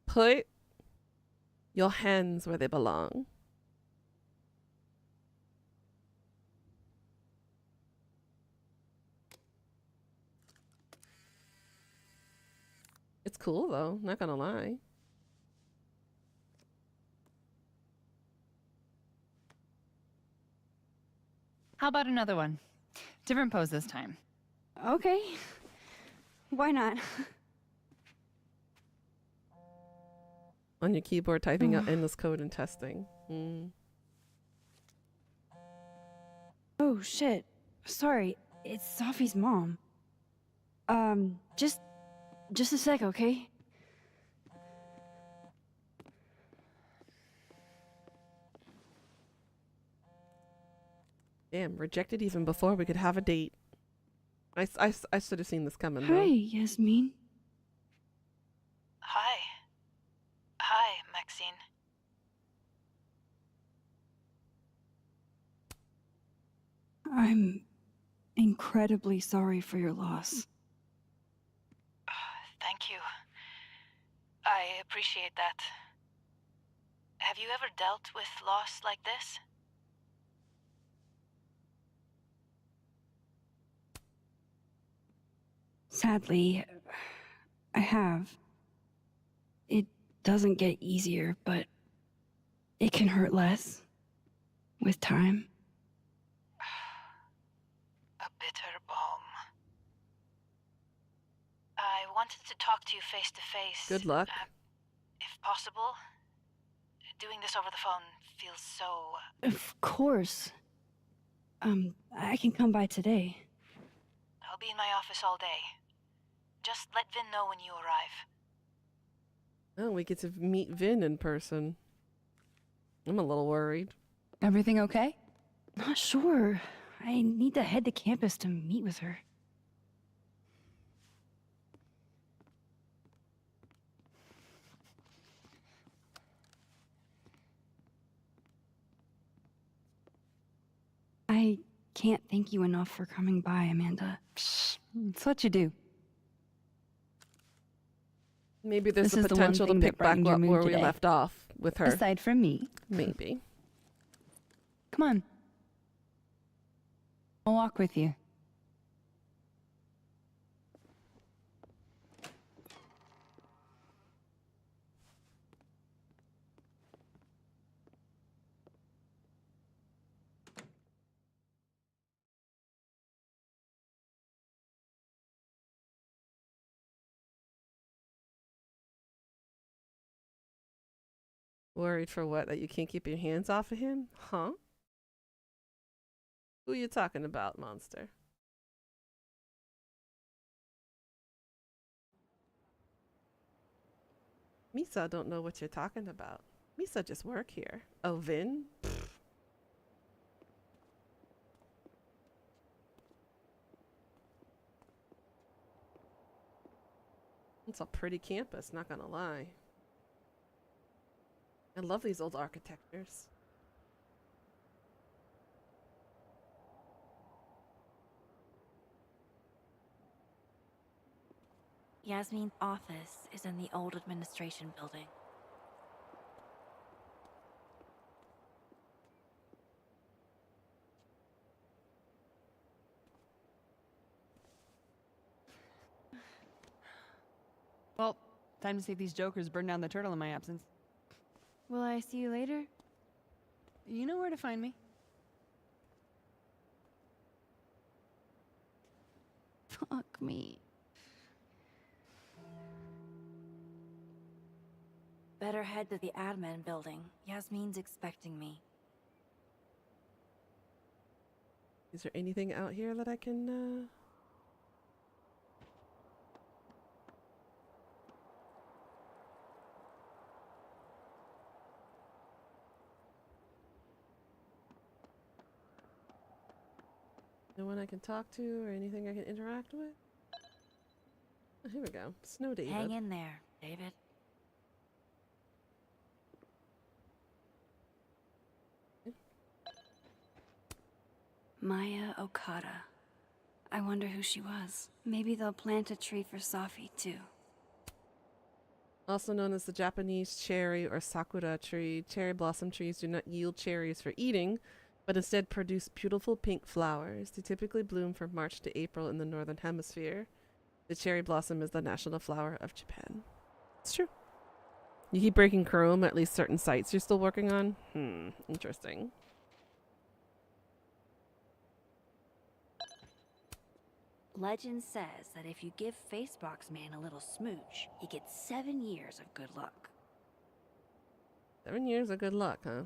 Put your hands where they belong. It's cool though, not gonna lie. How about another one? Different pose this time. Okay. Why not? On your keyboard, typing out endless code and testing. Oh, shit. Sorry. It's Sophie's mom. Just a sec, okay? Damn, rejected even before we could have a date. I should have seen this coming though. Hi, Yasmin. Hi. Hi, Maxine. I'm incredibly sorry for your loss. Thank you. I appreciate that. Have you ever dealt with loss like this? Sadly, I have. It doesn't get easier, but it can hurt less with time. A bitter balm. I wanted to talk to you face to face. Good luck. If possible. Doing this over the phone feels so... Of course. I can come by today. I'll be in my office all day. Just let Vin know when you arrive. Oh, we get to meet Vin in person. I'm a little worried. Everything okay? Not sure. I need to head to campus to meet with her. I can't thank you enough for coming by, Amanda. It's what you do. Maybe there's This the is the one potential to thing that pick back brightened your up mood where we today. left off with her. Aside from me. Maybe. Come on. I'll walk with you. Worried for what? That you can't keep your hands off of him? Huh? Who you talking about, monster? Misa don't know what you're talking about. Misa just work here. Oh, Vin? Pfft. It's a pretty campus, not gonna lie. I love these old architectures. Yasmin's office is in the old administration building. Well, time to see if these jokers burn down the turtle in my absence. Will I see you later? You know where to find me. Fuck me. Better head to the admin building. Yasmin's expecting me. Is there anything out here that I can No one I can talk to or anything I can interact with? Oh, here we go. Snow David. Hang in there, David. Maya Okada. I wonder who she was. Maybe they'll plant a tree for Safi, too. Also known as the Japanese cherry or sakura tree, cherry blossom trees do not yield cherries for eating, but instead produce beautiful pink flowers. They typically bloom from March to April in the northern hemisphere. The cherry blossom is the national flower of Japan. It's true. You keep breaking Chrome, at least certain sites you're still working on? Interesting. Legend says that if you give Facebox Man a little smooch, he gets 7 years of good luck. 7 years of good luck, huh?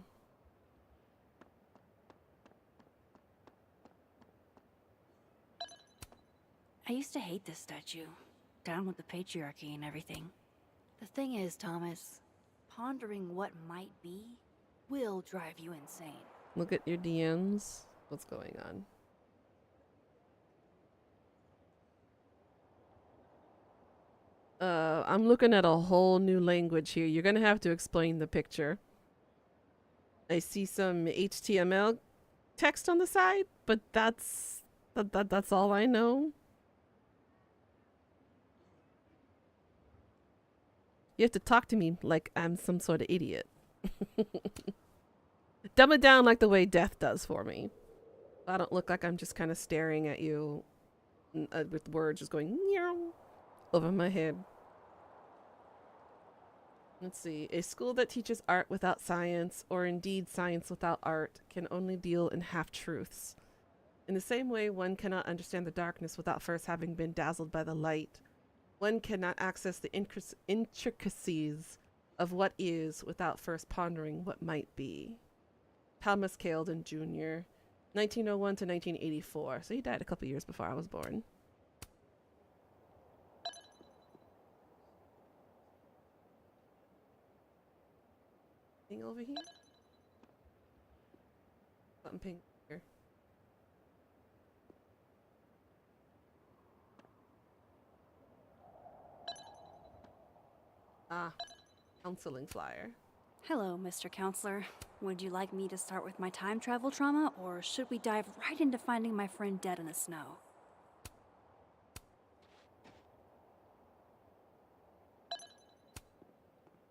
I used to hate this statue. Down with the patriarchy and everything. The thing is, Thomas, pondering what might be will drive you insane. Look at your DMs. What's going on? I'm looking at a whole new language here. You're gonna have to explain the picture. I see some HTML text on the side, but that's all I know. You have to talk to me like I'm some sort of idiot. Dumb it down like the way Death does for me. I don't look like I'm just kind of staring at you with words just going meow over my head. Let's see. A school that teaches art without science, or indeed science without art, can only deal in half-truths. In the same way, one cannot understand the darkness without first having been dazzled by the light. One cannot access the intricacies of what is without first pondering what might be. Thomas Caledon Jr., 1901 to 1984. So he died a couple years before I was born. Thing over here? Something pink here. Ah, counseling flyer. Hello, Mr. Counselor. Would you like me to start with my time travel trauma, or should we dive right into finding my friend dead in the snow?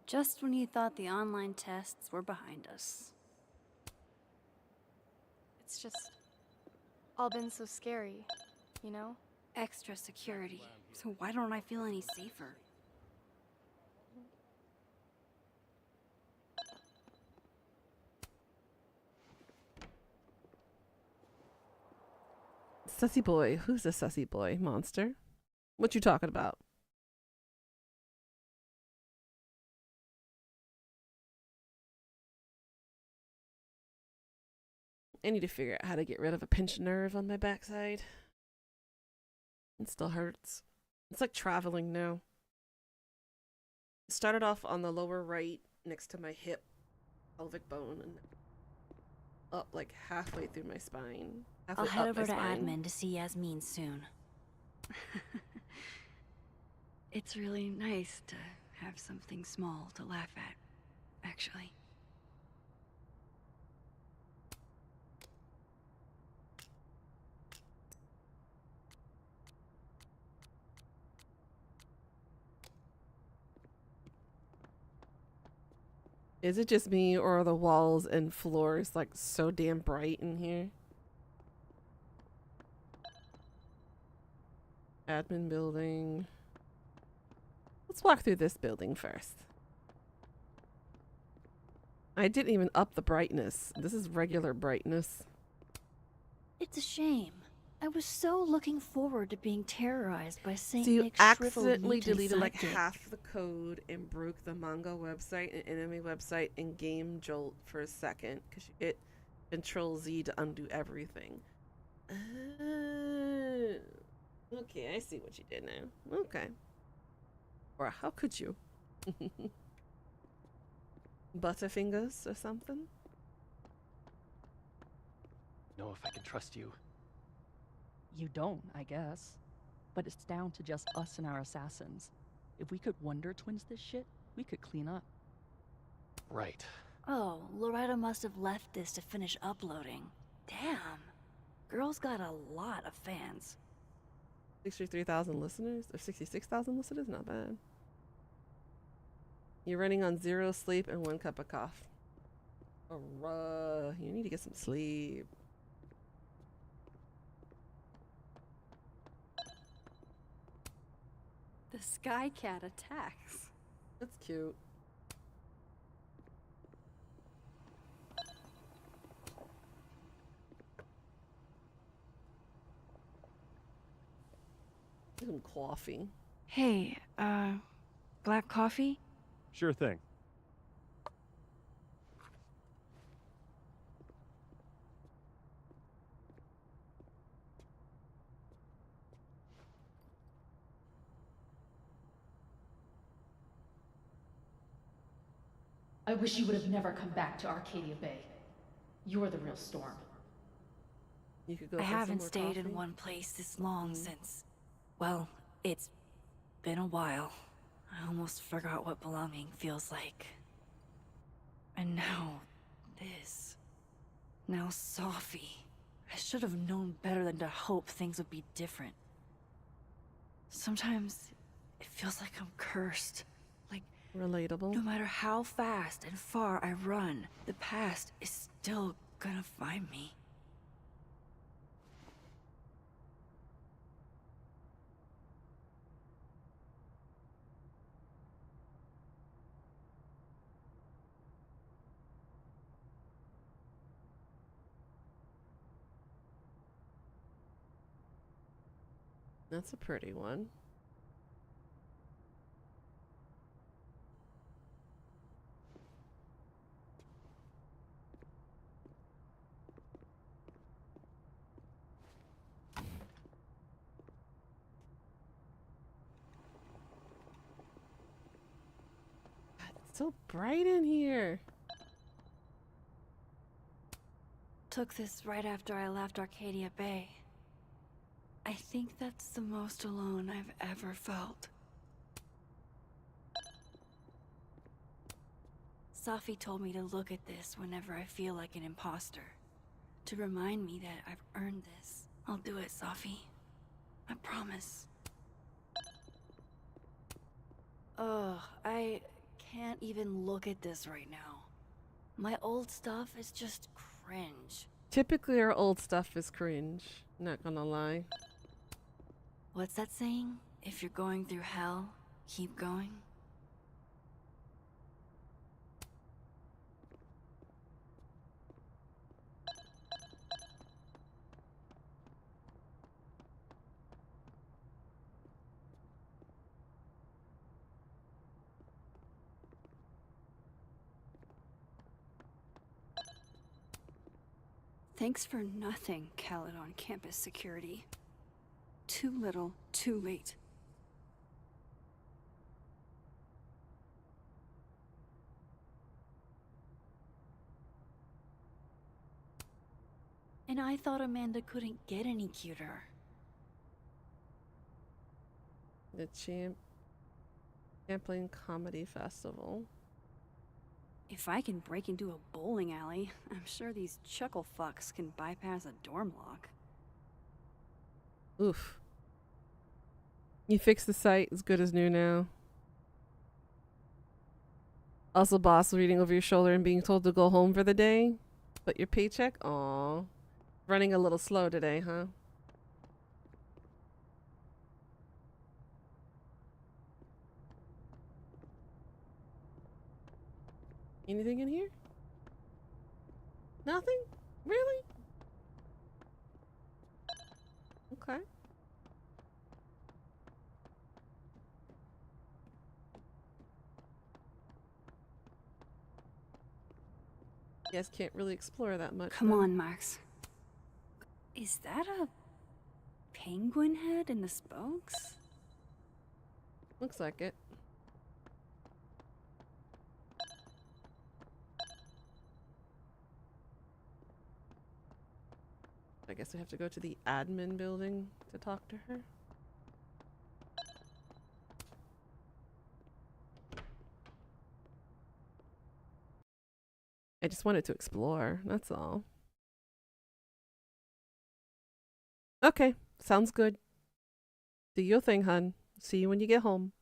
Just when you thought the online tests were behind us. It's just all been so scary, you know? Extra security. So why don't I feel any safer? Sussy boy. Who's a sussy boy? Monster? What you talking about? I need to figure out how to get rid of a pinched nerve on my backside. It still hurts. It's like traveling now. It started off on the lower right next to my hip, pelvic bone, and up like halfway through my spine. I'll head over to admin to see Yasmin soon. It's really nice to have something small to laugh at, actually. Is it just me, or are the walls and floors like so damn bright in here? Admin building. Let's walk through this building first. I didn't even up the brightness. This is regular brightness. It's a shame. I was so looking forward to being terrorized by Saint So you Nick's shriveled accidentally mutant deleted like sidekick. half the code and broke the manga website and anime website and game jolt for a second because you hit Control Z to undo everything. Okay, I see what you did now. Okay. Or how could you? Butterfingers or something? Know if I can trust you. You don't, I guess. But it's down to just us and our assassins. If we could Wonder Twins this shit, we could clean up. Right. Oh, Loretta must have left this to finish uploading. Damn. Girl's got a lot of fans. 63,000 listeners? Or 66,000 listeners? Not bad. You're running on 0 sleep and 1 cup of coffee. You need to get some sleep. The sky cat attacks. That's cute. Some coffee. Hey, black coffee? Sure thing. I wish you would have never come back to Arcadia Bay. You're the real storm. You could go I for some haven't more stayed coffee. in one place this long since... Well, it's been a while. I almost forgot what belonging feels like. And now, this. Now Sophie. I should have known better than to hope things would be different. Sometimes, it feels like I'm cursed. Like, relatable. No matter how fast and far I run, the past is still gonna find me. That's a pretty one. It's so bright in here. Took this right after I left Arcadia Bay. I think that's the most alone I've ever felt. Safi told me to look at this whenever I feel like an imposter. To remind me that I've earned this. I'll do it, Safi. I promise. Ugh, I can't even look at this right now. My old stuff is just cringe. Typically our old stuff is cringe. Not gonna lie. What's that saying? If you're going through hell, keep going? Thanks for nothing, Caledon campus security. Too little, too late. And I thought Amanda couldn't get any cuter. The Champlain Comedy Festival. If I can break into a bowling alley, I'm sure these chuckle fucks can bypass a dorm lock. Oof. You fixed the site. It's good as new now. Also, boss reading over your shoulder and being told to go home for the day. But your paycheck? Aw. Running a little slow today, huh? Anything in here? Nothing? Really? Okay. You guys can't really explore that much. Come huh? on, Max. Is that a penguin head in the spokes? Looks like it. I guess we have to go to the admin building to talk to her. I just wanted to explore, that's all. Okay, sounds good. Do your thing, hun. See you when you get home.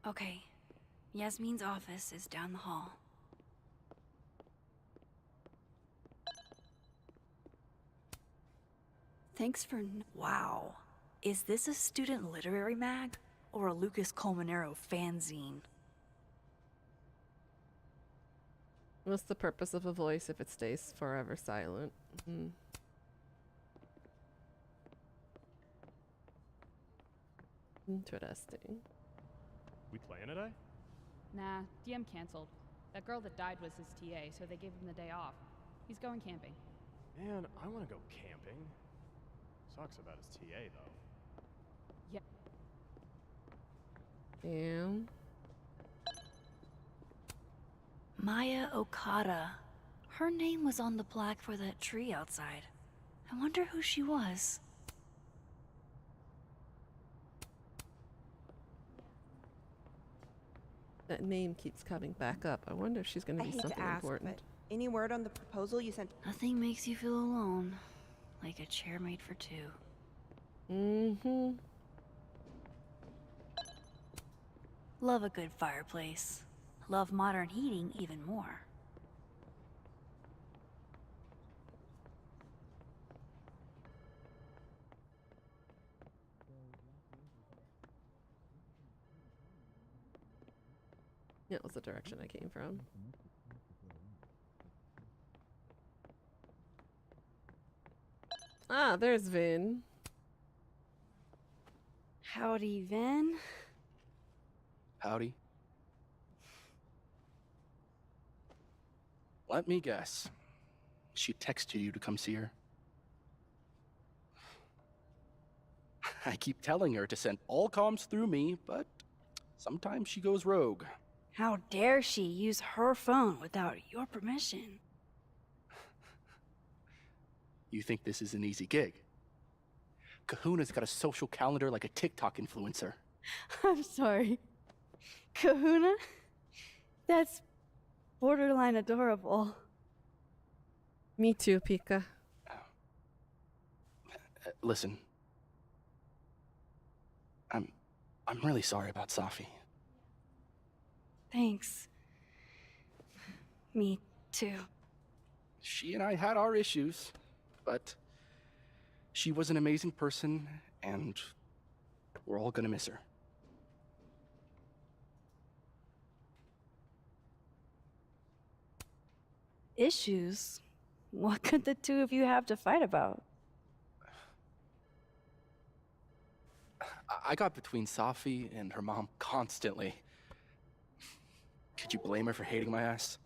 Okay, Yasmin's office is down the hall. Thanks for wow. Is this a student literary mag? Or a Lucas Colmenero fanzine? What's the purpose of a voice if it stays forever silent? Interesting. We playing today? Nah, DM canceled. That girl that died was his TA, so they gave him the day off. He's going camping. Man, I want to go camping. Sucks about his TA, though. Yeah. And Maya Okada. Her name was on the plaque for that tree outside. I wonder who she was. that name keeps coming back up. I wonder if she's going to I be hate something to ask, important. but any word on the proposal you sent? Nothing makes you feel alone, like a chair made for two. Mm-hmm. Love a good fireplace. Love modern heating even more. Yeah, it was the direction I came from. Ah, there's Vin. Howdy, Vin. Howdy. Let me guess. She texted you to come see her? I keep telling her to send all comms through me, but sometimes she goes rogue. How dare she use her phone without your permission? You think this is an easy gig? Kahuna's got a social calendar like a TikTok influencer. I'm sorry. Kahuna? That's borderline adorable. Me too, Pika. Listen. I'm really sorry about Safi. Thanks. Me too. She and I had our issues, but she was an amazing person, and we're all gonna miss her. Issues? What could the two of you have to fight about? I got between Safi and her mom constantly. Could you blame her for hating my ass?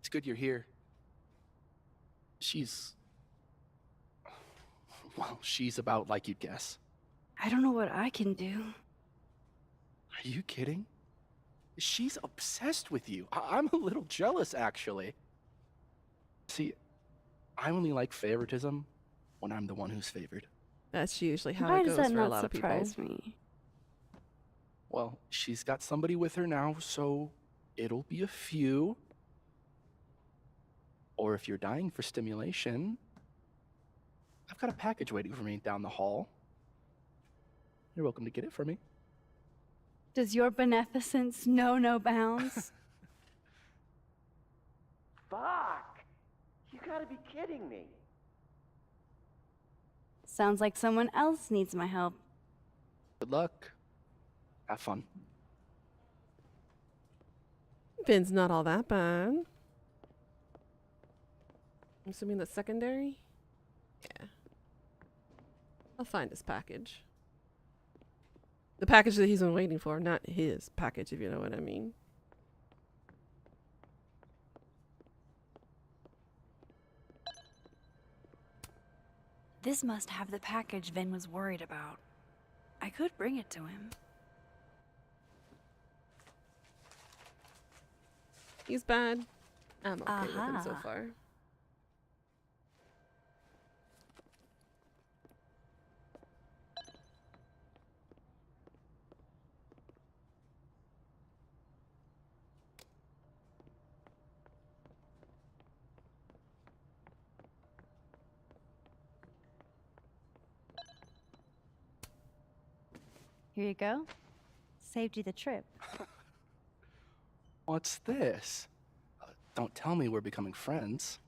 It's good you're here. Well, she's about like you'd guess. I don't know what I can do. Are you kidding? She's obsessed with you. I'm a little jealous, actually. See, I only like favoritism when I'm the one who's favored. That's usually how Why it does goes that for a not lot of people. surprise me? Well, she's got somebody with her now, so it'll be a few. Or if you're dying for stimulation, I've got a package waiting for me down the hall. You're welcome to get it for me. Does your beneficence know no bounds? Fuck! You gotta be kidding me. Sounds like someone else needs my help. Good luck. Have fun. Vin's not all that bad. I'm assuming that's secondary? Yeah. I'll find his package. The package that he's been waiting for, not his package, if you know what I mean. This must have the package Vin was worried about. I could bring it to him. He's bad. I'm okay with him so far. Here you go. Saved you the trip. What's this? Don't tell me we're becoming friends.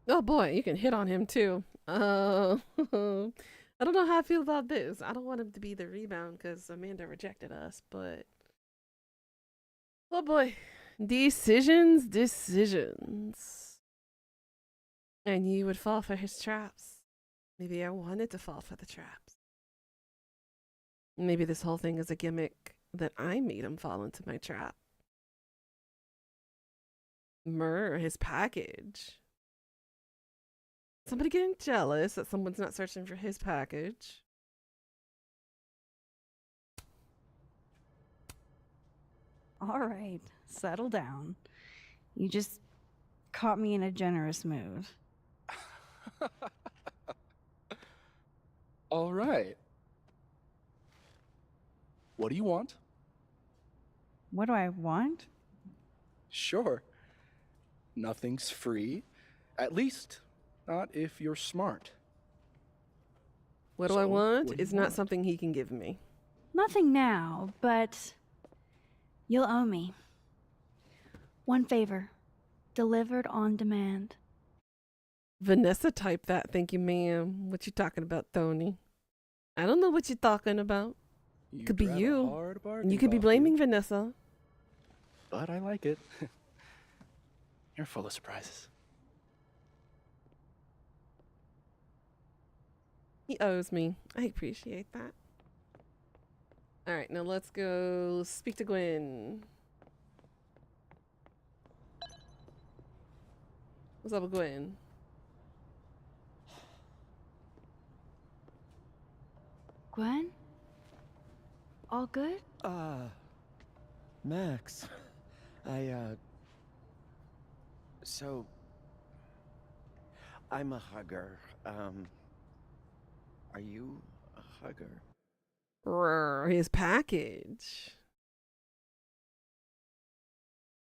Oh boy, you can hit on him too. I don't know how I feel about this. I don't want him to be the rebound because Amanda rejected us, but oh boy. Decisions. And you would fall for his traps. Maybe I wanted to fall for the traps. Maybe this whole thing is a gimmick that I made him fall into my trap. His package. Somebody getting jealous that someone's not searching for his package. All right, settle down. You just caught me in a generous mood. All right. What do you want? What do I want? Sure. Nothing's free. At least, not if you're smart. What do I want is not something he can give me. Nothing now, but you'll owe me. One favor, delivered on demand. Vanessa typed that. Thank you, ma'am. What you talking about, Tony? I don't know what you're talking about. It could be you. And you could be blaming Vanessa. But I like it. You're full of surprises. He owes me. I appreciate that. All right, now let's go speak to Gwen. What's up with Gwen? Gwen? All good? Max. So, I'm a hugger. Are you a hugger? His package.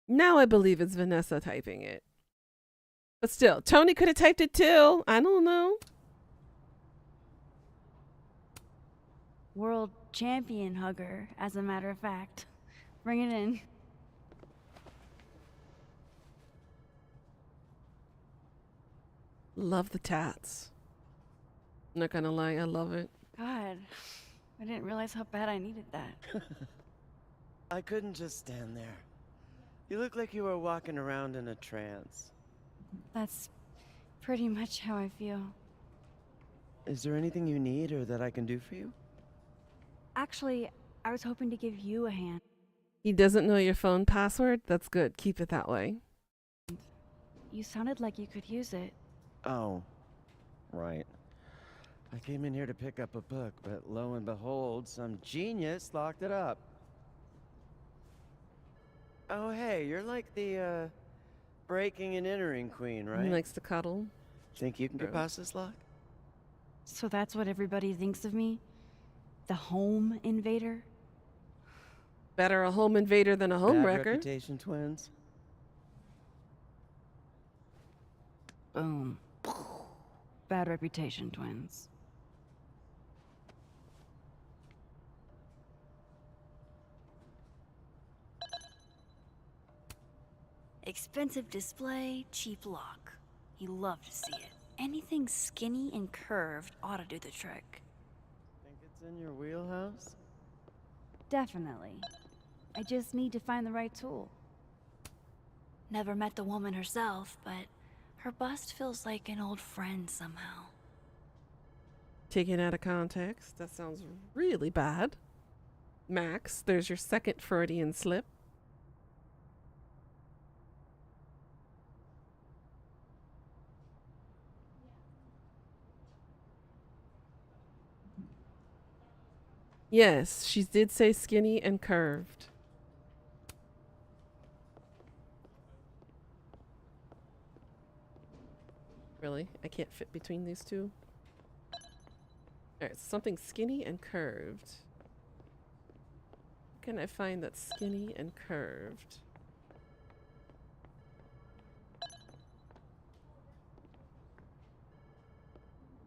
Now I believe it's Vanessa typing it. But still, Tony could have typed it too. I don't know. World champion hugger, as a matter of fact. Bring it in. Love the tats. Not gonna lie, I love it. God, I didn't realize how bad I needed that. I couldn't just stand there. You look like you were walking around in a trance. That's pretty much how I feel. Is there anything you need or that I can do for you? Actually, I was hoping to give you a hand. He doesn't know your phone password? That's good. Keep it that way. You sounded like you could use it. Oh, right. I came in here to pick up a book, but lo and behold, some genius locked it up. Oh, hey, you're like the, breaking and entering queen, right? He likes to cuddle. Think you can get past this lock? So that's what everybody thinks of me? The home invader? Better a home invader than a home Bad wrecker. reputation, twins. Boom. Bad reputation, twins. Expensive display, cheap lock. You love to see it. Anything skinny and curved ought to do the trick. Think it's in your wheelhouse? Definitely. I just need to find the right tool. Never met the woman herself, but her bust feels like an old friend somehow. Taken out of context, that sounds really bad. Max, there's your second Freudian slip. Yes, she did say skinny and curved. Really? I can't fit between these two? Alright, something skinny and curved. How can I find that skinny and curved?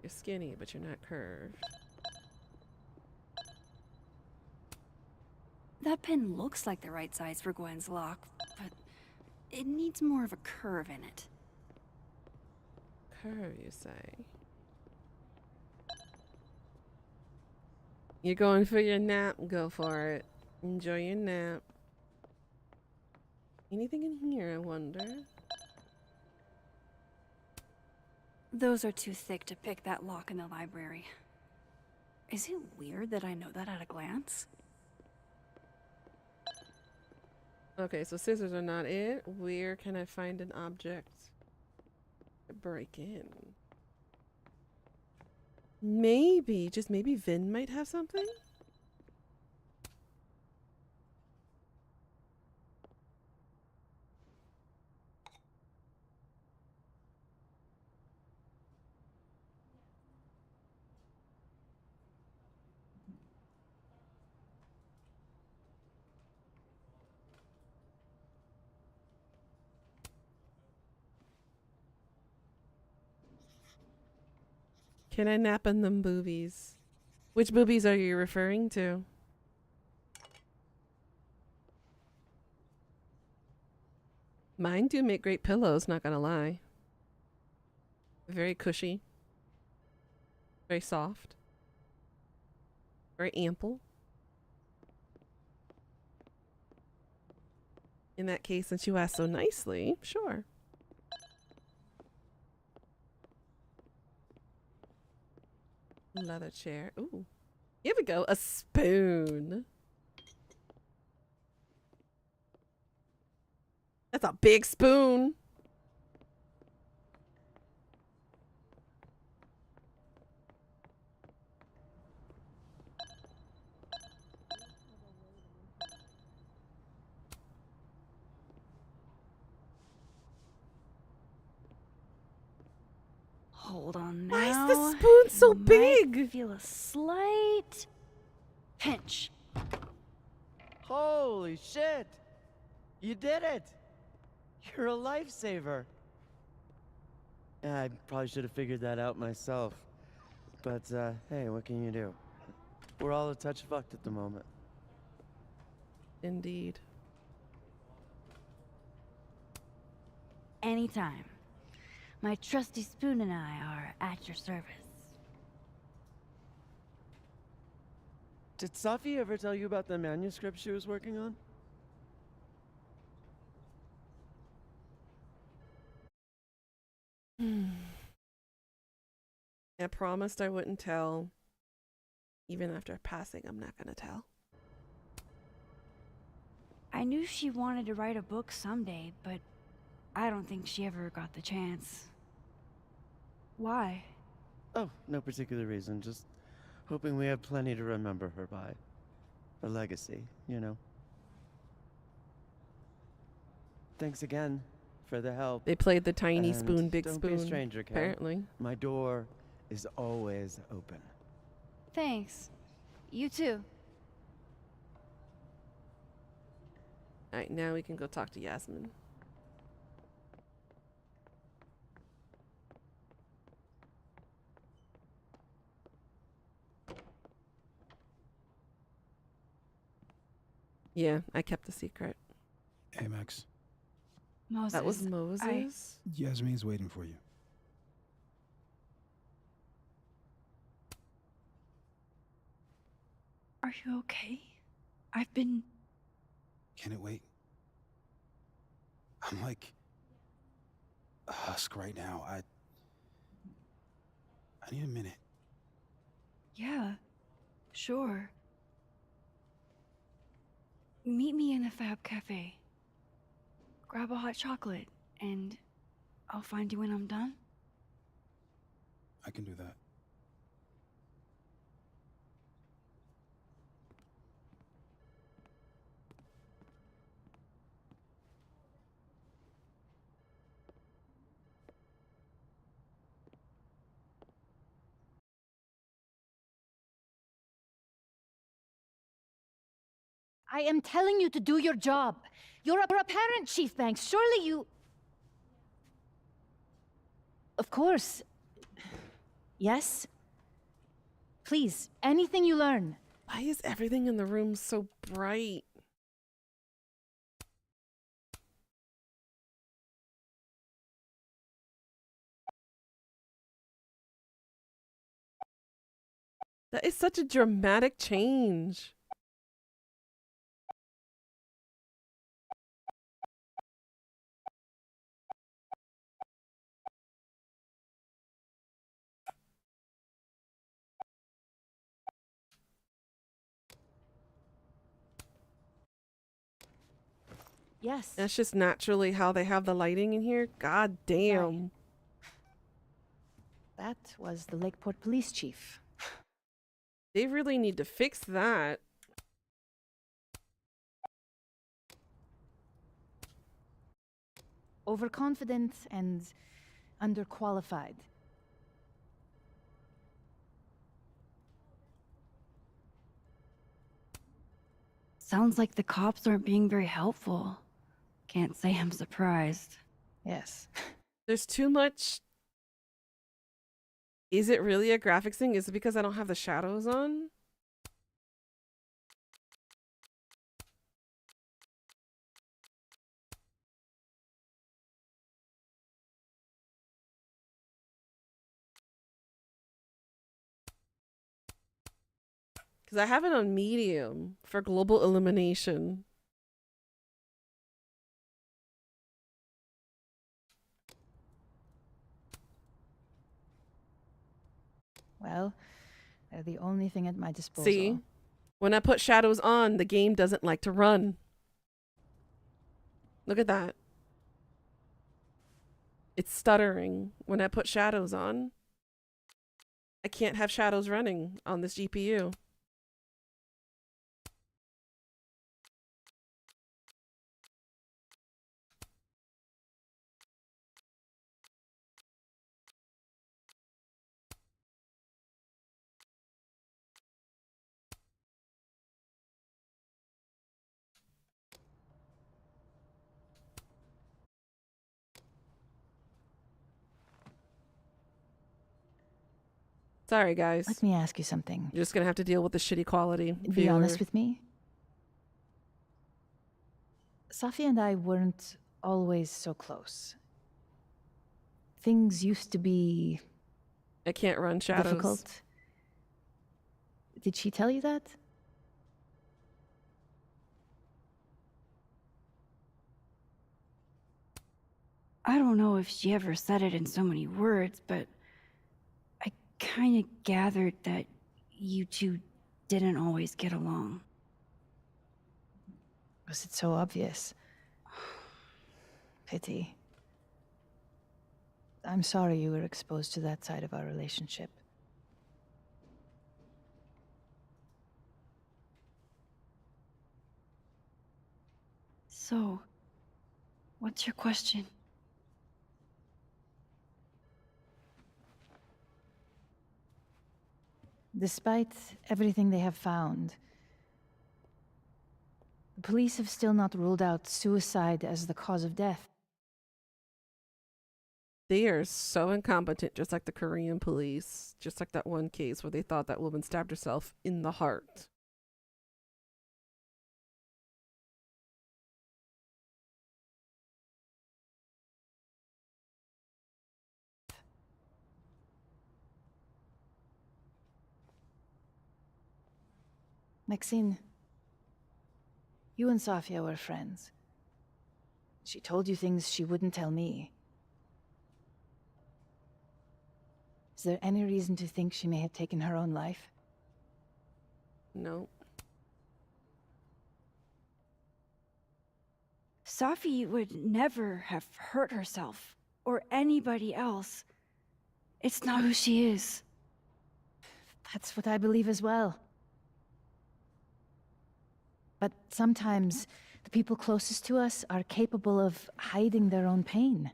You're skinny, but you're not curved. That pin looks like the right size for Gwen's lock, but it needs more of a curve in it. Curve, you say? You're going for your nap? Go for it. Enjoy your nap. Anything in here, I wonder? Those are too thick to pick that lock in the library. Is it weird that I know that at a glance? Okay, so scissors are not it. Where can I find an object to break in? Maybe, just maybe Vin might have something? Can I nap in them boobies? Which boobies are you referring to? Mine do make great pillows, not gonna lie. Very cushy. Very soft. Very ample. In that case, since you asked so nicely, sure. Leather chair. Ooh. Here we go. A spoon. That's a big spoon. Hold on now. Why is the spoon so big? Feel a slight pinch. Holy shit! You did it! You're a lifesaver. I probably should have figured that out myself. But, hey, what can you do? We're all a touch fucked at the moment. Indeed. Anytime. My trusty spoon and I are at your service. Did Safi ever tell you about the manuscript she was working on? I promised I wouldn't tell. Even after passing, I'm not gonna tell. I knew she wanted to write a book someday, but I don't think she ever got the chance. Why? Oh, no particular reason. Just hoping we have plenty to remember her by. A legacy, you know. Thanks again for the help. They played the tiny And spoon, big don't spoon. Be a stranger, Kay. Apparently. My door is always open. Thanks. You too. Alright, now we can go talk to Yasmin. Yeah, I kept the secret. Hey, Max. Moses. That was Moses? Yasmin's waiting for you. Are you okay? I've been... Can it wait? I'm like a husk right now. I need a minute. Yeah, sure. Meet me in the Fab Cafe. Grab a hot chocolate, and I'll find you when I'm done. I can do that. I am telling you to do your job. You're a parent, Chief Banks. Surely you... Of course. Yes? Please, anything you learn. Why is everything in the room so bright? That is such a dramatic change. Yes. That's just naturally how they have the lighting in here. God damn. That was the Lakeport Police Chief. They really need to fix that. Overconfident and underqualified. Sounds like the cops aren't being very helpful. Can't say I'm surprised. Yes. There's too much. Is it really a graphics thing? Is it because I don't have the shadows on? Because I have it on medium for global illumination. Well, they're the only thing at my disposal. See? When I put shadows on, the game doesn't like to run. Look at that. It's stuttering when I put shadows on. I can't have shadows running on this GPU. Sorry, guys. Let me ask you something. You're just going to have to deal with the shitty quality. Be honest with me. Safi and I weren't always so close. Things used to be... I can't run shadows. Difficult. Did she tell you that? I don't know if she ever said it in so many words, but I kind of gathered that you two didn't always get along. Was it so obvious? Pity. I'm sorry you were exposed to that side of our relationship. So, what's your question? Despite everything they have found, the police have still not ruled out suicide as the cause of death. They are so incompetent, just like the Korean police. Just like that one case where they thought that woman stabbed herself in the heart. Maxine, you and Safia were friends. She told you things she wouldn't tell me. Is there any reason to think she may have taken her own life? No. Safi would never have hurt herself or anybody else. It's not who she is. That's what I believe as well. But sometimes the people closest to us are capable of hiding their own pain.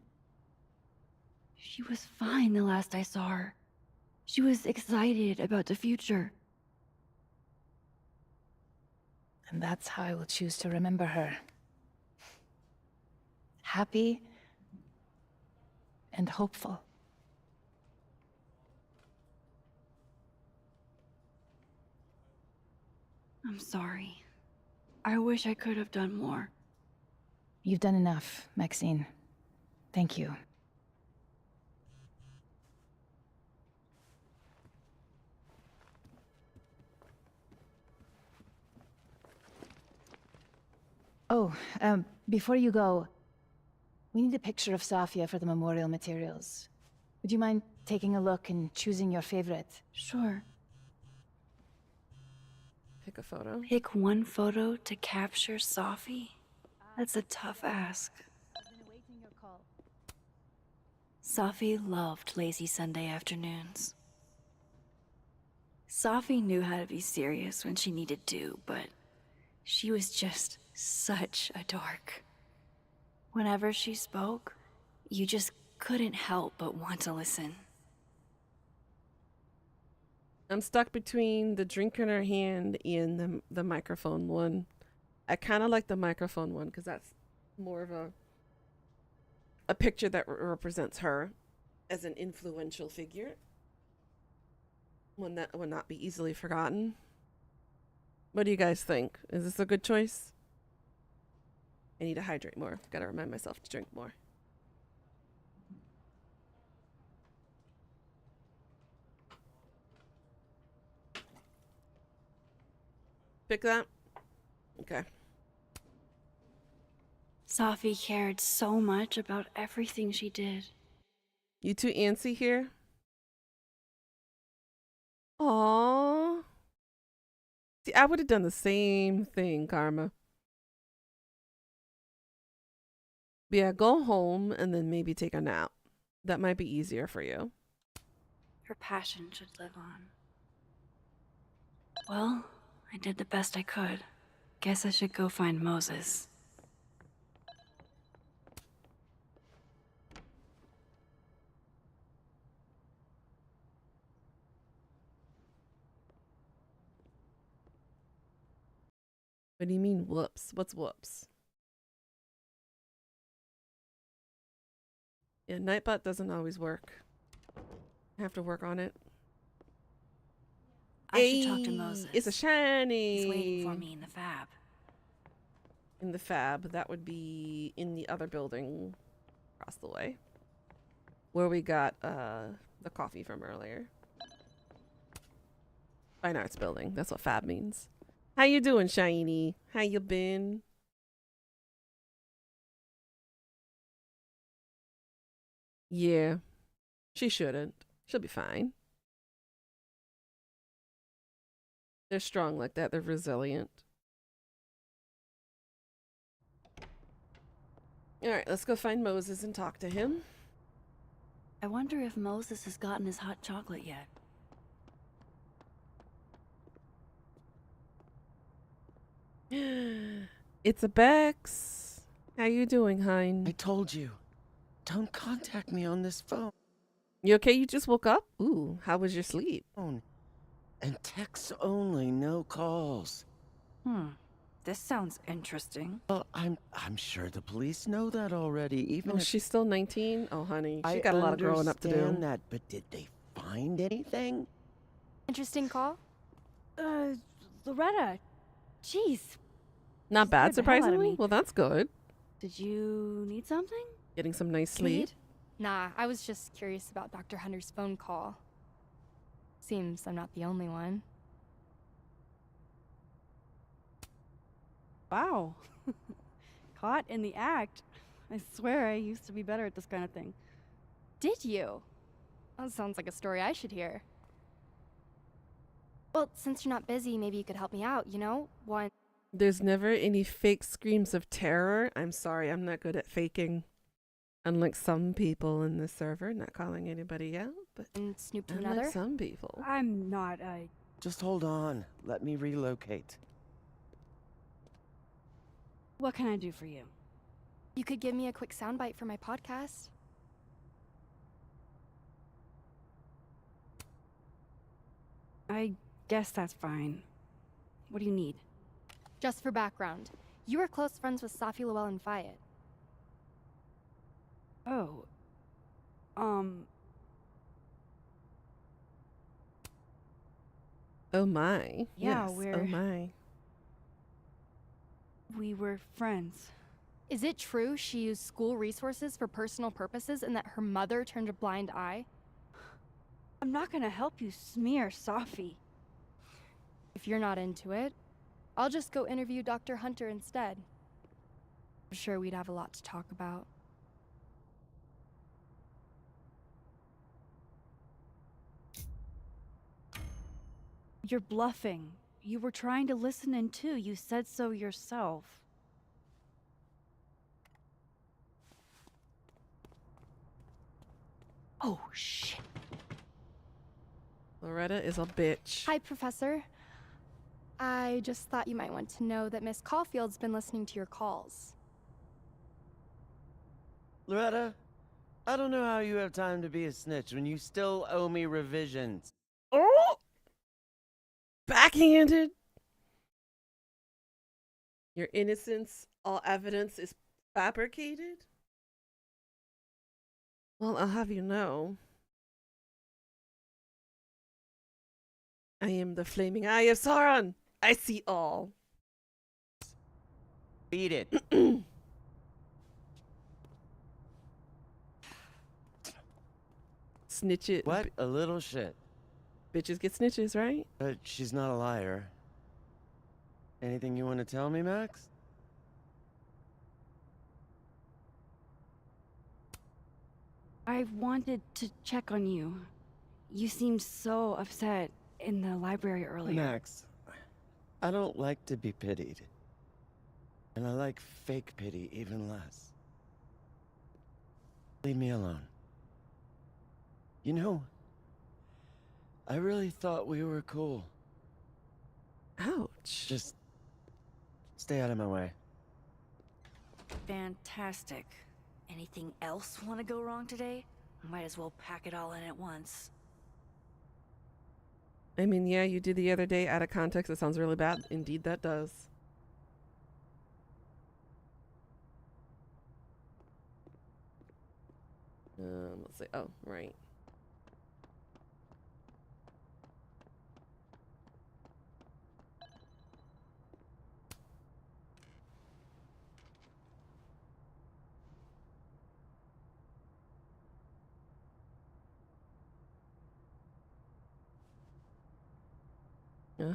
She was fine the last I saw her. She was excited about the future. And that's how I will choose to remember her. Happy and hopeful. I'm sorry. I wish I could have done more. You've done enough, Maxine. Thank you. Oh, before you go, we need a picture of Safia for the memorial materials. Would you mind taking a look and choosing your favorite? Sure. Pick a photo. Pick one photo to capture Safi? That's a tough ask. Safi loved lazy Sunday afternoons. Safi knew how to be serious when she needed to, but she was just such a dork. Whenever she spoke, you just couldn't help but want to listen. I'm stuck between the drink in her hand and the microphone one. I kind of like the microphone one because that's more of a picture that represents her as an influential figure. One that would not be easily forgotten. What do you guys think? Is this a good choice? I need to hydrate more. Gotta remind myself to drink more. Pick that? Okay. Safi cared so much about everything she did. You too antsy here? Aww. See, I would have done the same thing, Karma. But yeah, go home and then maybe take a nap. That might be easier for you. Her passion should live on. Well, I did the best I could. Guess I should go find Moses. What do you mean, whoops? What's whoops? Yeah, Nightbot doesn't always work. I have to work on it. I should talk to Moses. It's a shiny. He's waiting for me in the fab. In the fab, that would be in the other building across the way. Where we got the coffee from earlier. Fine Arts Building. That's what fab means. How you doing, Shiny? How you been? Yeah. She shouldn't. She'll be fine. They're strong like that. They're resilient. All right, let's go find Moses and talk to him. I wonder if Moses has gotten his hot chocolate yet. It's a Bex. How you doing, Hein? I told you. Don't contact me on this phone. You okay? You just woke up? Ooh, how was your sleep? And texts only, no calls. This sounds interesting. Well, I'm sure the police know that already. Even Oh, if she's still 19? Oh, honey, she I got a lot of growing up to do. understand that, but did they find anything? Interesting call. Loretta. Jeez. Not bad, scared the hell out of surprisingly. me. Well, that's good. Did you need something? Getting some nice sleep. Nah, I was just curious about Dr. Hunter's phone call. Seems I'm not the only one. Wow. Caught in the act. I swear I used to be better at this kind of thing. Did you? That sounds like a story I should hear. Well, since you're not busy, maybe you could help me out, you know? One. There's never any fake screams of terror. I'm sorry, I'm not good at faking. Unlike some people in this server, not calling anybody out, but and snoop to unlike another. some people. I'm not, Just hold on. Let me relocate. What can I do for you? You could give me a quick soundbite for my podcast. I guess that's fine. What do you need? Just for background, you were close friends with Safi Lowell and Fayed. Oh. Oh my. Yeah, yes. we're... Oh my. We were friends. Is it true she used school resources for personal purposes and that her mother turned a blind eye? I'm not gonna help you smear Safi. If you're not into it, I'll just go interview Dr. Hunter instead. I'm sure we'd have a lot to talk about. You're bluffing. You were trying to listen in too. You said so yourself. Oh, shit. Loretta is a bitch. Hi, Professor. I just thought you might want to know that Miss Caulfield's been listening to your calls. Loretta, I don't know how you have time to be a snitch when you still owe me revisions. Oh! Backhanded. Your innocence, all evidence is fabricated? Well, I'll have you know. I am the flaming eye of Sauron. I see all. Beat it. Snitch it. What a little shit. Bitches get snitches, right? But she's not a liar. Anything you want to tell me, Max? I wanted to check on you. You seemed so upset in the library earlier. Max, I don't like to be pitied. And I like fake pity even less. Leave me alone. You know, I really thought we were cool. Ouch. Just stay out of my way. Fantastic. Anything else want to go wrong today? Might as well pack it all in at once. I mean, yeah, you did the other day out of context. It sounds really bad. Indeed, that does. Let's see. Oh, right.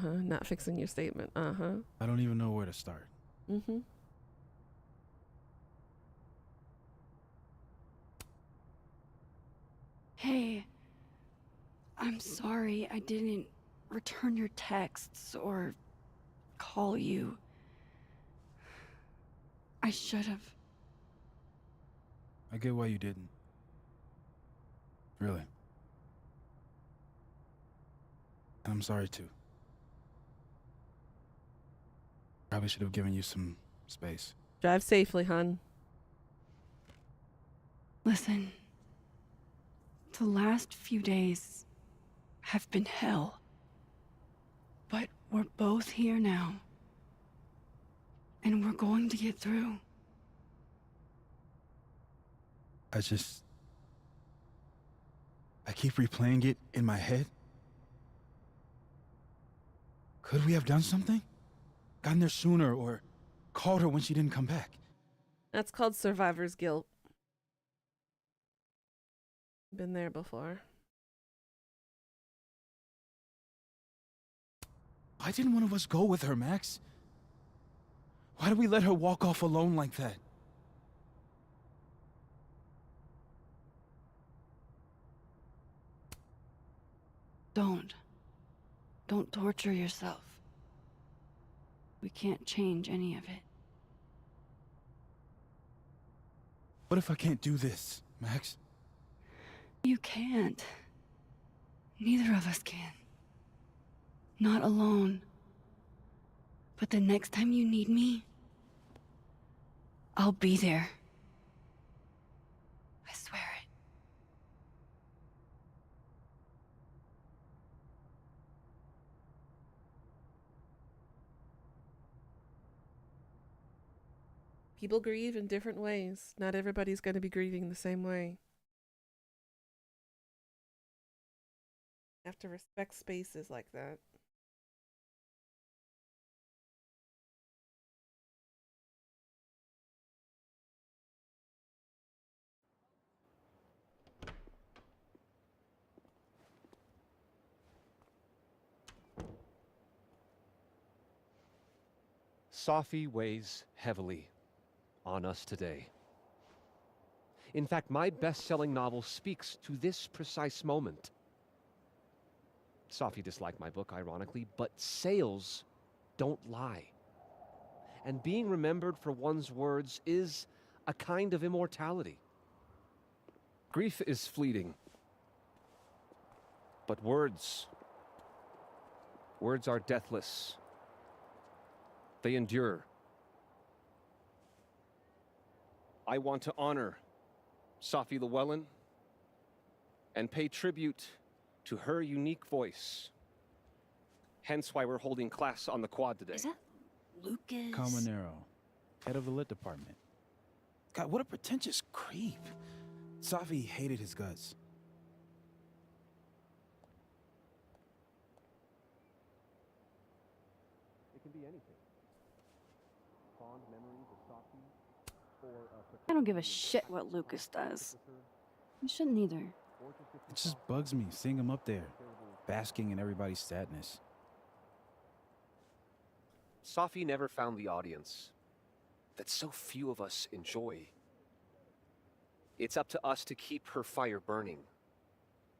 Not fixing your statement. I don't even know where to start. Hey, I'm sorry I didn't return your texts or call you. I should have. I get why you didn't. Really. And I'm sorry too. Probably should have given you some space. Drive safely, hun. Listen, the last few days have been hell. But we're both here now. And we're going to get through. I keep replaying it in my head. Could we have done something? Gotten there sooner or called her when she didn't come back? That's called survivor's guilt. Been there before. Why didn't one of us go with her, Max? Why do we let her walk off alone like that? Don't torture yourself. We can't change any of it. What if I can't do this, Max? You can't. Neither of us can. Not alone. But the next time you need me, I'll be there. I swear it. People grieve in different ways. Not everybody's going to be grieving the same way. You have to respect spaces like that. Safi weighs heavily on us today. In fact, my best-selling novel speaks to this precise moment. Safi disliked my book, ironically, but sales don't lie. And being remembered for one's words is a kind of immortality. Grief is fleeting. But words are deathless. They endure. I want to honor Safi Llewellyn and pay tribute to her unique voice. Hence why we're holding class on the quad today. Is that Lucas? Caminero, head of the lit department. God, what a pretentious creep. Safi hated his guts. It can be anything. Fond memories of Safi, or I don't give a shit what Lucas does. You shouldn't either. It just bugs me seeing him up there, basking in everybody's sadness. Safi never found the audience that so few of us enjoy. It's up to us to keep her fire burning.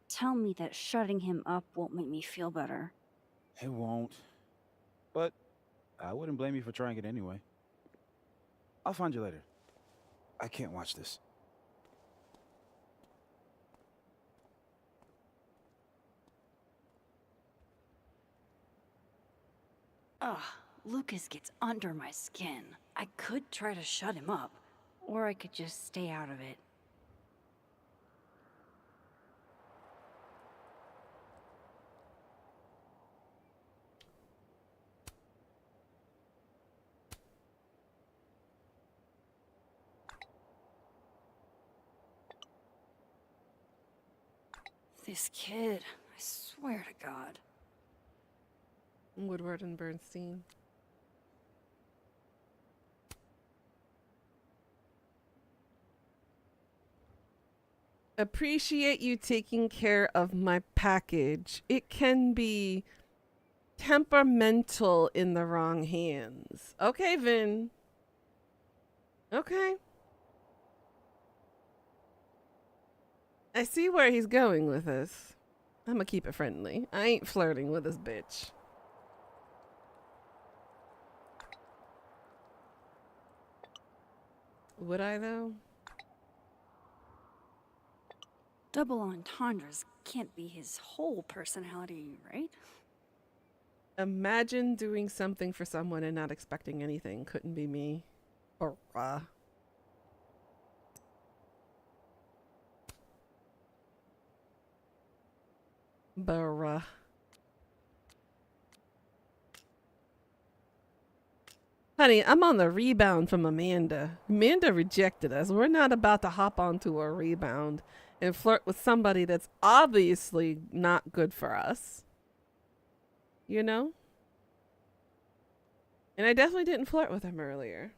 Tell me that shutting him up won't make me feel better. It won't. But I wouldn't blame you for trying it anyway. I'll find you later. I can't watch this. Ugh, Lucas gets under my skin. I could try to shut him up, or I could just stay out of it. This kid, I swear to God. Woodward and Bernstein. Appreciate you taking care of my package. It can be temperamental in the wrong hands. Okay, Vin. Okay. I see where he's going with this. I'm gonna keep it friendly. I ain't flirting with this bitch. Would I, though? Double entendres can't be his whole personality, right? Imagine doing something for someone and not expecting anything. Couldn't be me. Bruh. Bruh. Honey, I'm on the rebound from Amanda. Amanda rejected us. We're not about to hop onto a rebound and flirt with somebody that's obviously not good for us. You know? And I definitely didn't flirt with him earlier.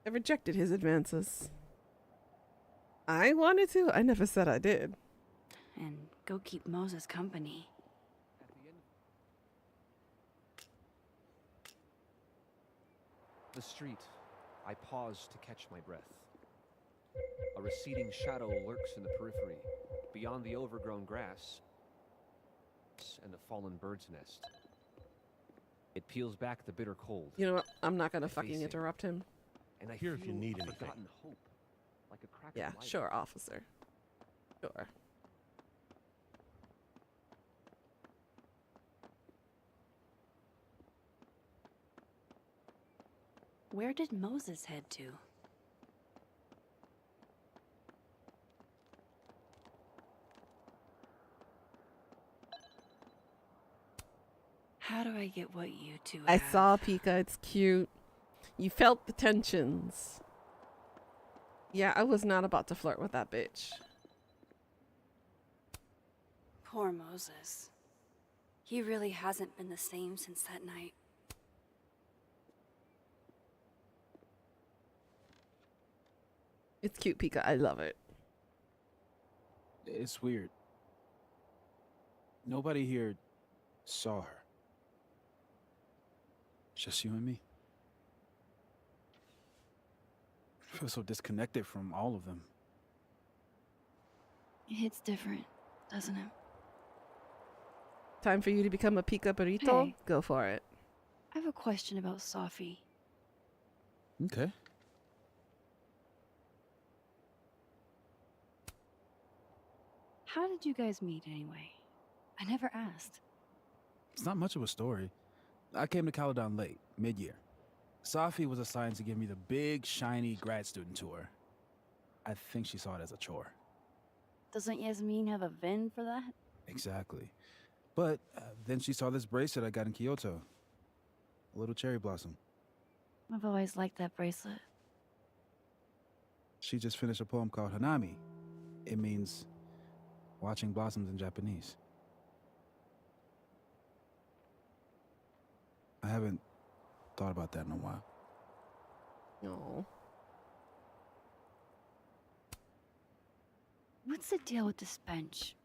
I rejected his advances. I wanted to. I never said I did. And go keep Moses company. The street. I pause to catch my breath. A receding shadow lurks in the periphery, beyond the overgrown grass and a fallen bird's nest. It peels back the bitter cold. You know what? I'm not gonna I fucking face it, interrupt him. and I Here if you feel need a anything. forgotten hope, like a crack of Yeah, light. sure, officer. Sure. Where did Moses head to? How do I get what you two I have? saw Pika. It's cute. You felt the tensions. Yeah, I was not about to flirt with that bitch. Poor Moses. He really hasn't been the same since that night. It's cute, Pika. I love it. It's weird. Nobody here saw her. Just you and me. I feel so disconnected from all of them. It hits different, doesn't it? Time for you to become a Pika burrito? Hey. Go for it. I have a question about Safi. Okay. How did you guys meet anyway? I never asked. It's not much of a story. I came to Caledon late, mid-year. Safi was assigned to give me the big, shiny grad student tour. I think she saw it as a chore. Doesn't Yasmin have a VIN for that? Exactly. But then she saw this bracelet I got in Kyoto. A little cherry blossom. I've always liked that bracelet. She just finished a poem called Hanami. It means watching blossoms in Japanese. I haven't thought about that in a while. No. What's the deal with this bench?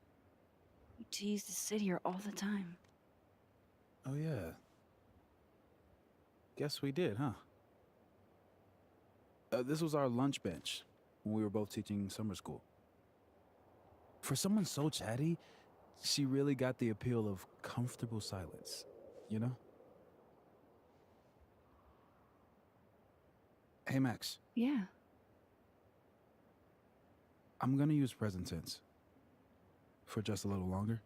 You two used to sit here all the time. Oh, yeah. Guess we did, huh? This was our lunch bench when we were both teaching summer school. For someone so chatty, she really got the appeal of comfortable silence, you know? Hey, Max. Yeah. I'm gonna use present tense. For just a little longer.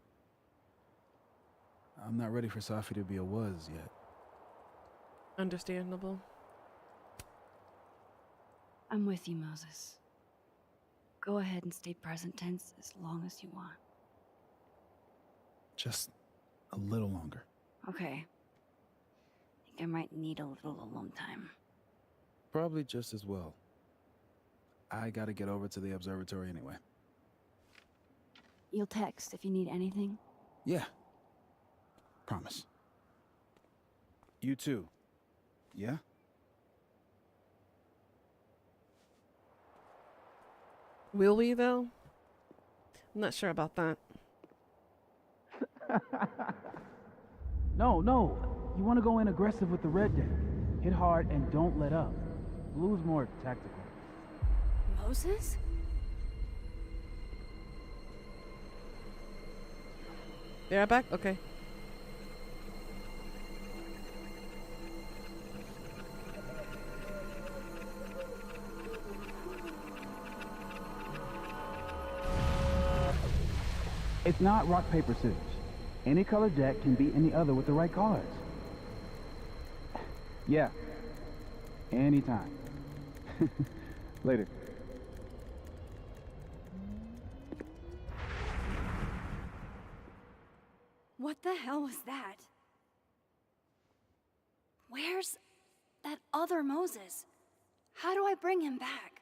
I'm not ready for Safi to be a was yet. Understandable. I'm with you, Moses. Go ahead and stay present tense as long as you want. Just a little longer. Okay. I think I might need a little alone time. Probably just as well. I gotta get over to the observatory anyway. You'll text if you need anything? Yeah. Promise. You too. Yeah? Will we, though? I'm not sure about that. No. You want to go in aggressive with the red deck. Hit hard and don't let up. Blue's more tactical. Moses? Be right back? Okay. It's not rock, paper, scissors. Any colored deck can beat any other with the right cards. Yeah. Anytime. Later. What the hell was that? Where's that other Moses? How do I bring him back?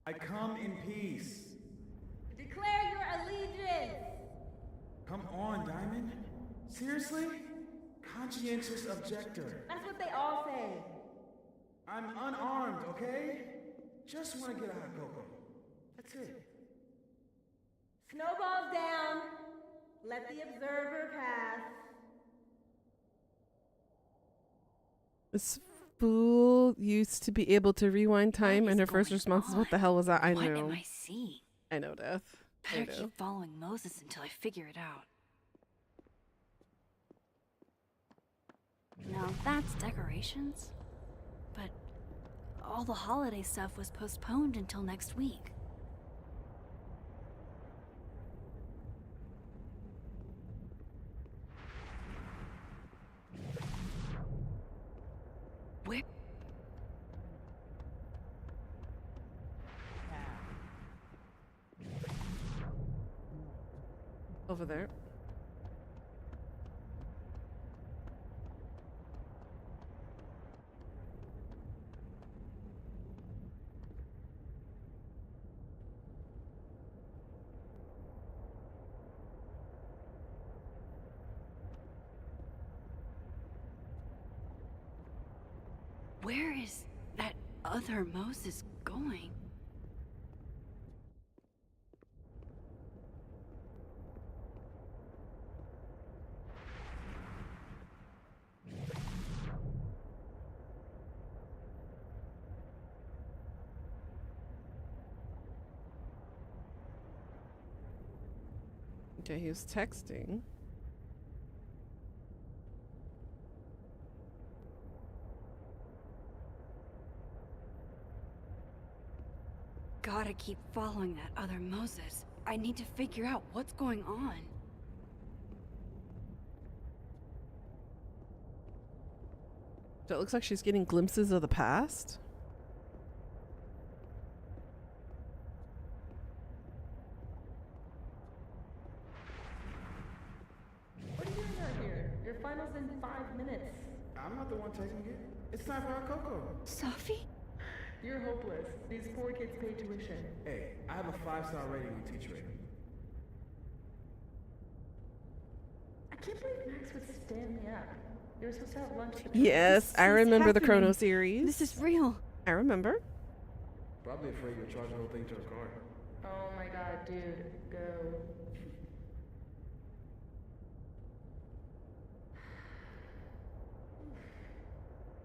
I come in peace. questions! Come on, Diamond. Seriously? Conscientious objector. That's what they all say. I'm unarmed, okay? Just want to get a hot cocoa. That's it. Snowballs down. Let the observer pass. This fool used to be able to rewind time, and her first response is, "What the hell was that?" I What know. am I seeing? I know, Death. I Better know. keep following Moses until I figure it out. Now that's decorations. But all the holiday stuff was postponed until next week. Where? Over there. Where is that other Moses going? Okay, he was texting. Gotta keep following that other Moses. I need to figure out what's going on. So it looks like she's getting glimpses of the past. What are you doing out here? Your final's in 5 minutes. I'm not the one taking it. It's time for our cocoa. Sophie? You're hopeless. These poor kids pay tuition. Hey, I have a 5-star rating on teacher rating. I can't believe Max would stand me up. You were supposed to have lunch with Yes, I remember the Chrono series. This is real. I remember. Probably afraid you'll charge the whole thing to her car. Oh my god, dude. Go.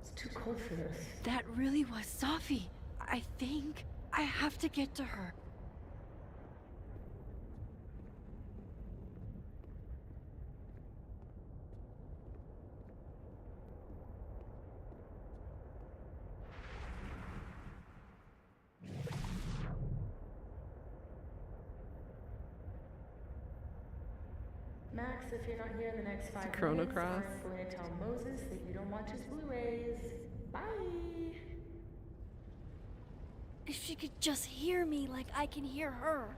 It's too cold for this. That really was Sophie. I think I have to get to her. Max, if you're not here in the next 5 Chrono minutes, Cross. I'm going to tell Moses that you don't watch his Blu-rays. Bye! If she could just hear me like I can hear her.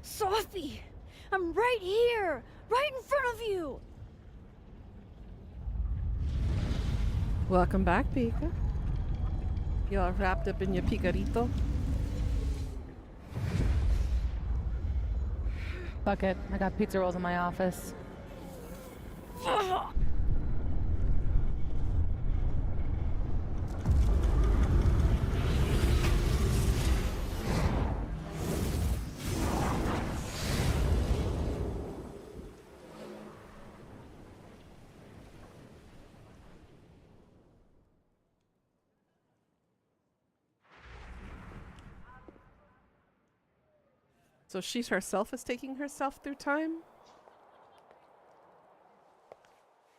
Sophie! I'm right here! Right in front of you! Welcome back, Pika. You all wrapped up in your picarito? Fuck it. I got pizza rolls in my office. So she herself is taking herself through time?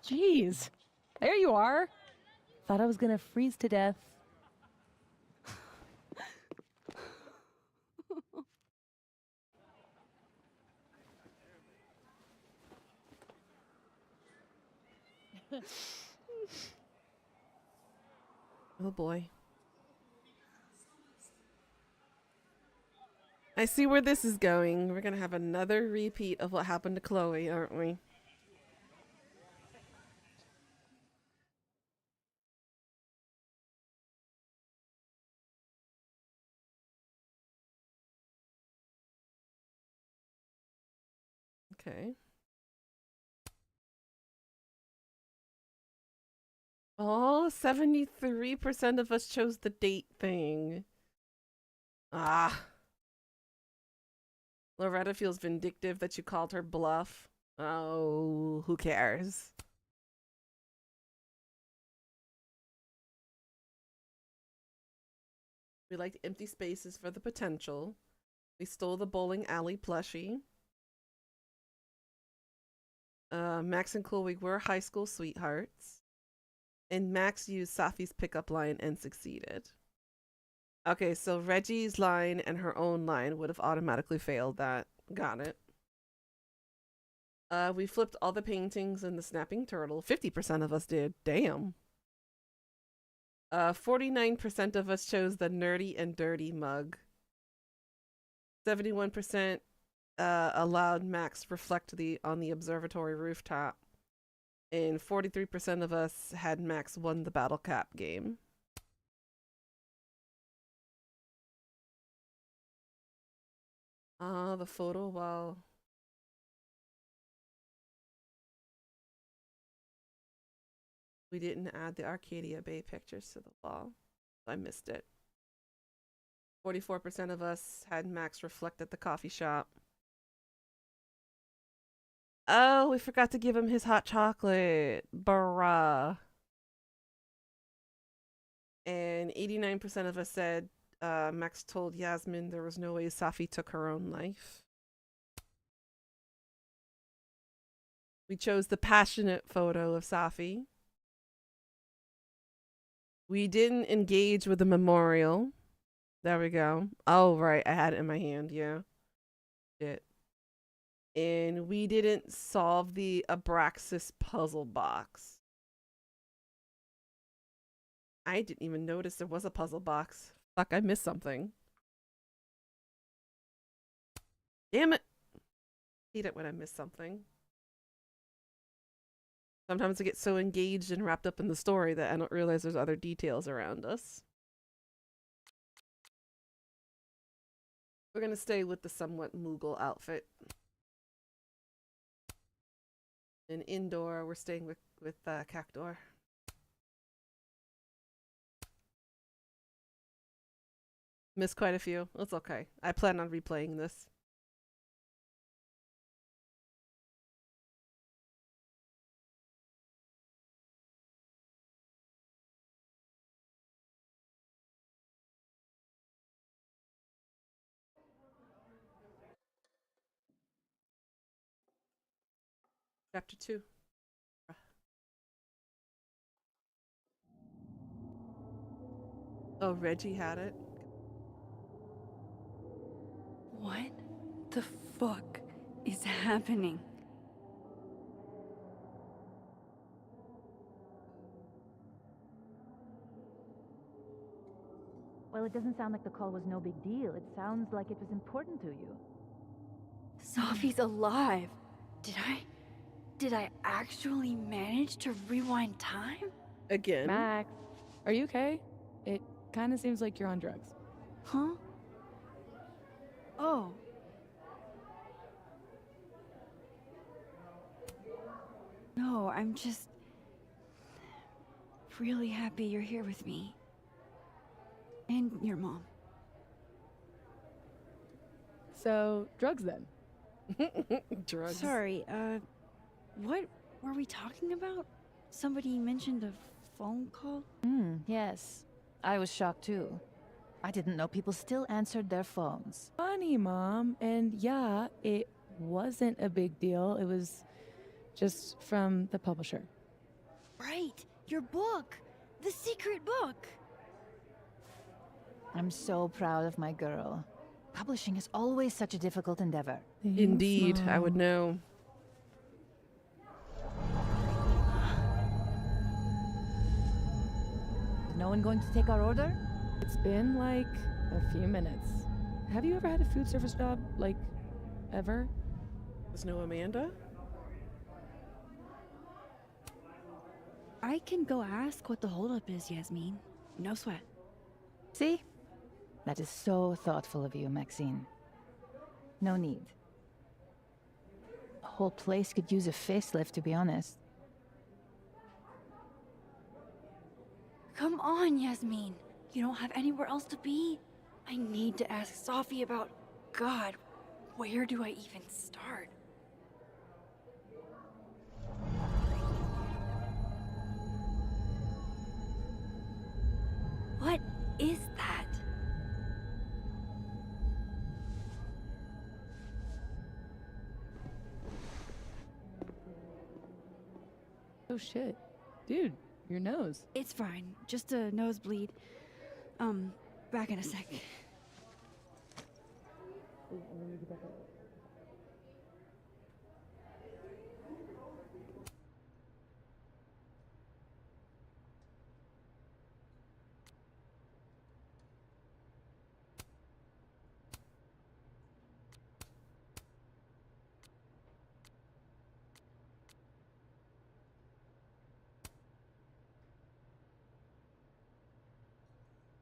Jeez. There you are. Thought I was gonna freeze to death. Oh boy. I see where this is going. We're gonna have another repeat of what happened to Chloe, aren't we? Okay. Oh, 73% of us chose the date thing. Ah. Loretta feels vindictive that you called her bluff. Oh, who cares? We liked empty spaces for the potential. We stole the bowling alley plushie. Max and Coolwig were high school sweethearts. And Max used Safi's pickup line and succeeded. Okay, so Reggie's line and her own line would have automatically failed that. Got it. We flipped all the paintings in the snapping turtle. 50% of us did. Damn. 49% of us chose the nerdy and dirty mug. 71% allowed Max reflect on the observatory rooftop. And 43% of us had Max won the battle cap game. The photo wall. We didn't add the Arcadia Bay pictures to the wall. I missed it. 44% of us had Max reflect at the coffee shop. Oh, we forgot to give him his hot chocolate. Bruh. And 89% of us said Max told Yasmin there was no way Safi took her own life. We chose the passionate photo of Safi. We didn't engage with the memorial. There we go. Oh, right. I had it in my hand. Yeah. Shit. And we didn't solve the Abraxas puzzle box. I didn't even notice there was a puzzle box. Fuck, I missed something. Damn it. Hate it when I miss something. Sometimes I get so engaged and wrapped up in the story that I don't realize there's other details around us. We're gonna stay with the somewhat Moogle outfit. And indoor, we're staying with Cactor. Missed quite a few. It's okay. I plan on replaying this. Chapter 2. Oh, Reggie had it. What the fuck is happening? Well, it doesn't sound like the call was no big deal. It sounds like it was important to you. Safi's alive. Did I actually manage to rewind time? Again. Max, are you okay? It kind of seems like you're on drugs. Huh? Oh. No, I'm just really happy you're here with me. And your mom. So, drugs then? Drugs. Sorry, what were we talking about? Somebody mentioned a phone call? Yes. I was shocked too. I didn't know people still answered their phones. Funny, Mom. And yeah, it wasn't a big deal. It was just from the publisher. Right, your book. The secret book. I'm so proud of my girl. Publishing is always such a difficult endeavor. Indeed, I would know. Is no one going to take our order? It's been like a few minutes. Have you ever had a food service job? Like, ever? There's no Amanda? I can go ask what the holdup is, Yasmin. No sweat. See? That is so thoughtful of you, Maxine. No need. whole place could use a facelift, to be honest. Come on, Yasmin. You don't have anywhere else to be? I need to ask Safi about... God, where do I even start? What is that? Oh shit. Dude, your nose. It's fine. Just a nosebleed. Back in a sec.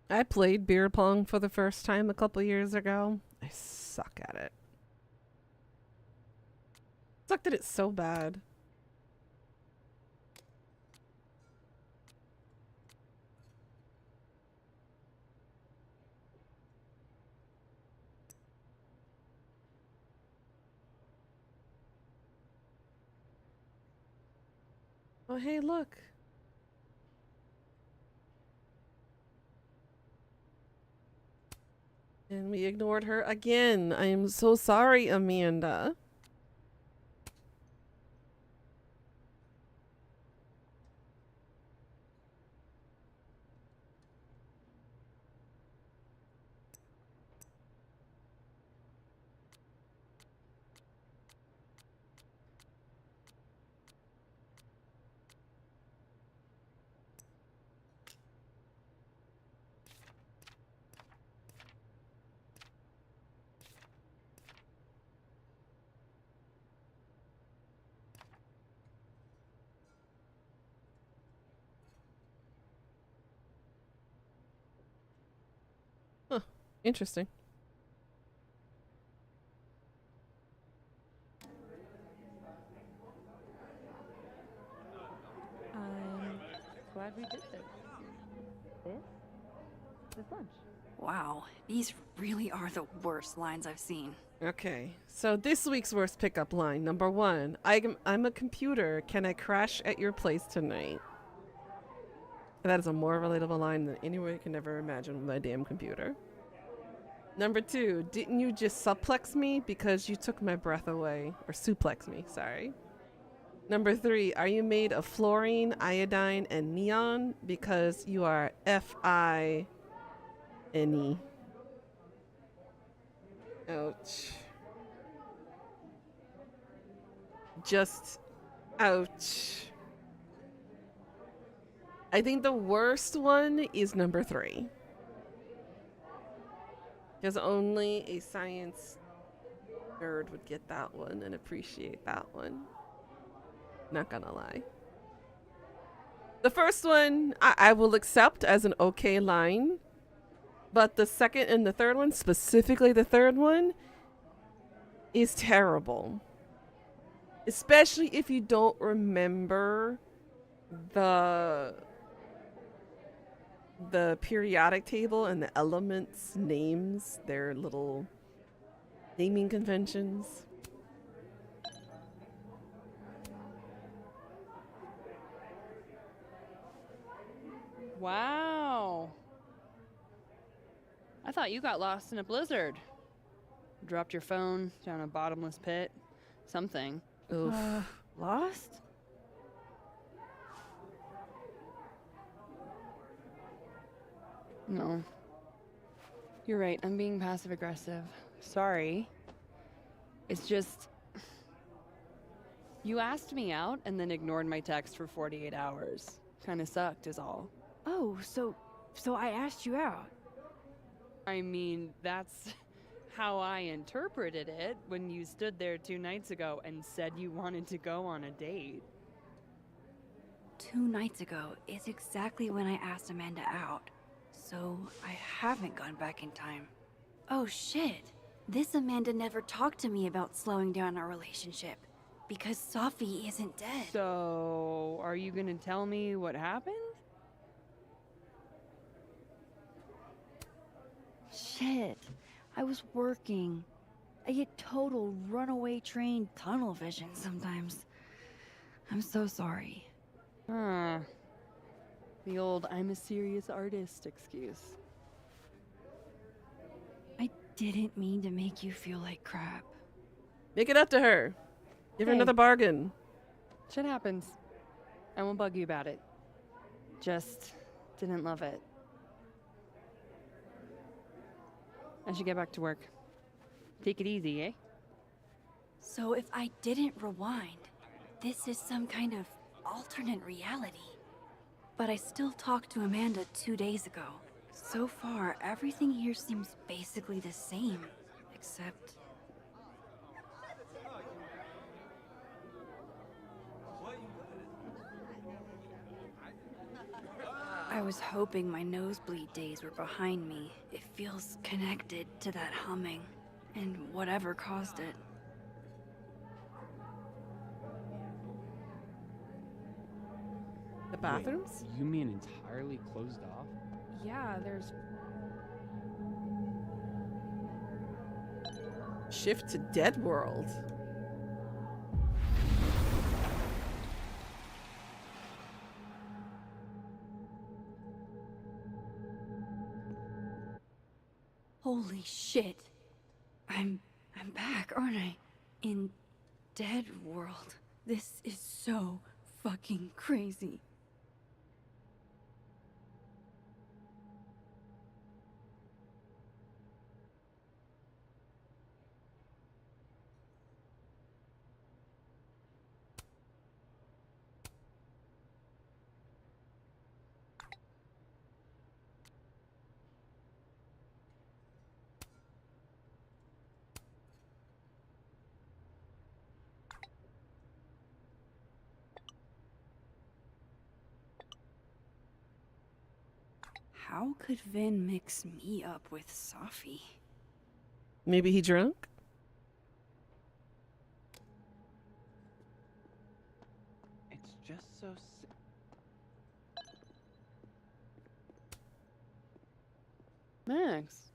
I played beer pong for the first time a couple years ago. I suck at it. Sucked at it so bad. Oh, hey, look. And we ignored her again. I am so sorry, Amanda. Huh. Interesting. I'm glad we did this. This lunch. Wow, these really are the worst lines I've seen. Okay, so this week's worst pickup line. Number 1. I'm a computer. Can I crash at your place tonight? That is a more relatable line than anyone can ever imagine with my damn computer. Number 2. Didn't you just suplex me because you took my breath away? Or suplex me, sorry. Number 3. Are you made of fluorine, iodine, and neon? Because you are F-I-N-E. Ouch. Just ouch. I think the worst one is number 3. Because only a science nerd would get that one and appreciate that one. Not gonna lie. The first one I will accept as an okay line. But the second and the third one, specifically the third one, is terrible. Especially if you don't remember the periodic table and the elements names, their little naming conventions. Wow. I thought you got lost in a blizzard. Dropped your phone down a bottomless pit. Something. Oof. Lost? No. You're right, I'm being passive aggressive. Sorry. It's just... You asked me out and then ignored my text for 48 hours. Kinda sucked is all. Oh, so I asked you out. I mean, that's how I interpreted it when you stood there 2 nights ago and said you wanted to go on a date. 2 nights ago is exactly when I asked Amanda out. So I haven't gone back in time. Oh shit. This Amanda never talked to me about slowing down our relationship. because Safi isn't dead. So, are you gonna tell me what happened? Shit. I was working. I get total runaway train tunnel vision sometimes. I'm so sorry. Huh. The old I'm a serious artist excuse. I didn't mean to make you feel like crap. Make it up to her. Give her Hey. another bargain. Shit happens. I won't bug you about it. Just didn't love it. I should get back to work. Take it easy, eh? So if I didn't rewind, this is some kind of alternate reality. But I still talked to Amanda 2 days ago. So far, everything here seems basically the same, except... I was hoping my nosebleed days were behind me. It feels connected to that humming, and whatever caused it. The bathrooms? Wait, you mean entirely closed off? Yeah, there's Shift to Dead World. Holy shit. I'm back, aren't I? In Dead World. This is so fucking crazy. How could Vin mix me up with Safi? Maybe he drunk? It's just so Max,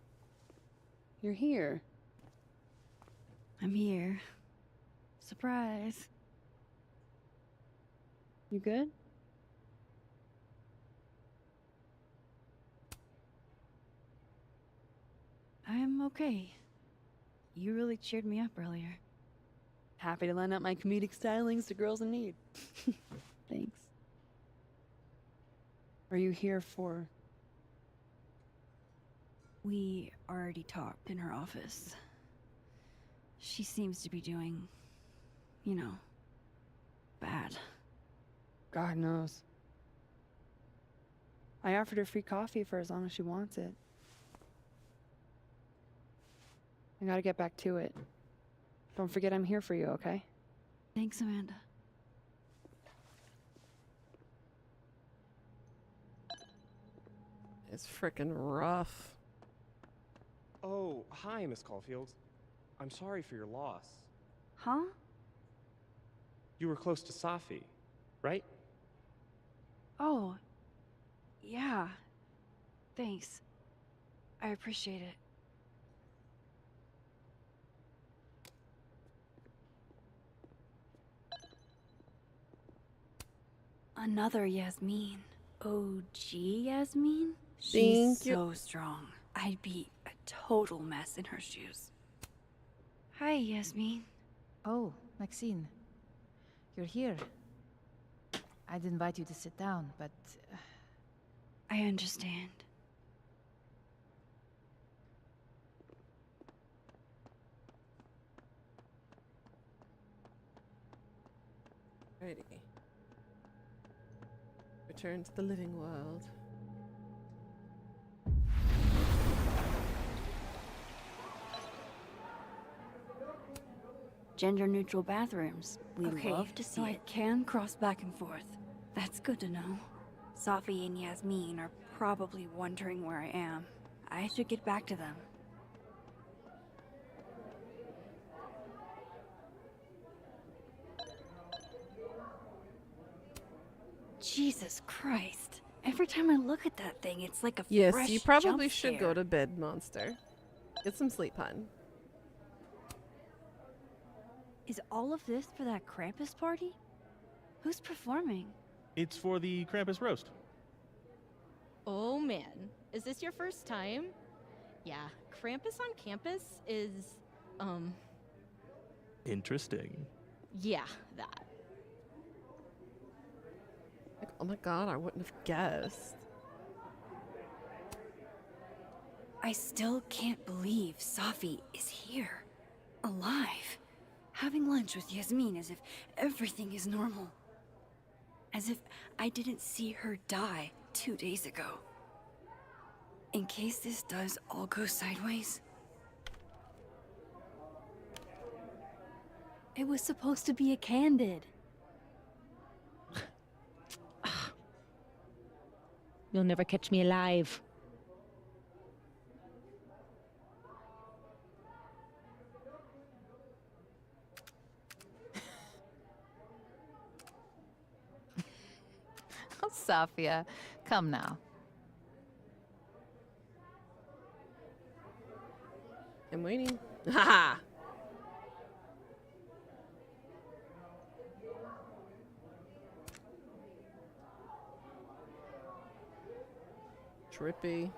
you're here. I'm here. Surprise. You good? I'm okay. You really cheered me up earlier. Happy to lend out my comedic stylings to girls in need. Thanks. Are you here for... We already talked in her office. She seems to be doing, you know, bad. God knows. I offered her free coffee for as long as she wants it. I gotta get back to it. Don't forget I'm here for you, okay? Thanks, Amanda. It's freaking rough. Oh, hi, Miss Caulfield. I'm sorry for your loss. Huh? You were close to Safi, right? Oh, yeah. Thanks. I appreciate it. Another Yasmin. OG Yasmin? She's Thank you. so strong. I'd be a total mess in her shoes. Hi, Yasmin. Oh, Maxine. You're here. I'd invite you to sit down, but... I understand. Righty. Return to the living world. Gender-neutral bathrooms. We Okay, love to see so I it. Can cross back and forth. That's good to know. Safi and Yasmin are probably wondering where I am. I should get back to them. Jesus Christ. Every time I look at that thing, it's like a Yes, fresh you probably jump should scare. go to bed, monster. Get some sleep, hun. Is all of this for that Krampus party? Who's performing? It's for the Krampus roast. Oh man, is this your first time? Yeah, Krampus on campus is, Interesting. yeah, that. Like, oh my god, I wouldn't have guessed. I still can't believe Safi is here. Alive. Having lunch with Yasmin as if everything is normal. As if I didn't see her die 2 days ago. In case this does all go sideways. It was supposed to be a candid. You'll never catch me alive. Oh, Safia, come now. I'm waiting. Haha! Trippy.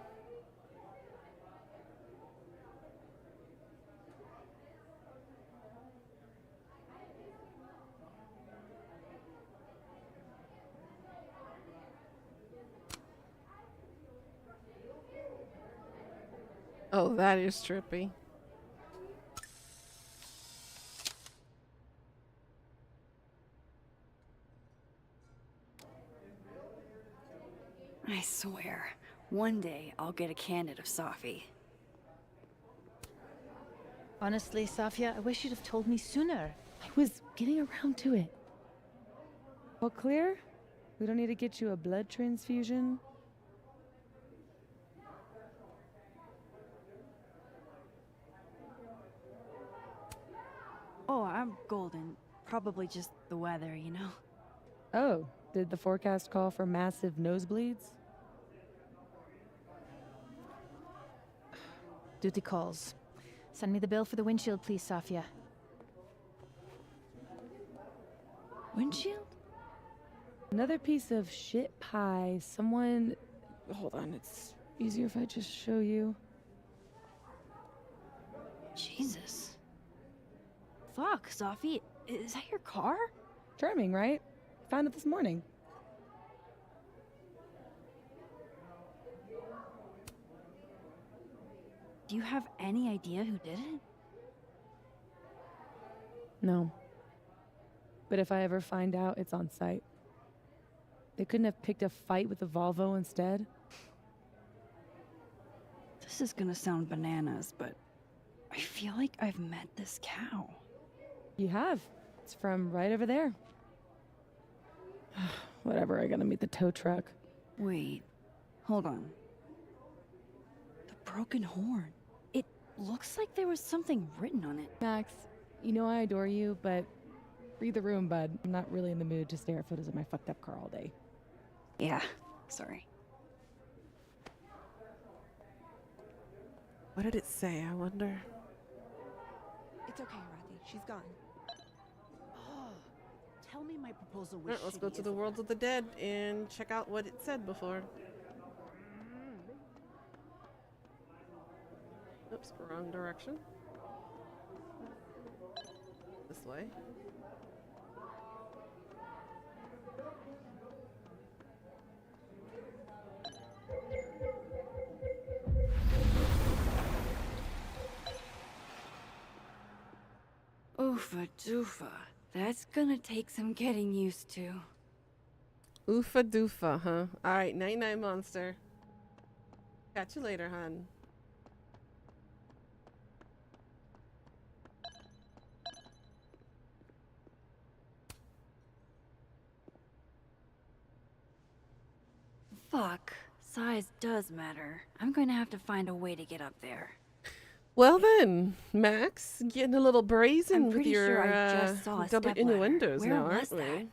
Oh, that is trippy. I swear, one day I'll get a candid of Safi. Honestly, Safia, I wish you'd have told me sooner. I was getting around to it. All clear? We don't need to get you a blood transfusion? Oh, I'm golden. Probably just the weather, you know? Oh, did the forecast call for massive nosebleeds? Duty calls. Send me the bill for the windshield, please, Safia. Windshield? Another piece of shit pie. Someone... Hold on, it's easier if I just show you. Jesus. Fuck, Safi. Is that your car? Charming, right? Found it this morning. Do you have any idea who did it? No. But if I ever find out, it's on site. They couldn't have picked a fight with the Volvo instead? This is gonna sound bananas, but I feel like I've met this cow. You have. It's from right over there. Whatever, I gotta meet the tow truck. Wait, hold on. The broken horn. It looks like there was something written on it. Max, you know I adore you, but read the room, bud. I'm not really in the mood to stare at photos of my fucked up car all day. Yeah, sorry. What did it say, I wonder? It's okay, Arathi. She's gone. Oh, tell me my proposal was Alright, let's go shitty to as the it World was. of the Dead and check out what it said before. Oops, wrong direction. This way. Oofa doofa. That's gonna take some getting used to. Oofa doofa, huh? Alright, night-night, monster. Catch you later, hun. Fuck. Size does matter. I'm going to have to find a way to get up there. Well then, Max, getting a little brazen I'm with pretty your sure I just saw a double stepladder. innuendos Where now, was aren't we?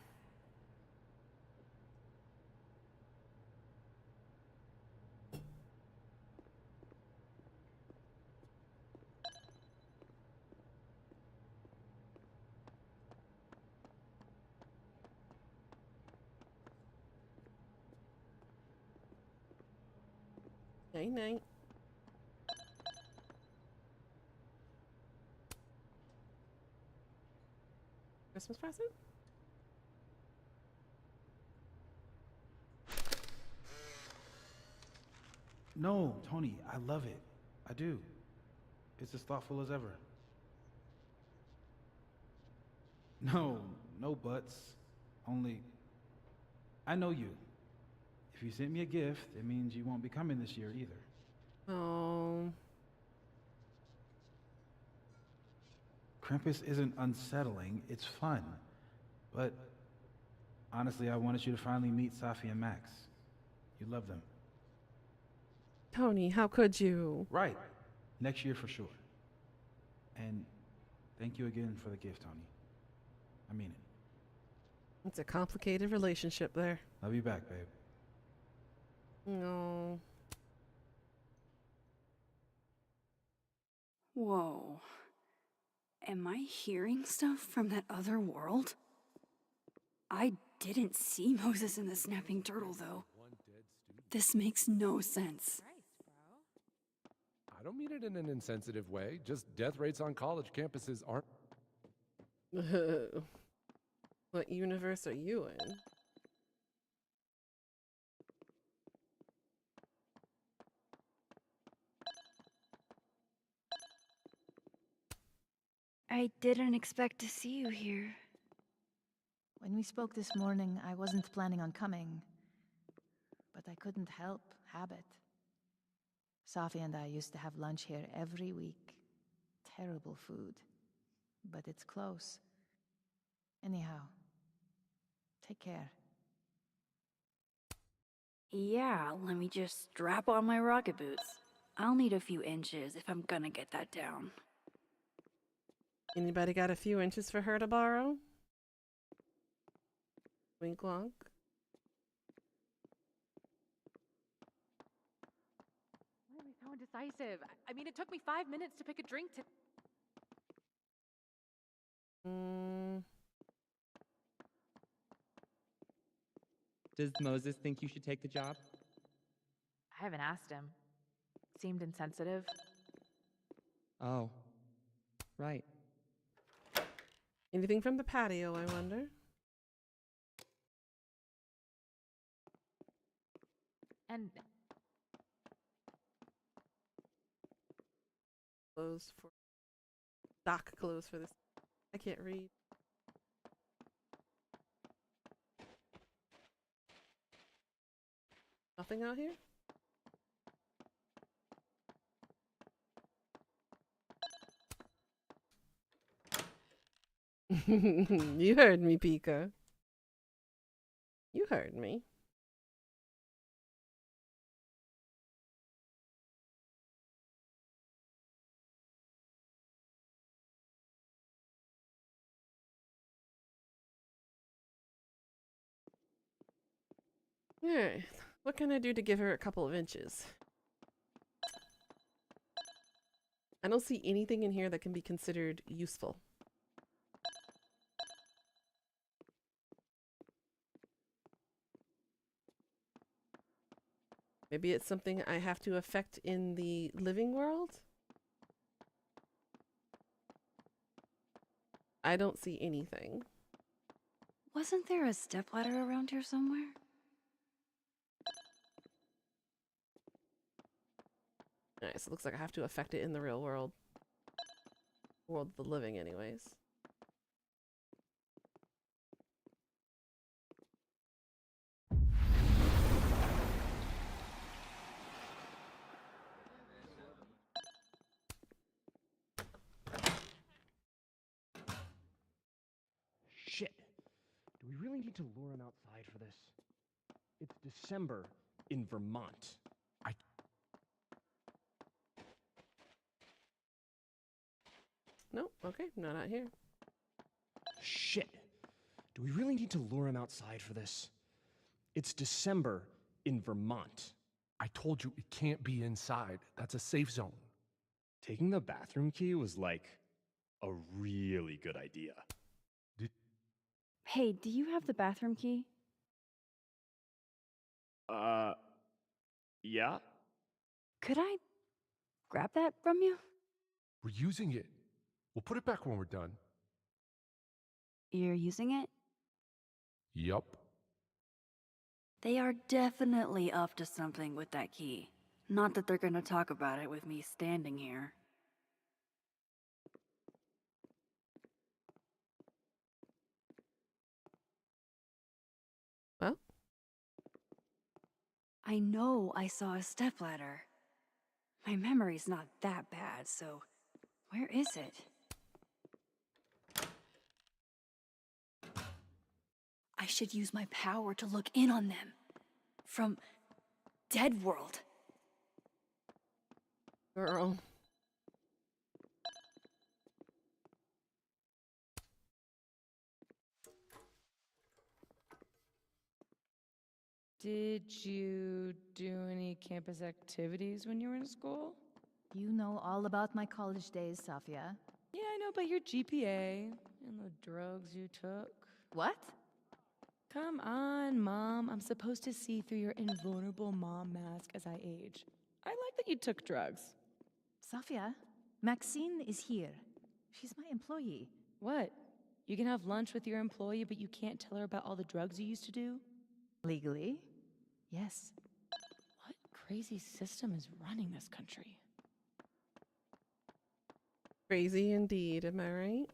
Night night. Christmas present? No, Tony, I love it. I do. It's as thoughtful as ever. No, no buts. Only, I know you. If you sent me a gift, it means you won't be coming this year either. Oh. Krampus isn't unsettling, it's fun. But honestly, I wanted you to finally meet Safi and Max. You love them. Tony, how could you? Right. Next year for sure. And thank you again for the gift, Tony. I mean it. It's a complicated relationship there. Love you back, babe. No. Whoa. Am I hearing stuff from that other world? I didn't see Moses and the snapping turtle, though. This makes no sense. I don't mean it in an insensitive way. Just death rates on college campuses aren't. What universe are you in? I didn't expect to see you here. When we spoke this morning, I wasn't planning on coming. But I couldn't help habit. Safi and I used to have lunch here every week. Terrible food. But it's close. Anyhow, take care. Yeah, let me just strap on my rocket boots. I'll need a few inches if I'm gonna get that down. Anybody got a few inches for her to borrow? Wink wonk. Why are we so indecisive? I mean, it took me 5 minutes to pick a drink to. Does Moses think you should take the job? I haven't asked him. Seemed insensitive. Oh, right. Anything from the patio, I wonder? And Clothes for dock clothes for this. I can't read. Nothing out here? You heard me, Pika. You heard me. Alright, what can I do to give her a couple of inches? I don't see anything in here that can be considered useful. Maybe it's something I have to affect in the living world? I don't see anything. Wasn't there a stepladder around here somewhere? Alright, so it looks like I have to affect it in the real world. World of the living, anyways. Shit. Do we really need to lure him outside for this? It's December in Vermont. Nope, okay, not out here. Shit. Do we really need to lure him outside for this? It's December in Vermont. I told you it can't be inside. That's a safe zone. Taking the bathroom key was like a really good idea. Hey, do you have the bathroom key? Yeah? Could I grab that from you? We're using it. We'll put it back when we're done. You're using it? Yup. They are definitely up to something with that key. Not that they're gonna talk about it with me standing here. Well? I know I saw a stepladder. My memory's not that bad, so where is it? I should use my power to look in on them. From Dead World. Girl. Did you do any campus activities when you were in school? You know all about my college days, Safia. Yeah, I know about your GPA and the drugs you took. What? Come on, Mom. I'm supposed to see through your invulnerable mom mask as I age. I like that you took drugs. Safia, Maxine is here. She's my employee. What? You can have lunch with your employee, but you can't tell her about all the drugs you used to do? Legally? Yes. What crazy system is running this country? Crazy indeed, am I right?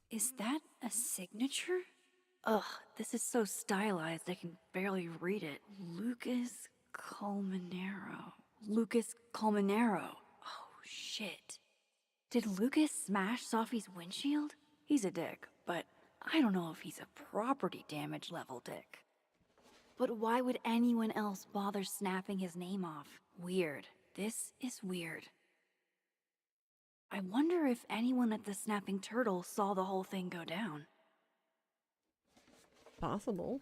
Is that a signature? Ugh, this is so stylized I can barely read it. Lucas Colmenero. Lucas Colmenero. Oh, shit. Did Lucas smash Sophie's windshield? He's a dick, but I don't know if he's a property damage level dick. But why would anyone else bother snapping his name off? Weird. This is weird. I wonder if anyone at the Snapping Turtle saw the whole thing go down. Possible.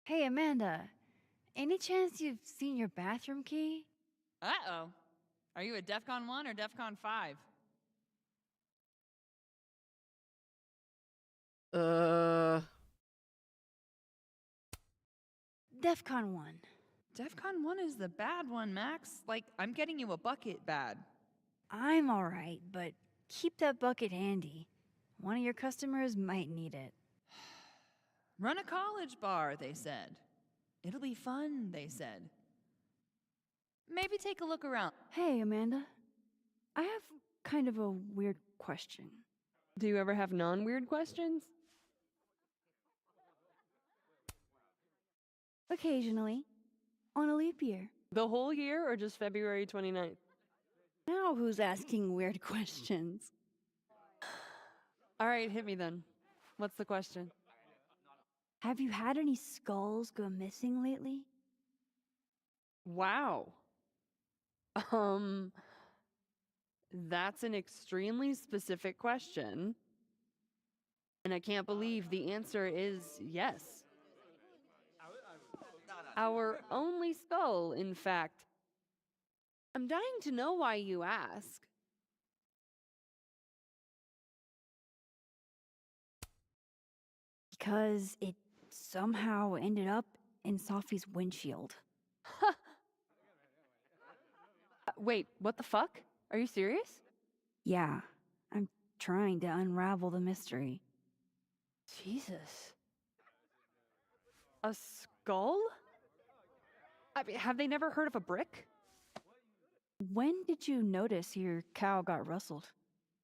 Hey, Amanda. Any chance you've seen your bathroom key? Uh-oh. Are you a DEFCON 1 or DEFCON 5? DEFCON 1. DEFCON 1 is the bad one, Max. Like, I'm getting you a bucket bad. I'm alright, but keep that bucket handy. One of your customers might need it. Run a college bar, they said. It'll be fun, they said. Maybe take a look around. Hey, Amanda. I have kind of a weird question. Do you ever have non-weird questions? Occasionally. On a leap year. The whole year or just February 29th? Now who's asking weird questions? All right, hit me then. What's the question? Have you had any skulls go missing lately? Wow. That's an extremely specific question. And I can't believe the answer is yes. Our only skull, in fact. I'm dying to know why you ask. Because it somehow ended up in Sophie's windshield. Wait, what the fuck? Are you serious? Yeah, I'm trying to unravel the mystery. Jesus. A skull? I mean, have they never heard of a brick? When did you notice your cow got rustled?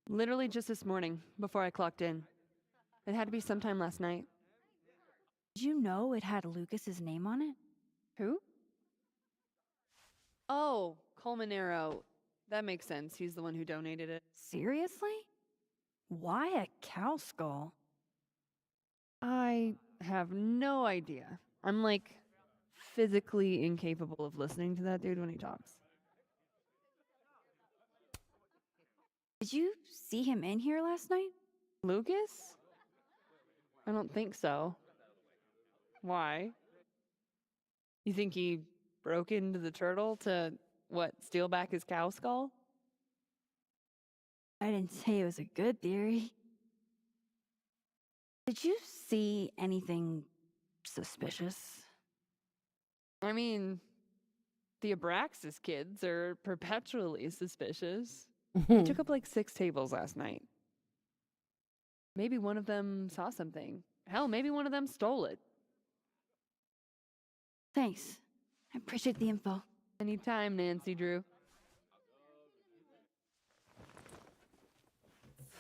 Literally just this morning, before I clocked in. It had to be sometime last night. Did you know it had Lucas's name on it? Who? Oh, Colmanero. That makes sense. He's the one who donated it. Seriously? Why a cow skull? I have no idea. I'm like physically incapable of listening to that dude when he talks. Did you see him in here last night? Lucas? I don't think so. Why? You think he broke into the turtle to, what, steal back his cow skull? I didn't say it was a good theory. Did you see anything suspicious? I mean, the Abraxas kids are perpetually suspicious. They took up like 6 tables last night. Maybe one of them saw something. Hell, maybe one of them stole it. Thanks. I appreciate the info. Anytime, Nancy Drew.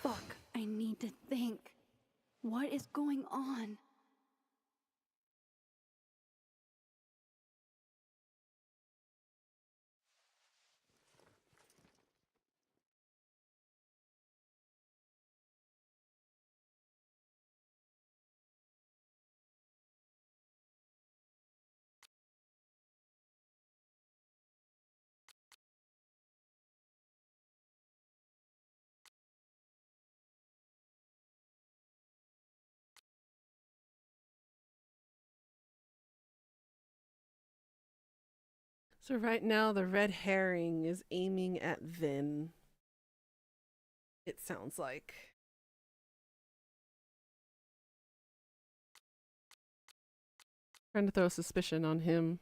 Fuck, I need to think. What is going on? So right now the red herring is aiming at Vin. It sounds like. Trying to throw suspicion on him.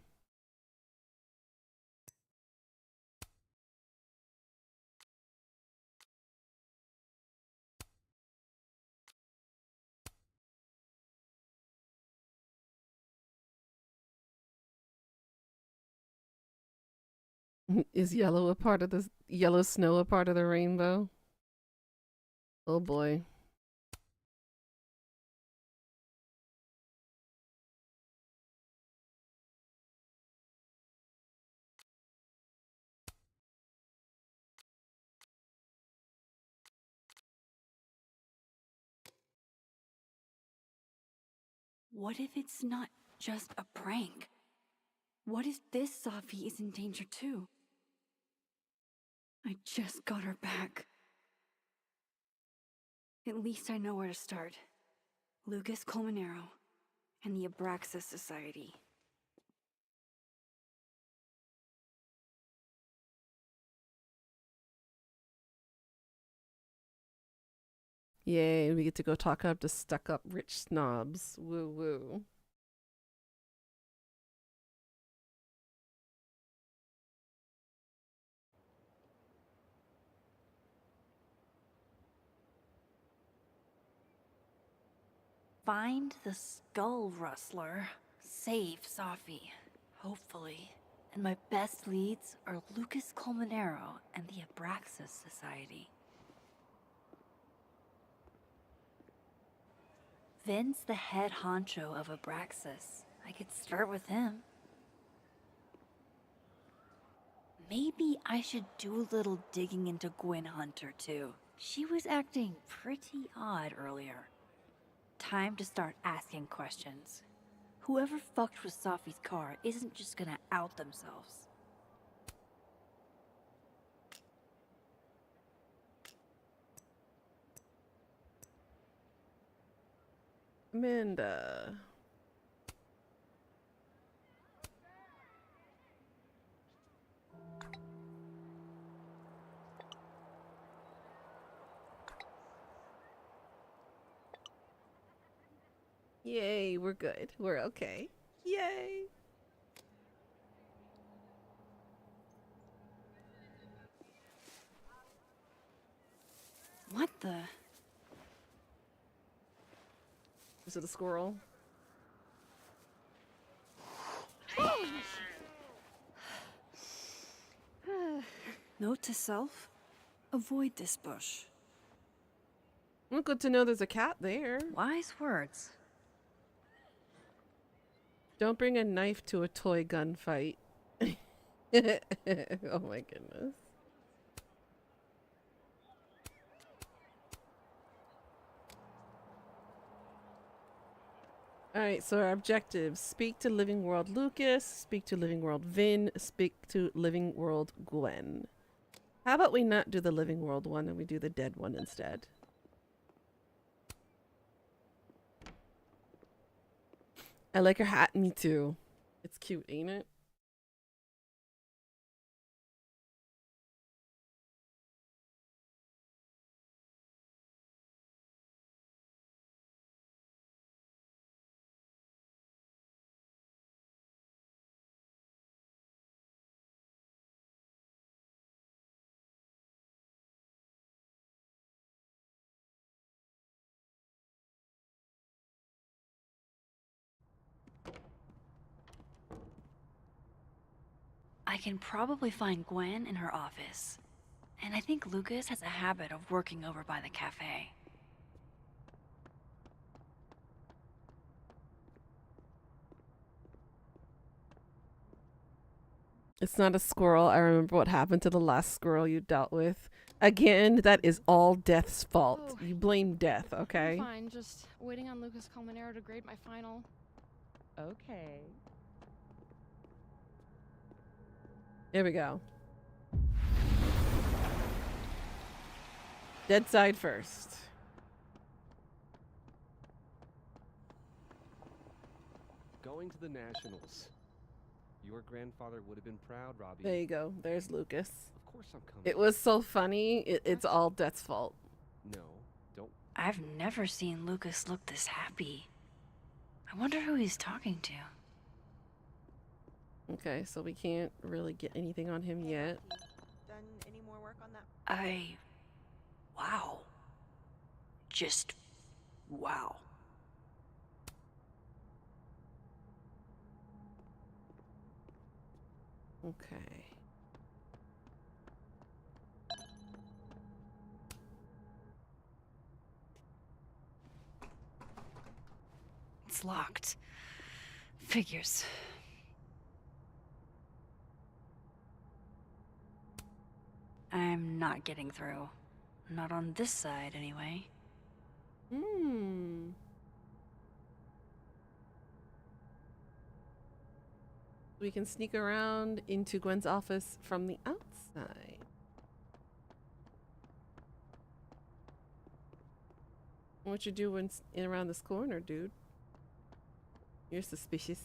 Is yellow a part of the yellow snow a part of the rainbow? Oh boy. What if it's not just a prank? What if this Sophie is in danger too? I just got her back. At least I know where to start. Lucas Colmanero and the Abraxas Society. Yay, we get to go talk up to stuck up rich snobs. Woo woo. Find the skull rustler. Save Sophie. Hopefully. And my best leads are Lucas Colmanero and the Abraxas Society. Vin's the head honcho of Abraxas. I could start with him. Maybe I should do a little digging into Gwen Hunter too. She was acting pretty odd earlier. Time to start asking questions. Whoever fucked with Sophie's car isn't just gonna out themselves. Amanda. Yay, we're good. We're okay. Yay. What the? Is it a squirrel? Note to self: avoid this bush. Well, good to know there's a cat there. Wise words. Don't bring a knife to a toy gun fight. Oh my goodness. Alright, so our objectives. Speak to Living World Lucas, speak to Living World Vin, speak to Living World Gwen. How about we not do the Living World one and we do the dead one instead? I like her hat, me too. It's cute, ain't it? I can probably find Gwen in her office. And I think Lucas has a habit of working over by the cafe. It's not a squirrel. I remember what happened to the last squirrel you dealt with. Again, that is all Death's fault. Oh, You blame Death, okay? I'm fine, just waiting on Lucas Colmenero to grade my final. Okay. Here we go. Dead side first. Going to the Nationals. Your grandfather would have been proud, Robbie. There you go. There's Lucas. Of course I'm coming. It was so funny. It's all Death's fault. No, don't. I've never seen Lucas look this happy. I wonder who he's talking to. Okay, so we can't really get anything on him yet. Done any more work on that? Wow. Just wow. Okay. It's locked. Figures. I'm not getting through. Not on this side, anyway. We can sneak around into Gwen's office from the outside. What you doing in around this corner, dude? You're suspicious.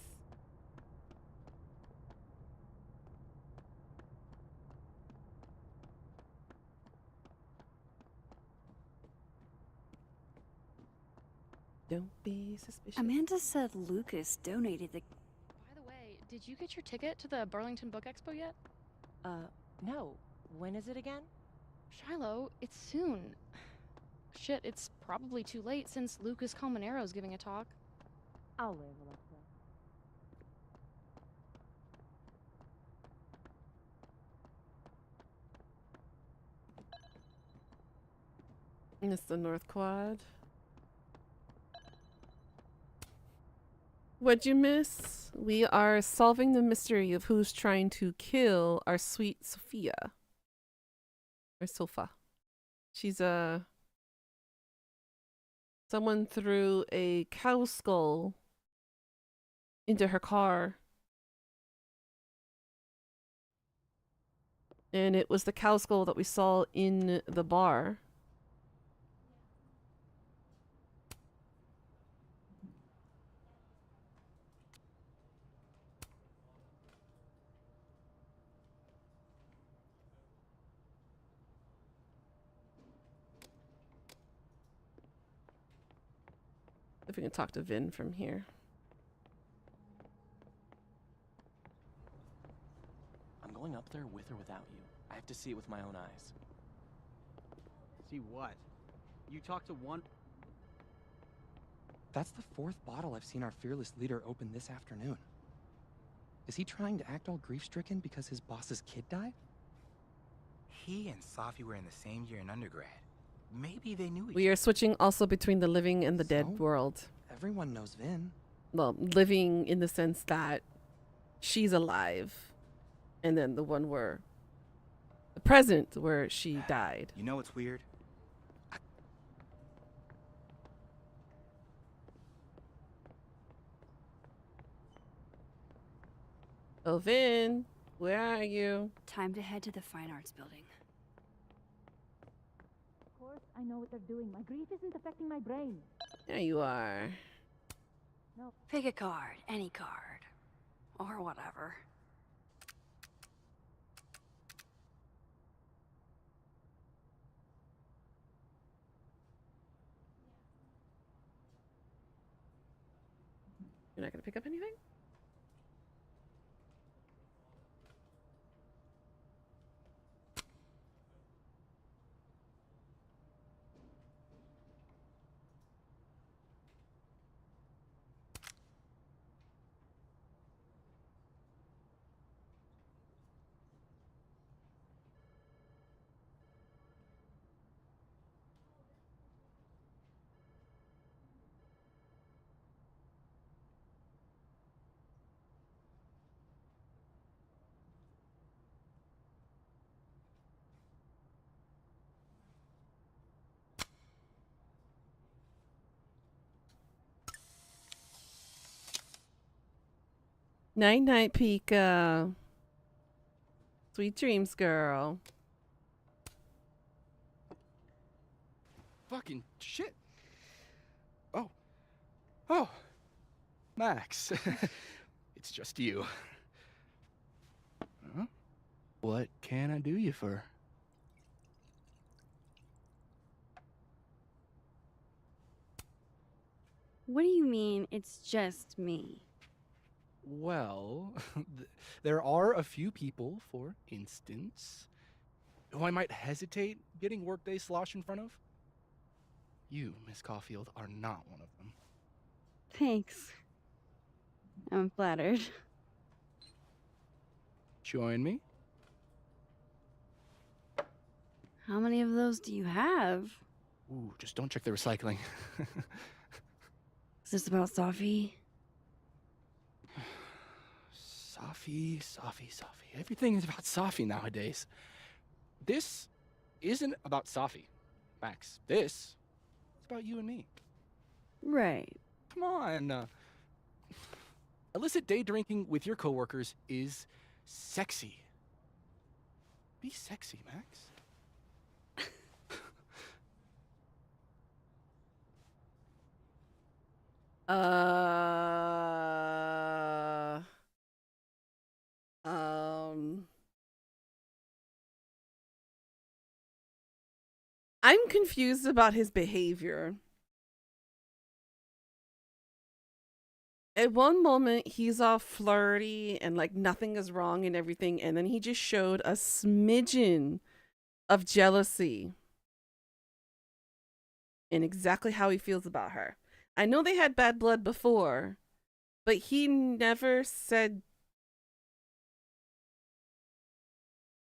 Don't be suspicious. Amanda said Lucas donated the... By the way, did you get your ticket to the Burlington Book Expo yet? No. When is it again? Shiloh, it's soon. Shit, it's probably too late since Lucas Colmenero's giving a talk. I'll live, Alexa. It's the North Quad. What'd you miss? We are solving the mystery of who's trying to kill our sweet Sophia. Or Sofa. She's someone threw a cow skull into her car. And it was the cow skull that we saw in the bar. If we can talk to Vin from here. I'm going up there with or without you. I have to see it with my own eyes. See what? You talked to one. That's the 4th bottle I've seen our fearless leader open this afternoon. Is he trying to act all grief-stricken because his boss's kid died? He and Safi were in the same year in undergrad. Maybe they knew each other. We are switching also between the living and the dead world. Everyone knows Vin. Well, living in the sense that she's alive, and then the one where the present where she died. You know what's weird? Oh, Vin, where are you? Time to head to the Fine Arts Building. Of course, I know what they're doing. My grief isn't affecting my brain. There you are. No. Pick a card, any card, or whatever. You're not gonna pick up anything? Night night, Pika. Sweet dreams, girl. Fucking shit. Oh. Max. It's just you. Huh? What can I do you for? What do you mean, it's just me? Well, there are a few people, for instance, who I might hesitate getting workday slosh in front of. You, Miss Caulfield, are not one of them. Thanks. I'm flattered. Join me? How many of those do you have? Ooh, just don't check the recycling. Is this about Safi? Safi. Everything is about Safi nowadays. This isn't about Safi, Max. This is about you and me. Right. Come on. Illicit day drinking with your coworkers is sexy. Be sexy, Max. I'm confused about his behavior. At one moment, he's all flirty and like nothing is wrong and everything, and then he just showed a smidgen of jealousy in exactly how he feels about her. I know they had bad blood before, but he never said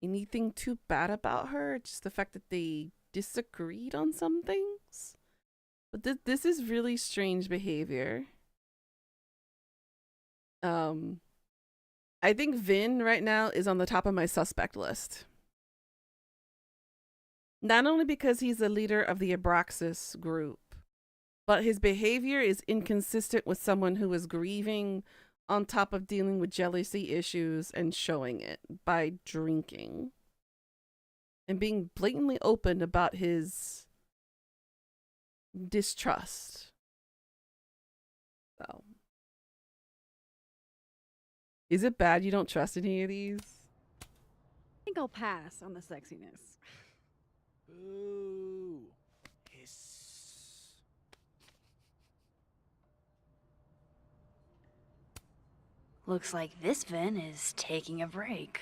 anything too bad about her. Just the fact that they disagreed on some things. But this is really strange behavior. I think Vin right now is on the top of my suspect list. Not only because he's the leader of the Abraxas group, but his behavior is inconsistent with someone who is grieving on top of dealing with jealousy issues and showing it by drinking. And being blatantly open about his distrust. So, is it bad you don't trust any of these? I think I'll pass on the sexiness. Boo. Hiss. Looks like this Vin is taking a break.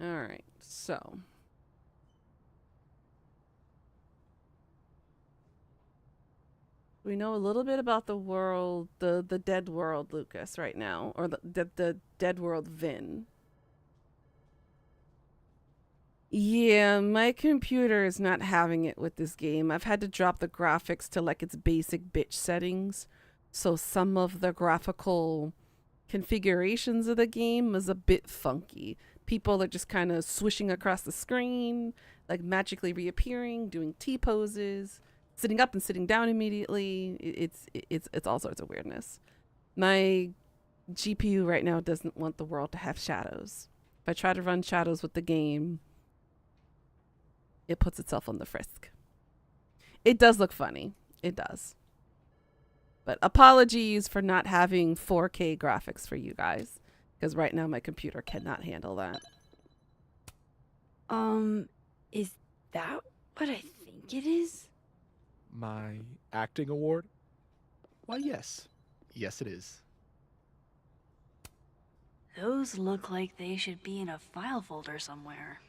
Alright, so. We know a little bit about the world, the dead world, Lucas, right now. Or the dead world Vin. Yeah, my computer is not having it with this game. I've had to drop the graphics to like its basic bitch settings. So some of the graphical configurations of the game is a bit funky. People are just kind of swishing across the screen, like magically reappearing, doing T-poses, sitting up and sitting down immediately. It's all sorts of weirdness. My GPU right now doesn't want the world to have shadows. If I try to run shadows with the game, it puts itself on the frisk. It does look funny. It does. But apologies for not having 4K graphics for you guys, because right now my computer cannot handle that. Is that what I think it is? My acting award? Why, yes. Yes, it is. Those look like they should be in a file folder somewhere.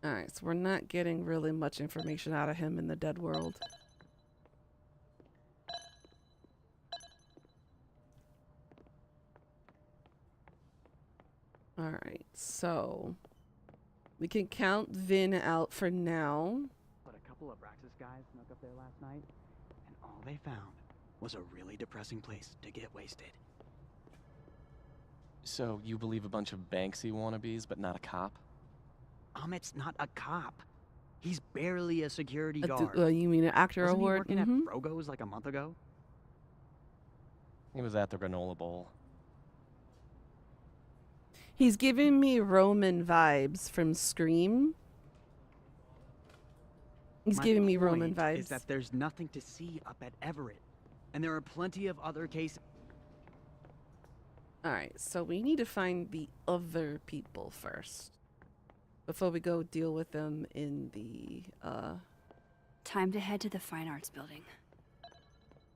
Alright, so we're not getting really much information out of him in the dead world. Alright, so we can count Vin out for now. But a couple of Braxis guys snuck up there last night, and all they found was a really depressing place to get wasted. So, you believe a bunch of Banksy wannabes, but not a cop? Amit's not a cop. He's barely a security You guard. mean an actor Wasn't award? he working at Frogo's like a month ago? He was at the granola bowl. He's giving me Roman vibes from Scream. He's giving me Roman My point vibes. is that there's nothing to see up at Everett, and there are plenty of other cases. Alright, so we need to find the other people first, before we go deal with them in the Time to head to the Fine Arts Building.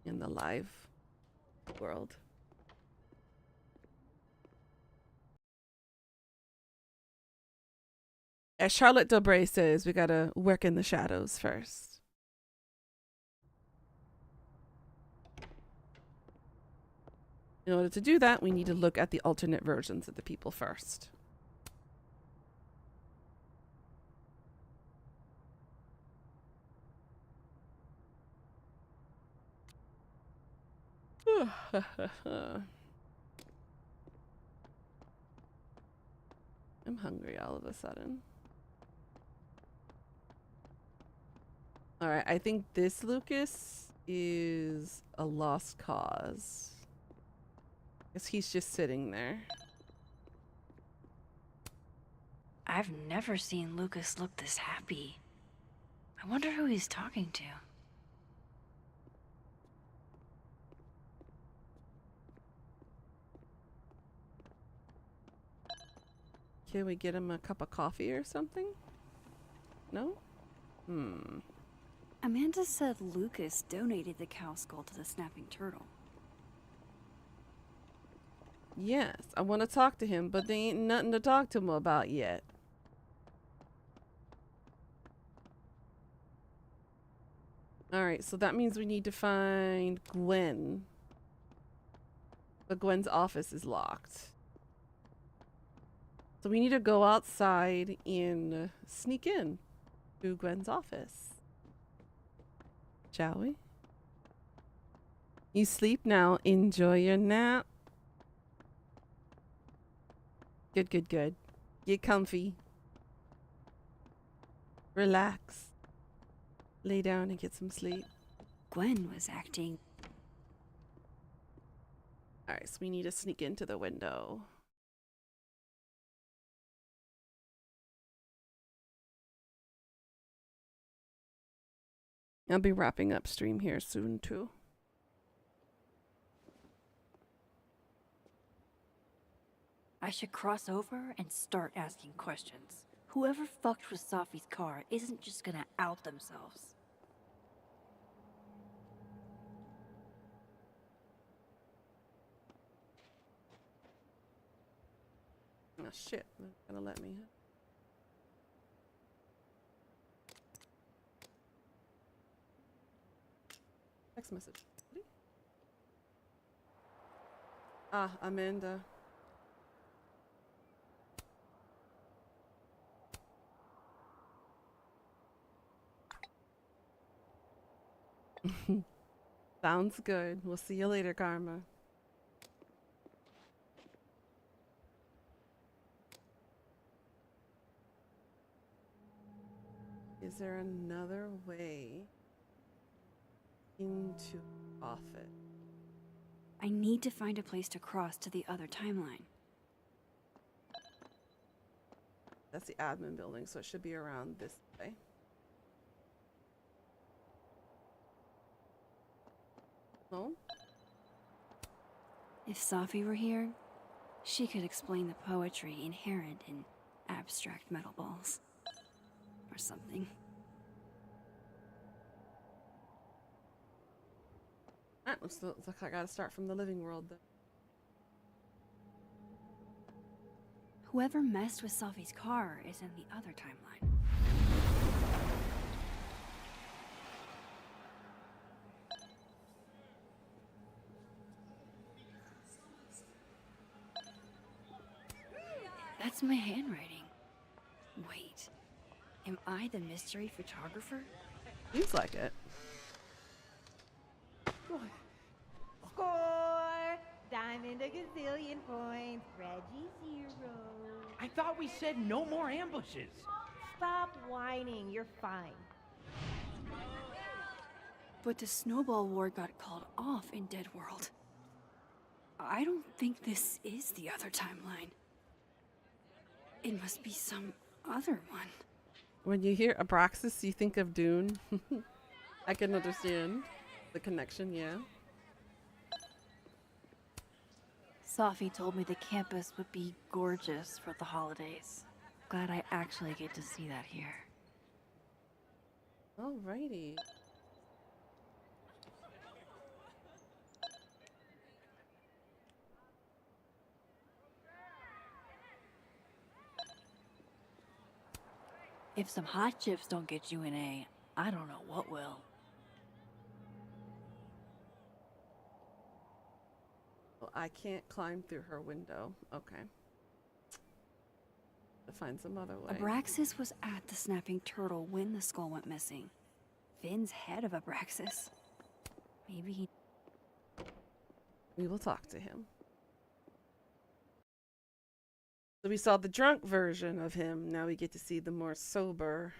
in the live world. As Charlotte Dobre says, we gotta work in the shadows first. In order to do that, we need to look at the alternate versions of the people first. I'm hungry all of a sudden. Alright, I think this Lucas is a lost cause. Guess he's just sitting there. I've never seen Lucas look this happy. I wonder who he's talking to. Can we get him a cup of coffee or something? No? Amanda said Lucas donated the cow skull to the snapping turtle. Yes, I want to talk to him, but there ain't nothing to talk to him about yet. Alright, so that means we need to find Gwen. But Gwen's office is locked. So we need to go outside and sneak in to Gwen's office. Shall we? You sleep now. Enjoy your nap. Good, good, good. Get comfy. Relax. Lay down and get some sleep. Gwen was acting. Alright, so we need to sneak into the window. I'll be wrapping up stream here soon too. I should cross over and start asking questions. Whoever fucked with Safi's car isn't just gonna out themselves. Oh shit, they're gonna let me. Text message. Ah, Amanda. Sounds good. We'll see you later, Karma. Is there another way into Offit? I need to find a place to cross to the other timeline. That's the admin building, so it should be around this way. No? If Safi were here, she could explain the poetry inherent in abstract metal balls. Or something. Ah, looks like I gotta start from the living world then. Whoever messed with Safi's car is in the other timeline. That's my handwriting. Wait, am I the mystery photographer? Seems like it. Score! Diamond a gazillion points. Reggie 0. I thought we said no more ambushes. Stop whining. You're fine. But the snowball war got called off in Dead World. I don't think this is the other timeline. It must be some other one. When you hear Abraxas, you think of Dune. I can understand the connection, yeah. Safi told me the campus would be gorgeous for the holidays. Glad I actually get to see that here. Alrighty. If some hot chips don't get you an A, I don't know what will. Well, I can't climb through her window. Okay. To find some other way. Abraxas was at the snapping turtle when the skull went missing. Finn's head of Abraxas. Maybe he... We will talk to him. So we saw the drunk version of him. Now we get to see the more sober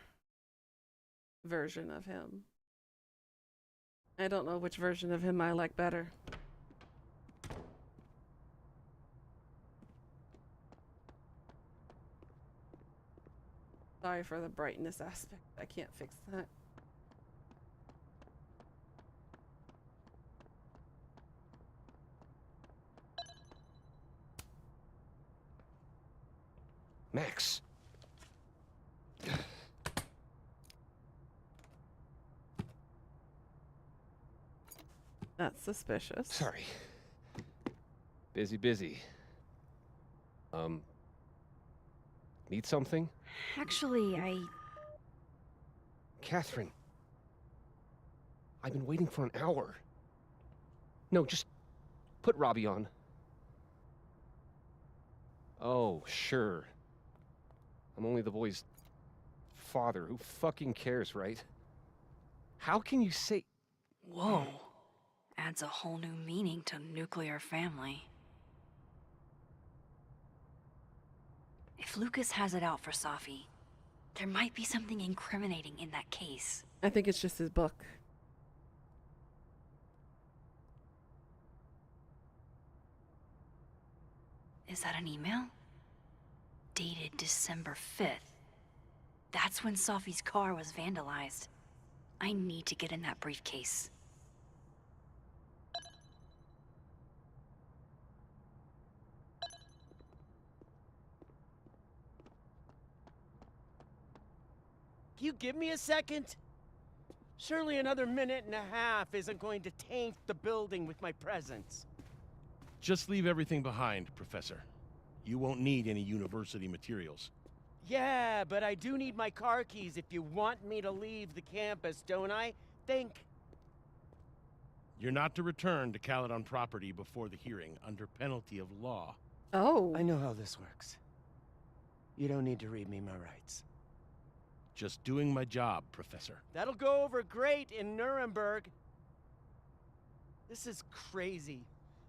version of him. I don't know which version of him I like better. Sorry for the brightness aspect. I can't fix that. Max. That's suspicious. Sorry. Busy. Need something? Actually, Catherine. I've been waiting for an hour. No, just put Robbie on. Oh, sure. I'm only the boy's father. Who fucking cares, right? How can you say... Whoa. Adds a whole new meaning to nuclear family. If Lucas has it out for Safi, there might be something incriminating in that case. I think it's just his book. Is that an email? Dated December 5th. That's when Safi's car was vandalized. I need to get in that briefcase. Can you give me a second? Surely another minute and a half isn't going to taint the building with my presence. Just leave everything behind, Professor. You won't need any university materials. Yeah, but I do need my car keys if you want me to leave the campus, don't I? Think. You're not to return to Caledon property before the hearing, under penalty of law. Oh. I know how this works. You don't need to read me my rights. Just doing my job, Professor. That'll go over great in Nuremberg. This is crazy.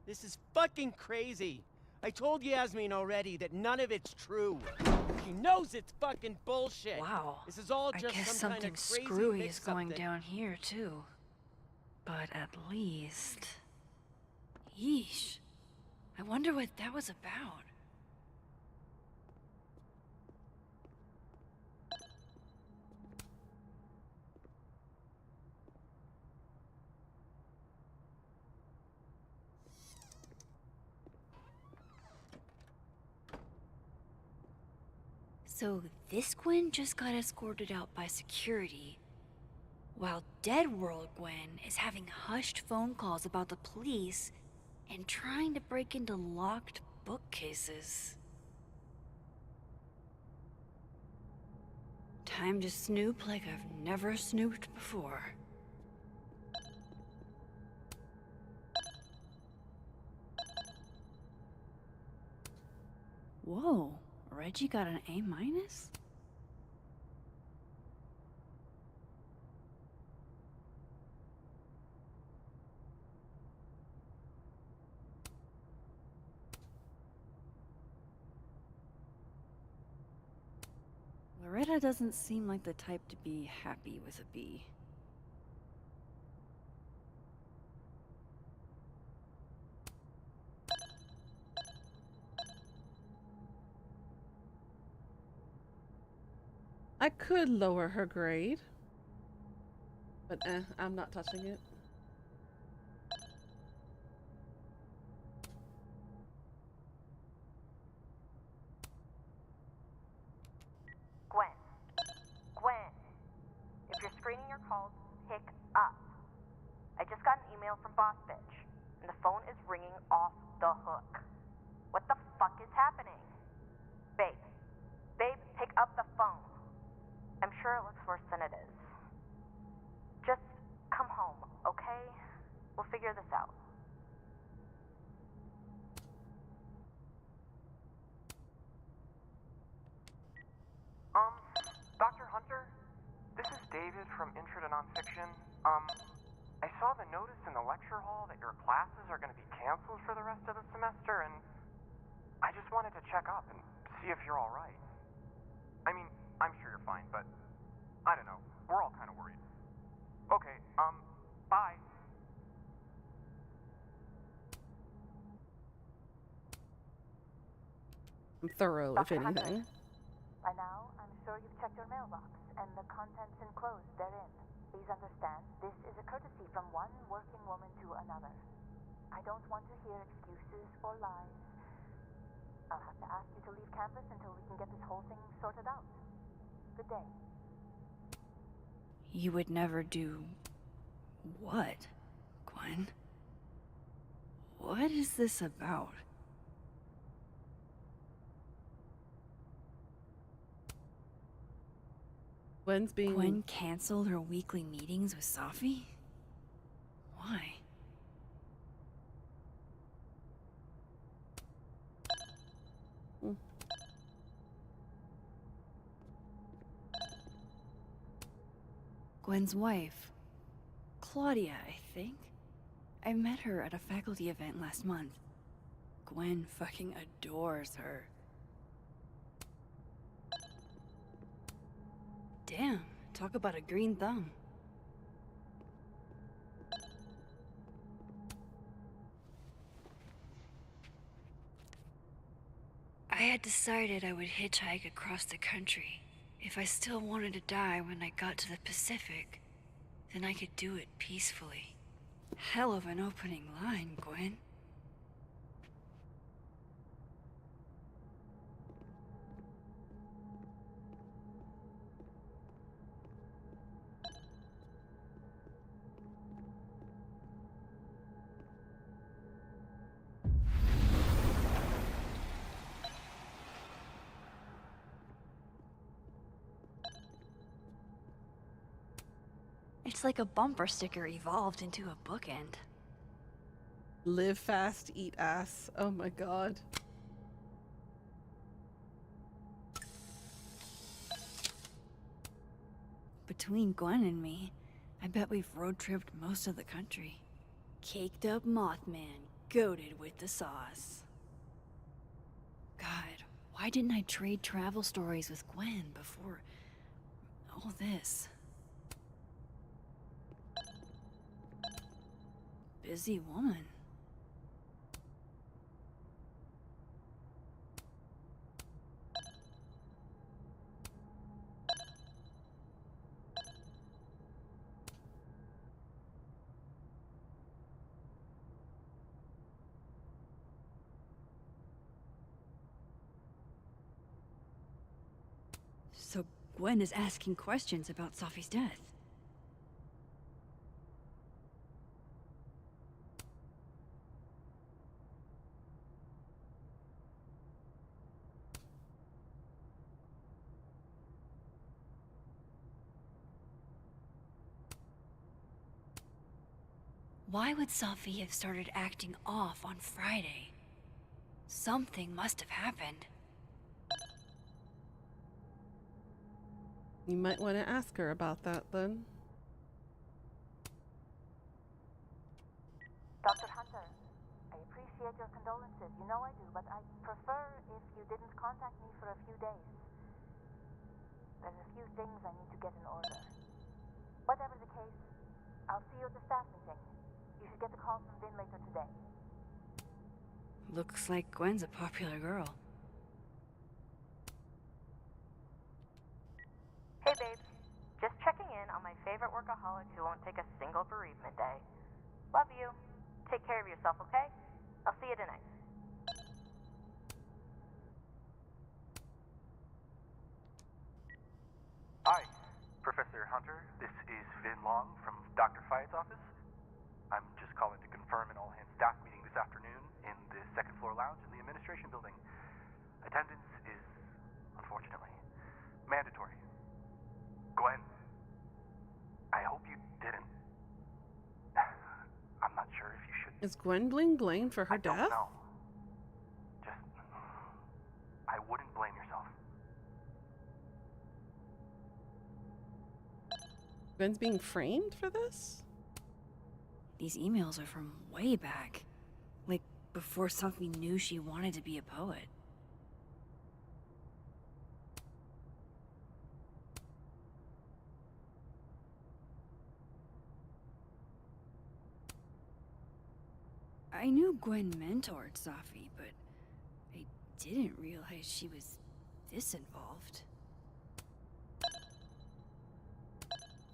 This is fucking crazy. I told Yasmin already that none of it's true. She knows it's fucking bullshit. Wow. This is all I just guess some kind something of crazy screwy is mix-up going that- down here, too. But at least... Yeesh. I wonder what that was about. So this Gwen just got escorted out by security, while Dead World Gwen is having hushed phone calls about the police and trying to break into locked bookcases. Time to snoop like I've never snooped before. Whoa, Reggie got an A-? Loretta doesn't seem like the type to be happy with a B. I could lower her grade. But I'm not touching it. Gwen. Gwen. If you're screening your calls, pick up. I just got an email from Boss Bitch, and the phone is ringing off the hook. What the fuck is happening? Babe. Babe, pick up the phone. I'm sure it looks worse than it is. Just come home, okay? We'll figure this out. Dr. Hunter? This is David from N00na Nonfiction. I saw the notice in the lecture hall that your classes are going to be canceled for the rest of the semester, and I just wanted to check up and see if you're all right. I mean, I'm sure you're fine, but I don't know. We're all kind of worried. Okay, bye. I'm thorough, if Dr. Hunter. anything. By now, I'm sure you've checked your mailbox and the contents enclosed therein. Please understand, this is a courtesy from one working woman to another. I don't want to hear excuses or lies. I'll have to ask you to leave campus until we can get this whole thing sorted out. Good day. You would never do... what, Gwen? What is this about? Gwen canceled her weekly meetings with Safi? Why? Gwen's wife. Claudia, I think. I met her at a faculty event last month. Gwen fucking adores her. Damn, talk about a green thumb. I had decided I would hitchhike across the country. If I still wanted to die when I got to the Pacific, then I could do it peacefully. Hell of an opening line, Gwen. It's like a bumper sticker evolved into a bookend. Live fast, eat ass. Oh my god. Between Gwen and me, I bet we've road tripped most of the country. Caked up Mothman, goated with the sauce. God, why didn't I trade travel stories with Gwen before all this? Busy woman. So Gwen is asking questions about Sophie's death. Why would Sophie have started acting off on Friday? Something must have happened. You might want to ask her about that then. Dr. Hunter, I appreciate your condolences. You know I do, but I prefer if you didn't contact me for a few days. There's a few things I need to get in order. Whatever the case, I'll see you at the staff meeting. You should get a call from Vin later today. Looks like Gwen's a popular girl. Hey babe, just checking in on my favorite workaholic who won't take a single bereavement day. Love you. Take care of yourself, okay? I'll see you tonight. Hi, Professor Hunter. This is Vin Long from Dr. Fyatt's office. I'm just calling to confirm an all-hands staff meeting this afternoon in the second floor lounge in the administration building. Attendance is, unfortunately, mandatory. Gwen, I hope you didn't. I'm not sure if you should. Is Gwen being blamed for her death? No. Just, I wouldn't blame yourself. Gwen's being framed for this? These emails are from way back. Like, before Sophie knew she wanted to be a poet. I knew Gwen mentored Sophie, but I didn't realize she was this involved.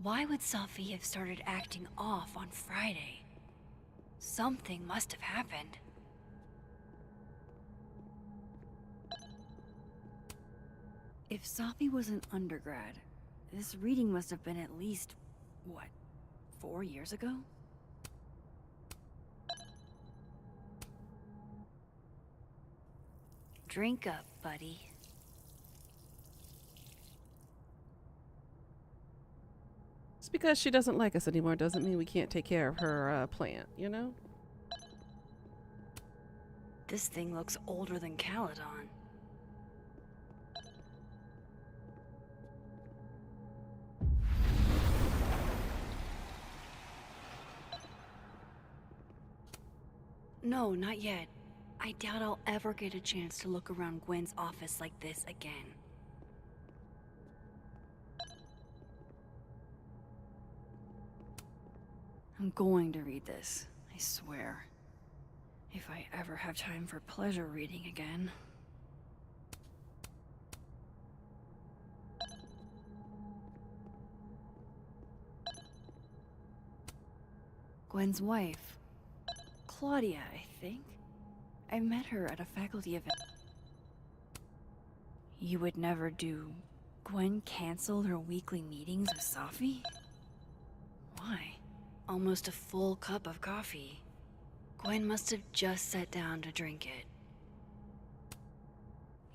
Why would Sophie have started acting off on Friday? Something must have happened. If Sophie was an undergrad, this reading must have been at least, what, 4 years ago? Drink up, buddy. Just because she doesn't like us anymore doesn't mean we can't take care of her plant, you know? This thing looks older than Caledon. No, not yet. I doubt I'll ever get a chance to look around Gwen's office like this again. I'm going to read this, I swear. If I ever have time for pleasure reading again. Gwen's wife. Claudia, I think. I met her at a faculty event. You would never do... Gwen canceled her weekly meetings with Sophie? Why? Almost a full cup of coffee. Gwen must have just sat down to drink it.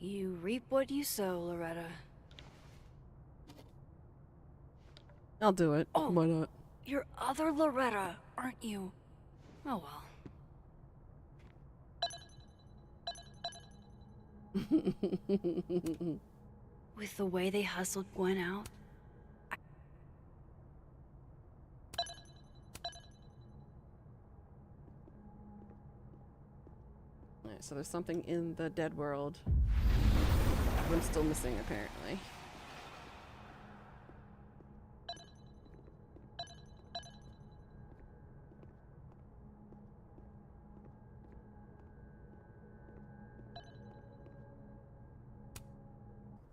You reap what you sow, Loretta. I'll do it. Oh. Why not? You're other Loretta, aren't you? Oh well. With the way they hustled Gwen out, Alright, so there's something in the dead world. I'm still missing, apparently.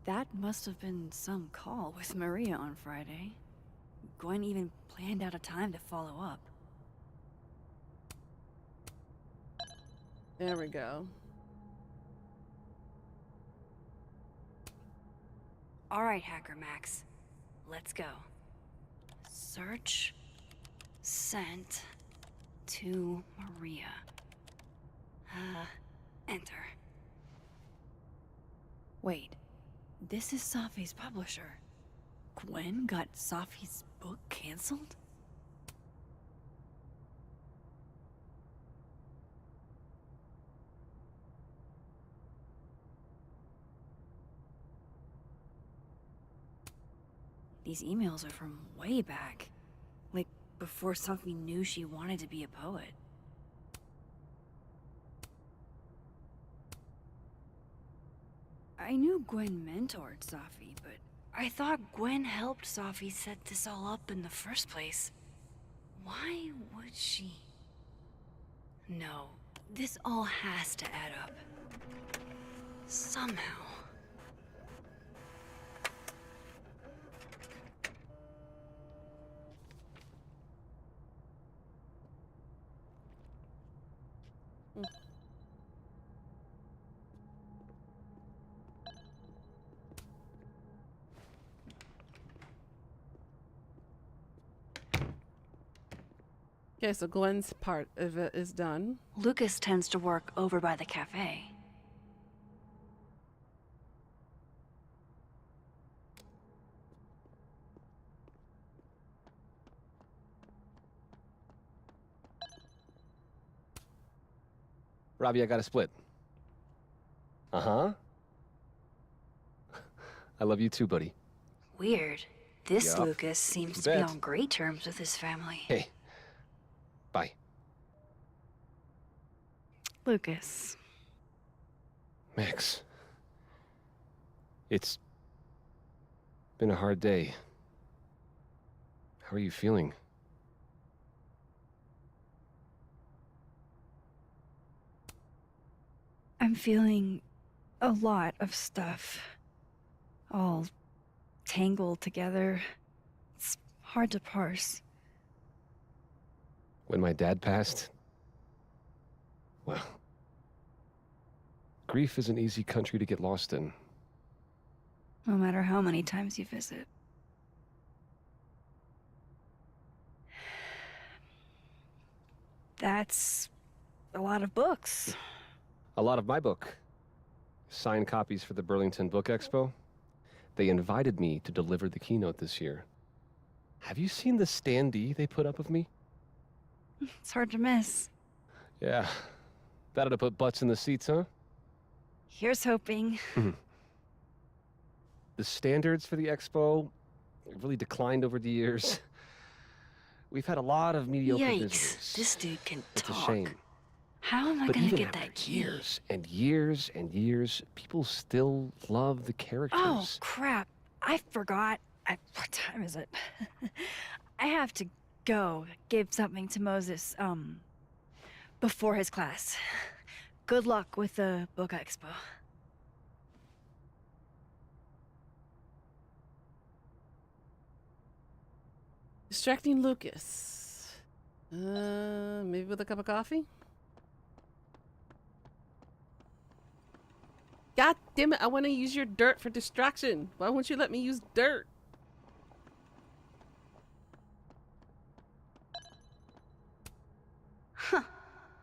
That must have been some call with Maria on Friday. Gwen even planned out a time to follow up. There we go. all right, Hacker Max, let's go. Search sent to Maria. Enter. Wait, this is Safi's publisher. Gwen got Safi's book canceled? These emails are from way back. Like, before Safi knew she wanted to be a poet. I knew Gwen mentored Safi, but I thought Gwen helped Safi set this all up in the first place. Why would she? No, this all has to add up. Somehow. Okay, so Gwen's part of it is done. Lucas tends to work over by the cafe. Robbie, I got a split. Uh-huh. I love you too, buddy. Weird. This Yup. Lucas seems You to be bet. on great terms with his family. Hey. Bye. Lucas. Max. It's been a hard day. How are you feeling? I'm feeling a lot of stuff. All tangled together. It's hard to parse. When my dad passed, well, grief is an easy country to get lost in. No matter how many times you visit. That's a lot of books. A lot of my book. Signed copies for the Burlington Book Expo. They invited me to deliver the keynote this year. Have you seen the standee they put up of me? It's hard to miss. Yeah. That'll to put butts in the seats, huh? Here's hoping. The standards for the expo have really declined over the years. We've had a lot of mediocre Yikes, visitors. this dude can It's talk. a shame. How am I But gonna even get after that key? years and years and years, people still love the characters. Oh, crap. I forgot. What time is it? I have to go give something to Moses, before his class. Good luck with the book expo. Distracting Lucas. Maybe with a cup of coffee? God damn it, I want to use your dirt for distraction. Why won't you let me use dirt? Huh.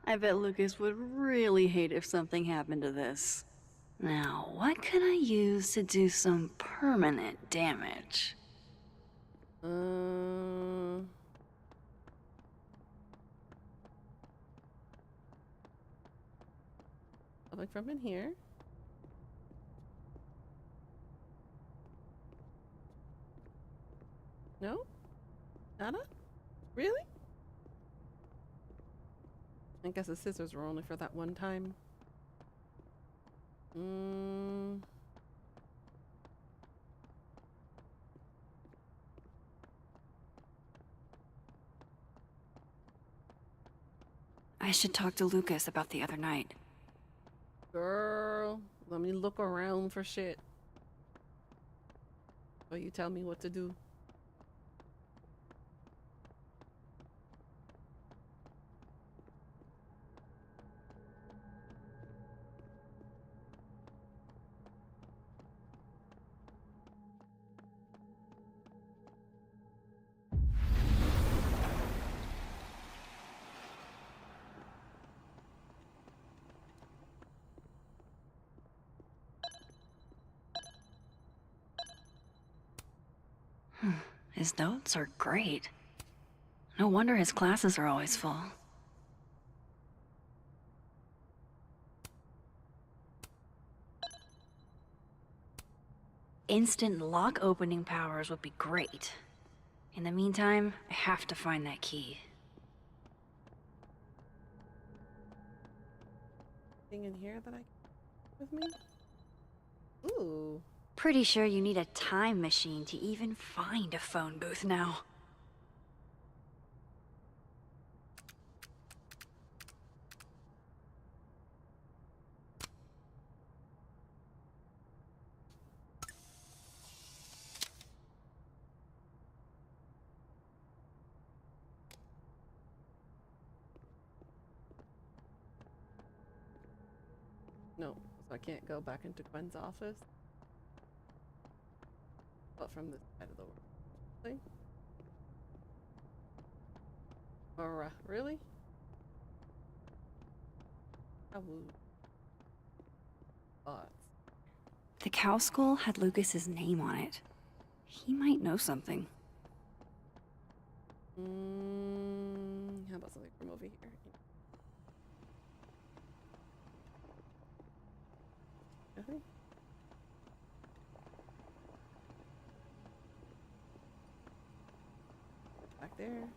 I bet Lucas would really hate if something happened to this. Now, what can I use to do some permanent damage? Coming from in here. No? Nada? Really? I guess the scissors were only for that one time. I should talk to Lucas about the other night. Girl, let me look around for shit. Or you tell me what to do. His notes are great. No wonder his classes are always full. Instant lock opening powers would be great. In the meantime, I have to find that key. Thing in here that I with me? Ooh. Pretty sure you need a time machine to even find a phone booth now. No, so I can't go back into Gwen's office. But from this side of the thing. Or really? I would. Thoughts. The cow skull had Lucas's name on it. He might know something. How about something from over here? Nothing? Back there.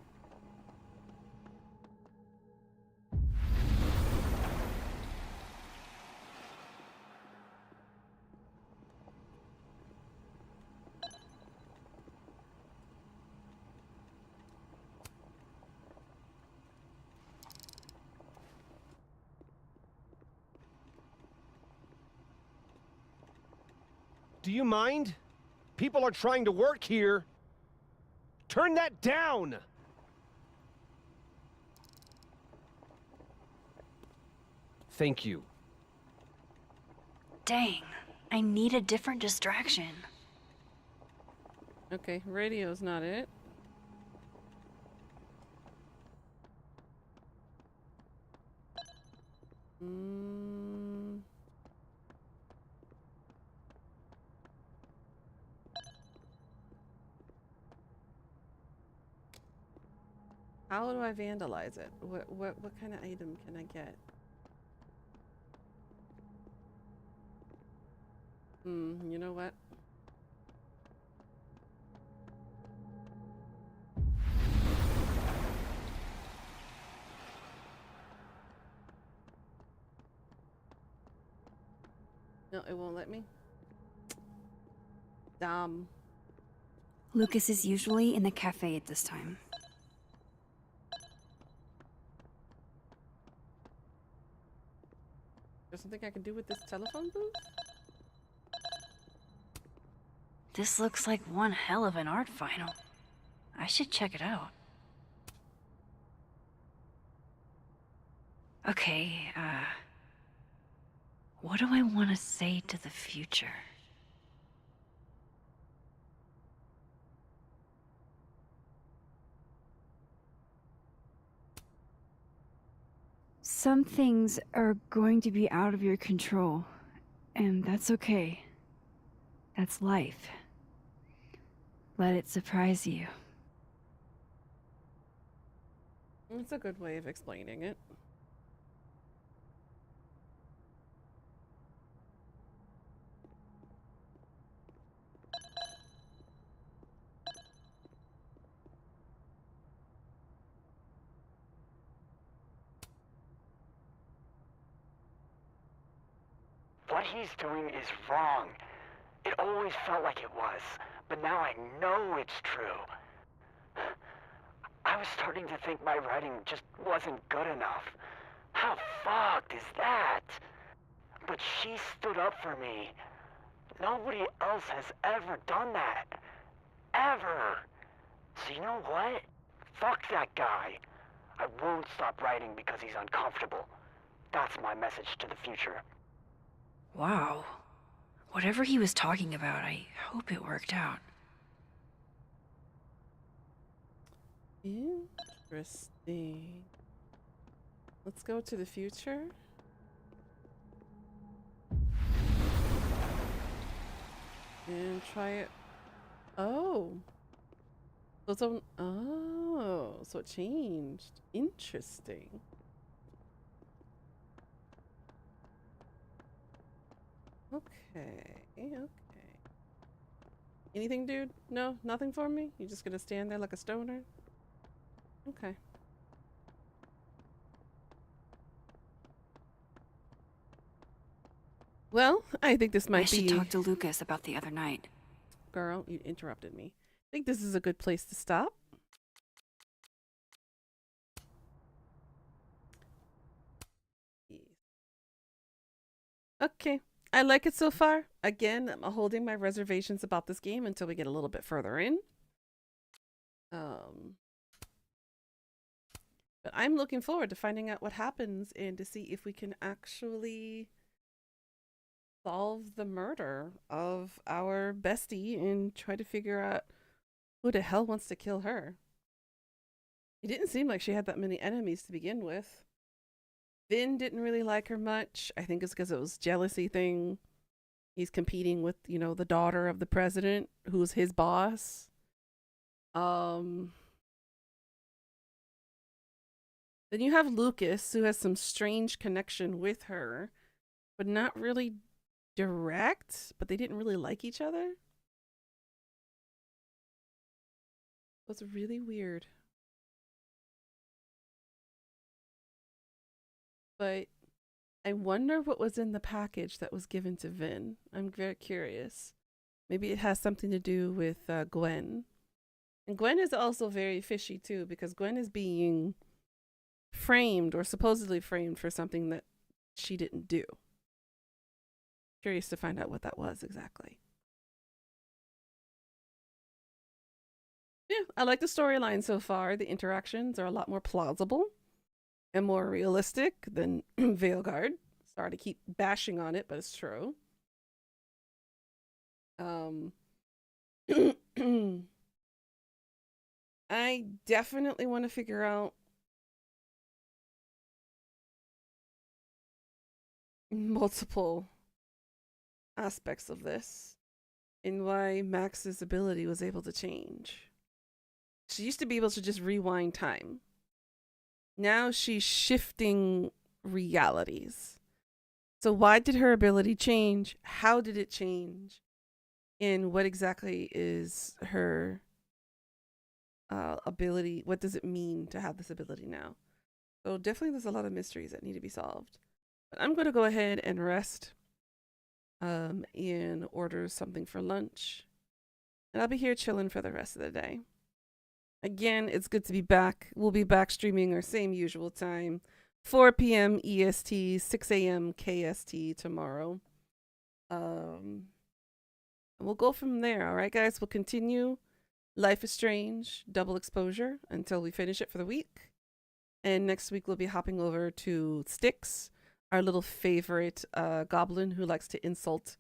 Do you mind? People are trying to work here. Turn that down! Thank you. Dang, I need a different distraction. Okay, radio's not it. How do I vandalize it? What kind of item can I get? You know what? No, it won't let me. Dumb. Lucas is usually in the cafe at this time. There's something I can do with this telephone booth? This looks like one hell of an art final. I should check it out. Okay, what do I want to say to the future? Some things are going to be out of your control, and that's okay. That's life. Let it surprise you. It's a good way of explaining it. What he's doing is wrong. It always felt like it was, but now I know it's true. I was starting to think my writing just wasn't good enough. How fucked is that? But she stood up for me. Nobody else has ever done that. Ever. So you know what? Fuck that guy. I won't stop writing because he's uncomfortable. That's my message to the future. Wow. Whatever he was talking about, I hope it worked out. Interesting. Let's go to the future. And try it. Oh. So it changed. Interesting. Okay. Anything, dude? No? Nothing for me? You just gonna stand there like a stoner? Okay. Well, I think this might I should be... talk to Lucas about the other night. Girl, you interrupted me. I think this is a good place to stop. Okay. I like it so far. Again, I'm holding my reservations about this game until we get a little bit further in. But I'm looking forward to finding out what happens and to see if we can actually solve the murder of our bestie and try to figure out who the hell wants to kill her. It didn't seem like she had that many enemies to begin with. Vin didn't really like her much. I think it's because it was jealousy thing. He's competing with, you know, the daughter of the president, who's his boss. Then you have Lucas, who has some strange connection with her, but not really direct, but they didn't really like each other. It was really weird. But I wonder what was in the package that was given to Vin. I'm very curious. Maybe it has something to do with Gwen. And Gwen is also very fishy too, because Gwen is being framed or supposedly framed for something that she didn't do. Curious to find out what that was exactly. Yeah, I like the storyline so far. The interactions are a lot more plausible and more realistic than Veilguard. Sorry to keep bashing on it, but it's true. I definitely want to figure out multiple aspects of this and why Max's ability was able to change. She used to be able to just rewind time. Now she's shifting realities. So why did her ability change? How did it change? And what exactly is her ability? What does it mean to have this ability now? So definitely there's a lot of mysteries that need to be solved. But I'm going to go ahead and rest and order something for lunch. And I'll be here chilling for the rest of the day. Again, it's good to be back. We'll be back streaming our same usual time, 4 p.m. EST, 6 a.m. KST tomorrow. And we'll go from there. All right, guys, we'll continue Life is Strange, Double Exposure until we finish it for the week. And next week, we'll be hopping over to Styx, our little favorite goblin who likes to insult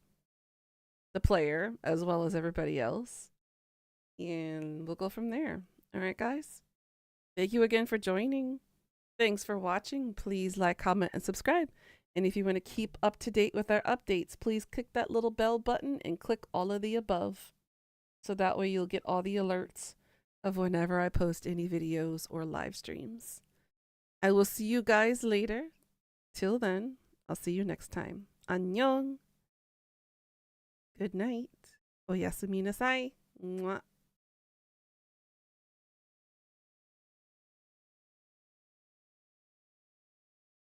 the player as well as everybody else. And we'll go from there. All right, guys. Thank you again for joining. Thanks for watching. Please like, comment, and subscribe. And if you want to keep up to date with our updates, please click that little bell button and click all of the above. So that way you'll get all the alerts of whenever I post any videos or live streams. I will see you guys later. Till then, I'll see you next time. Annyeong. Good night. Oyasumi nasai. Mwah.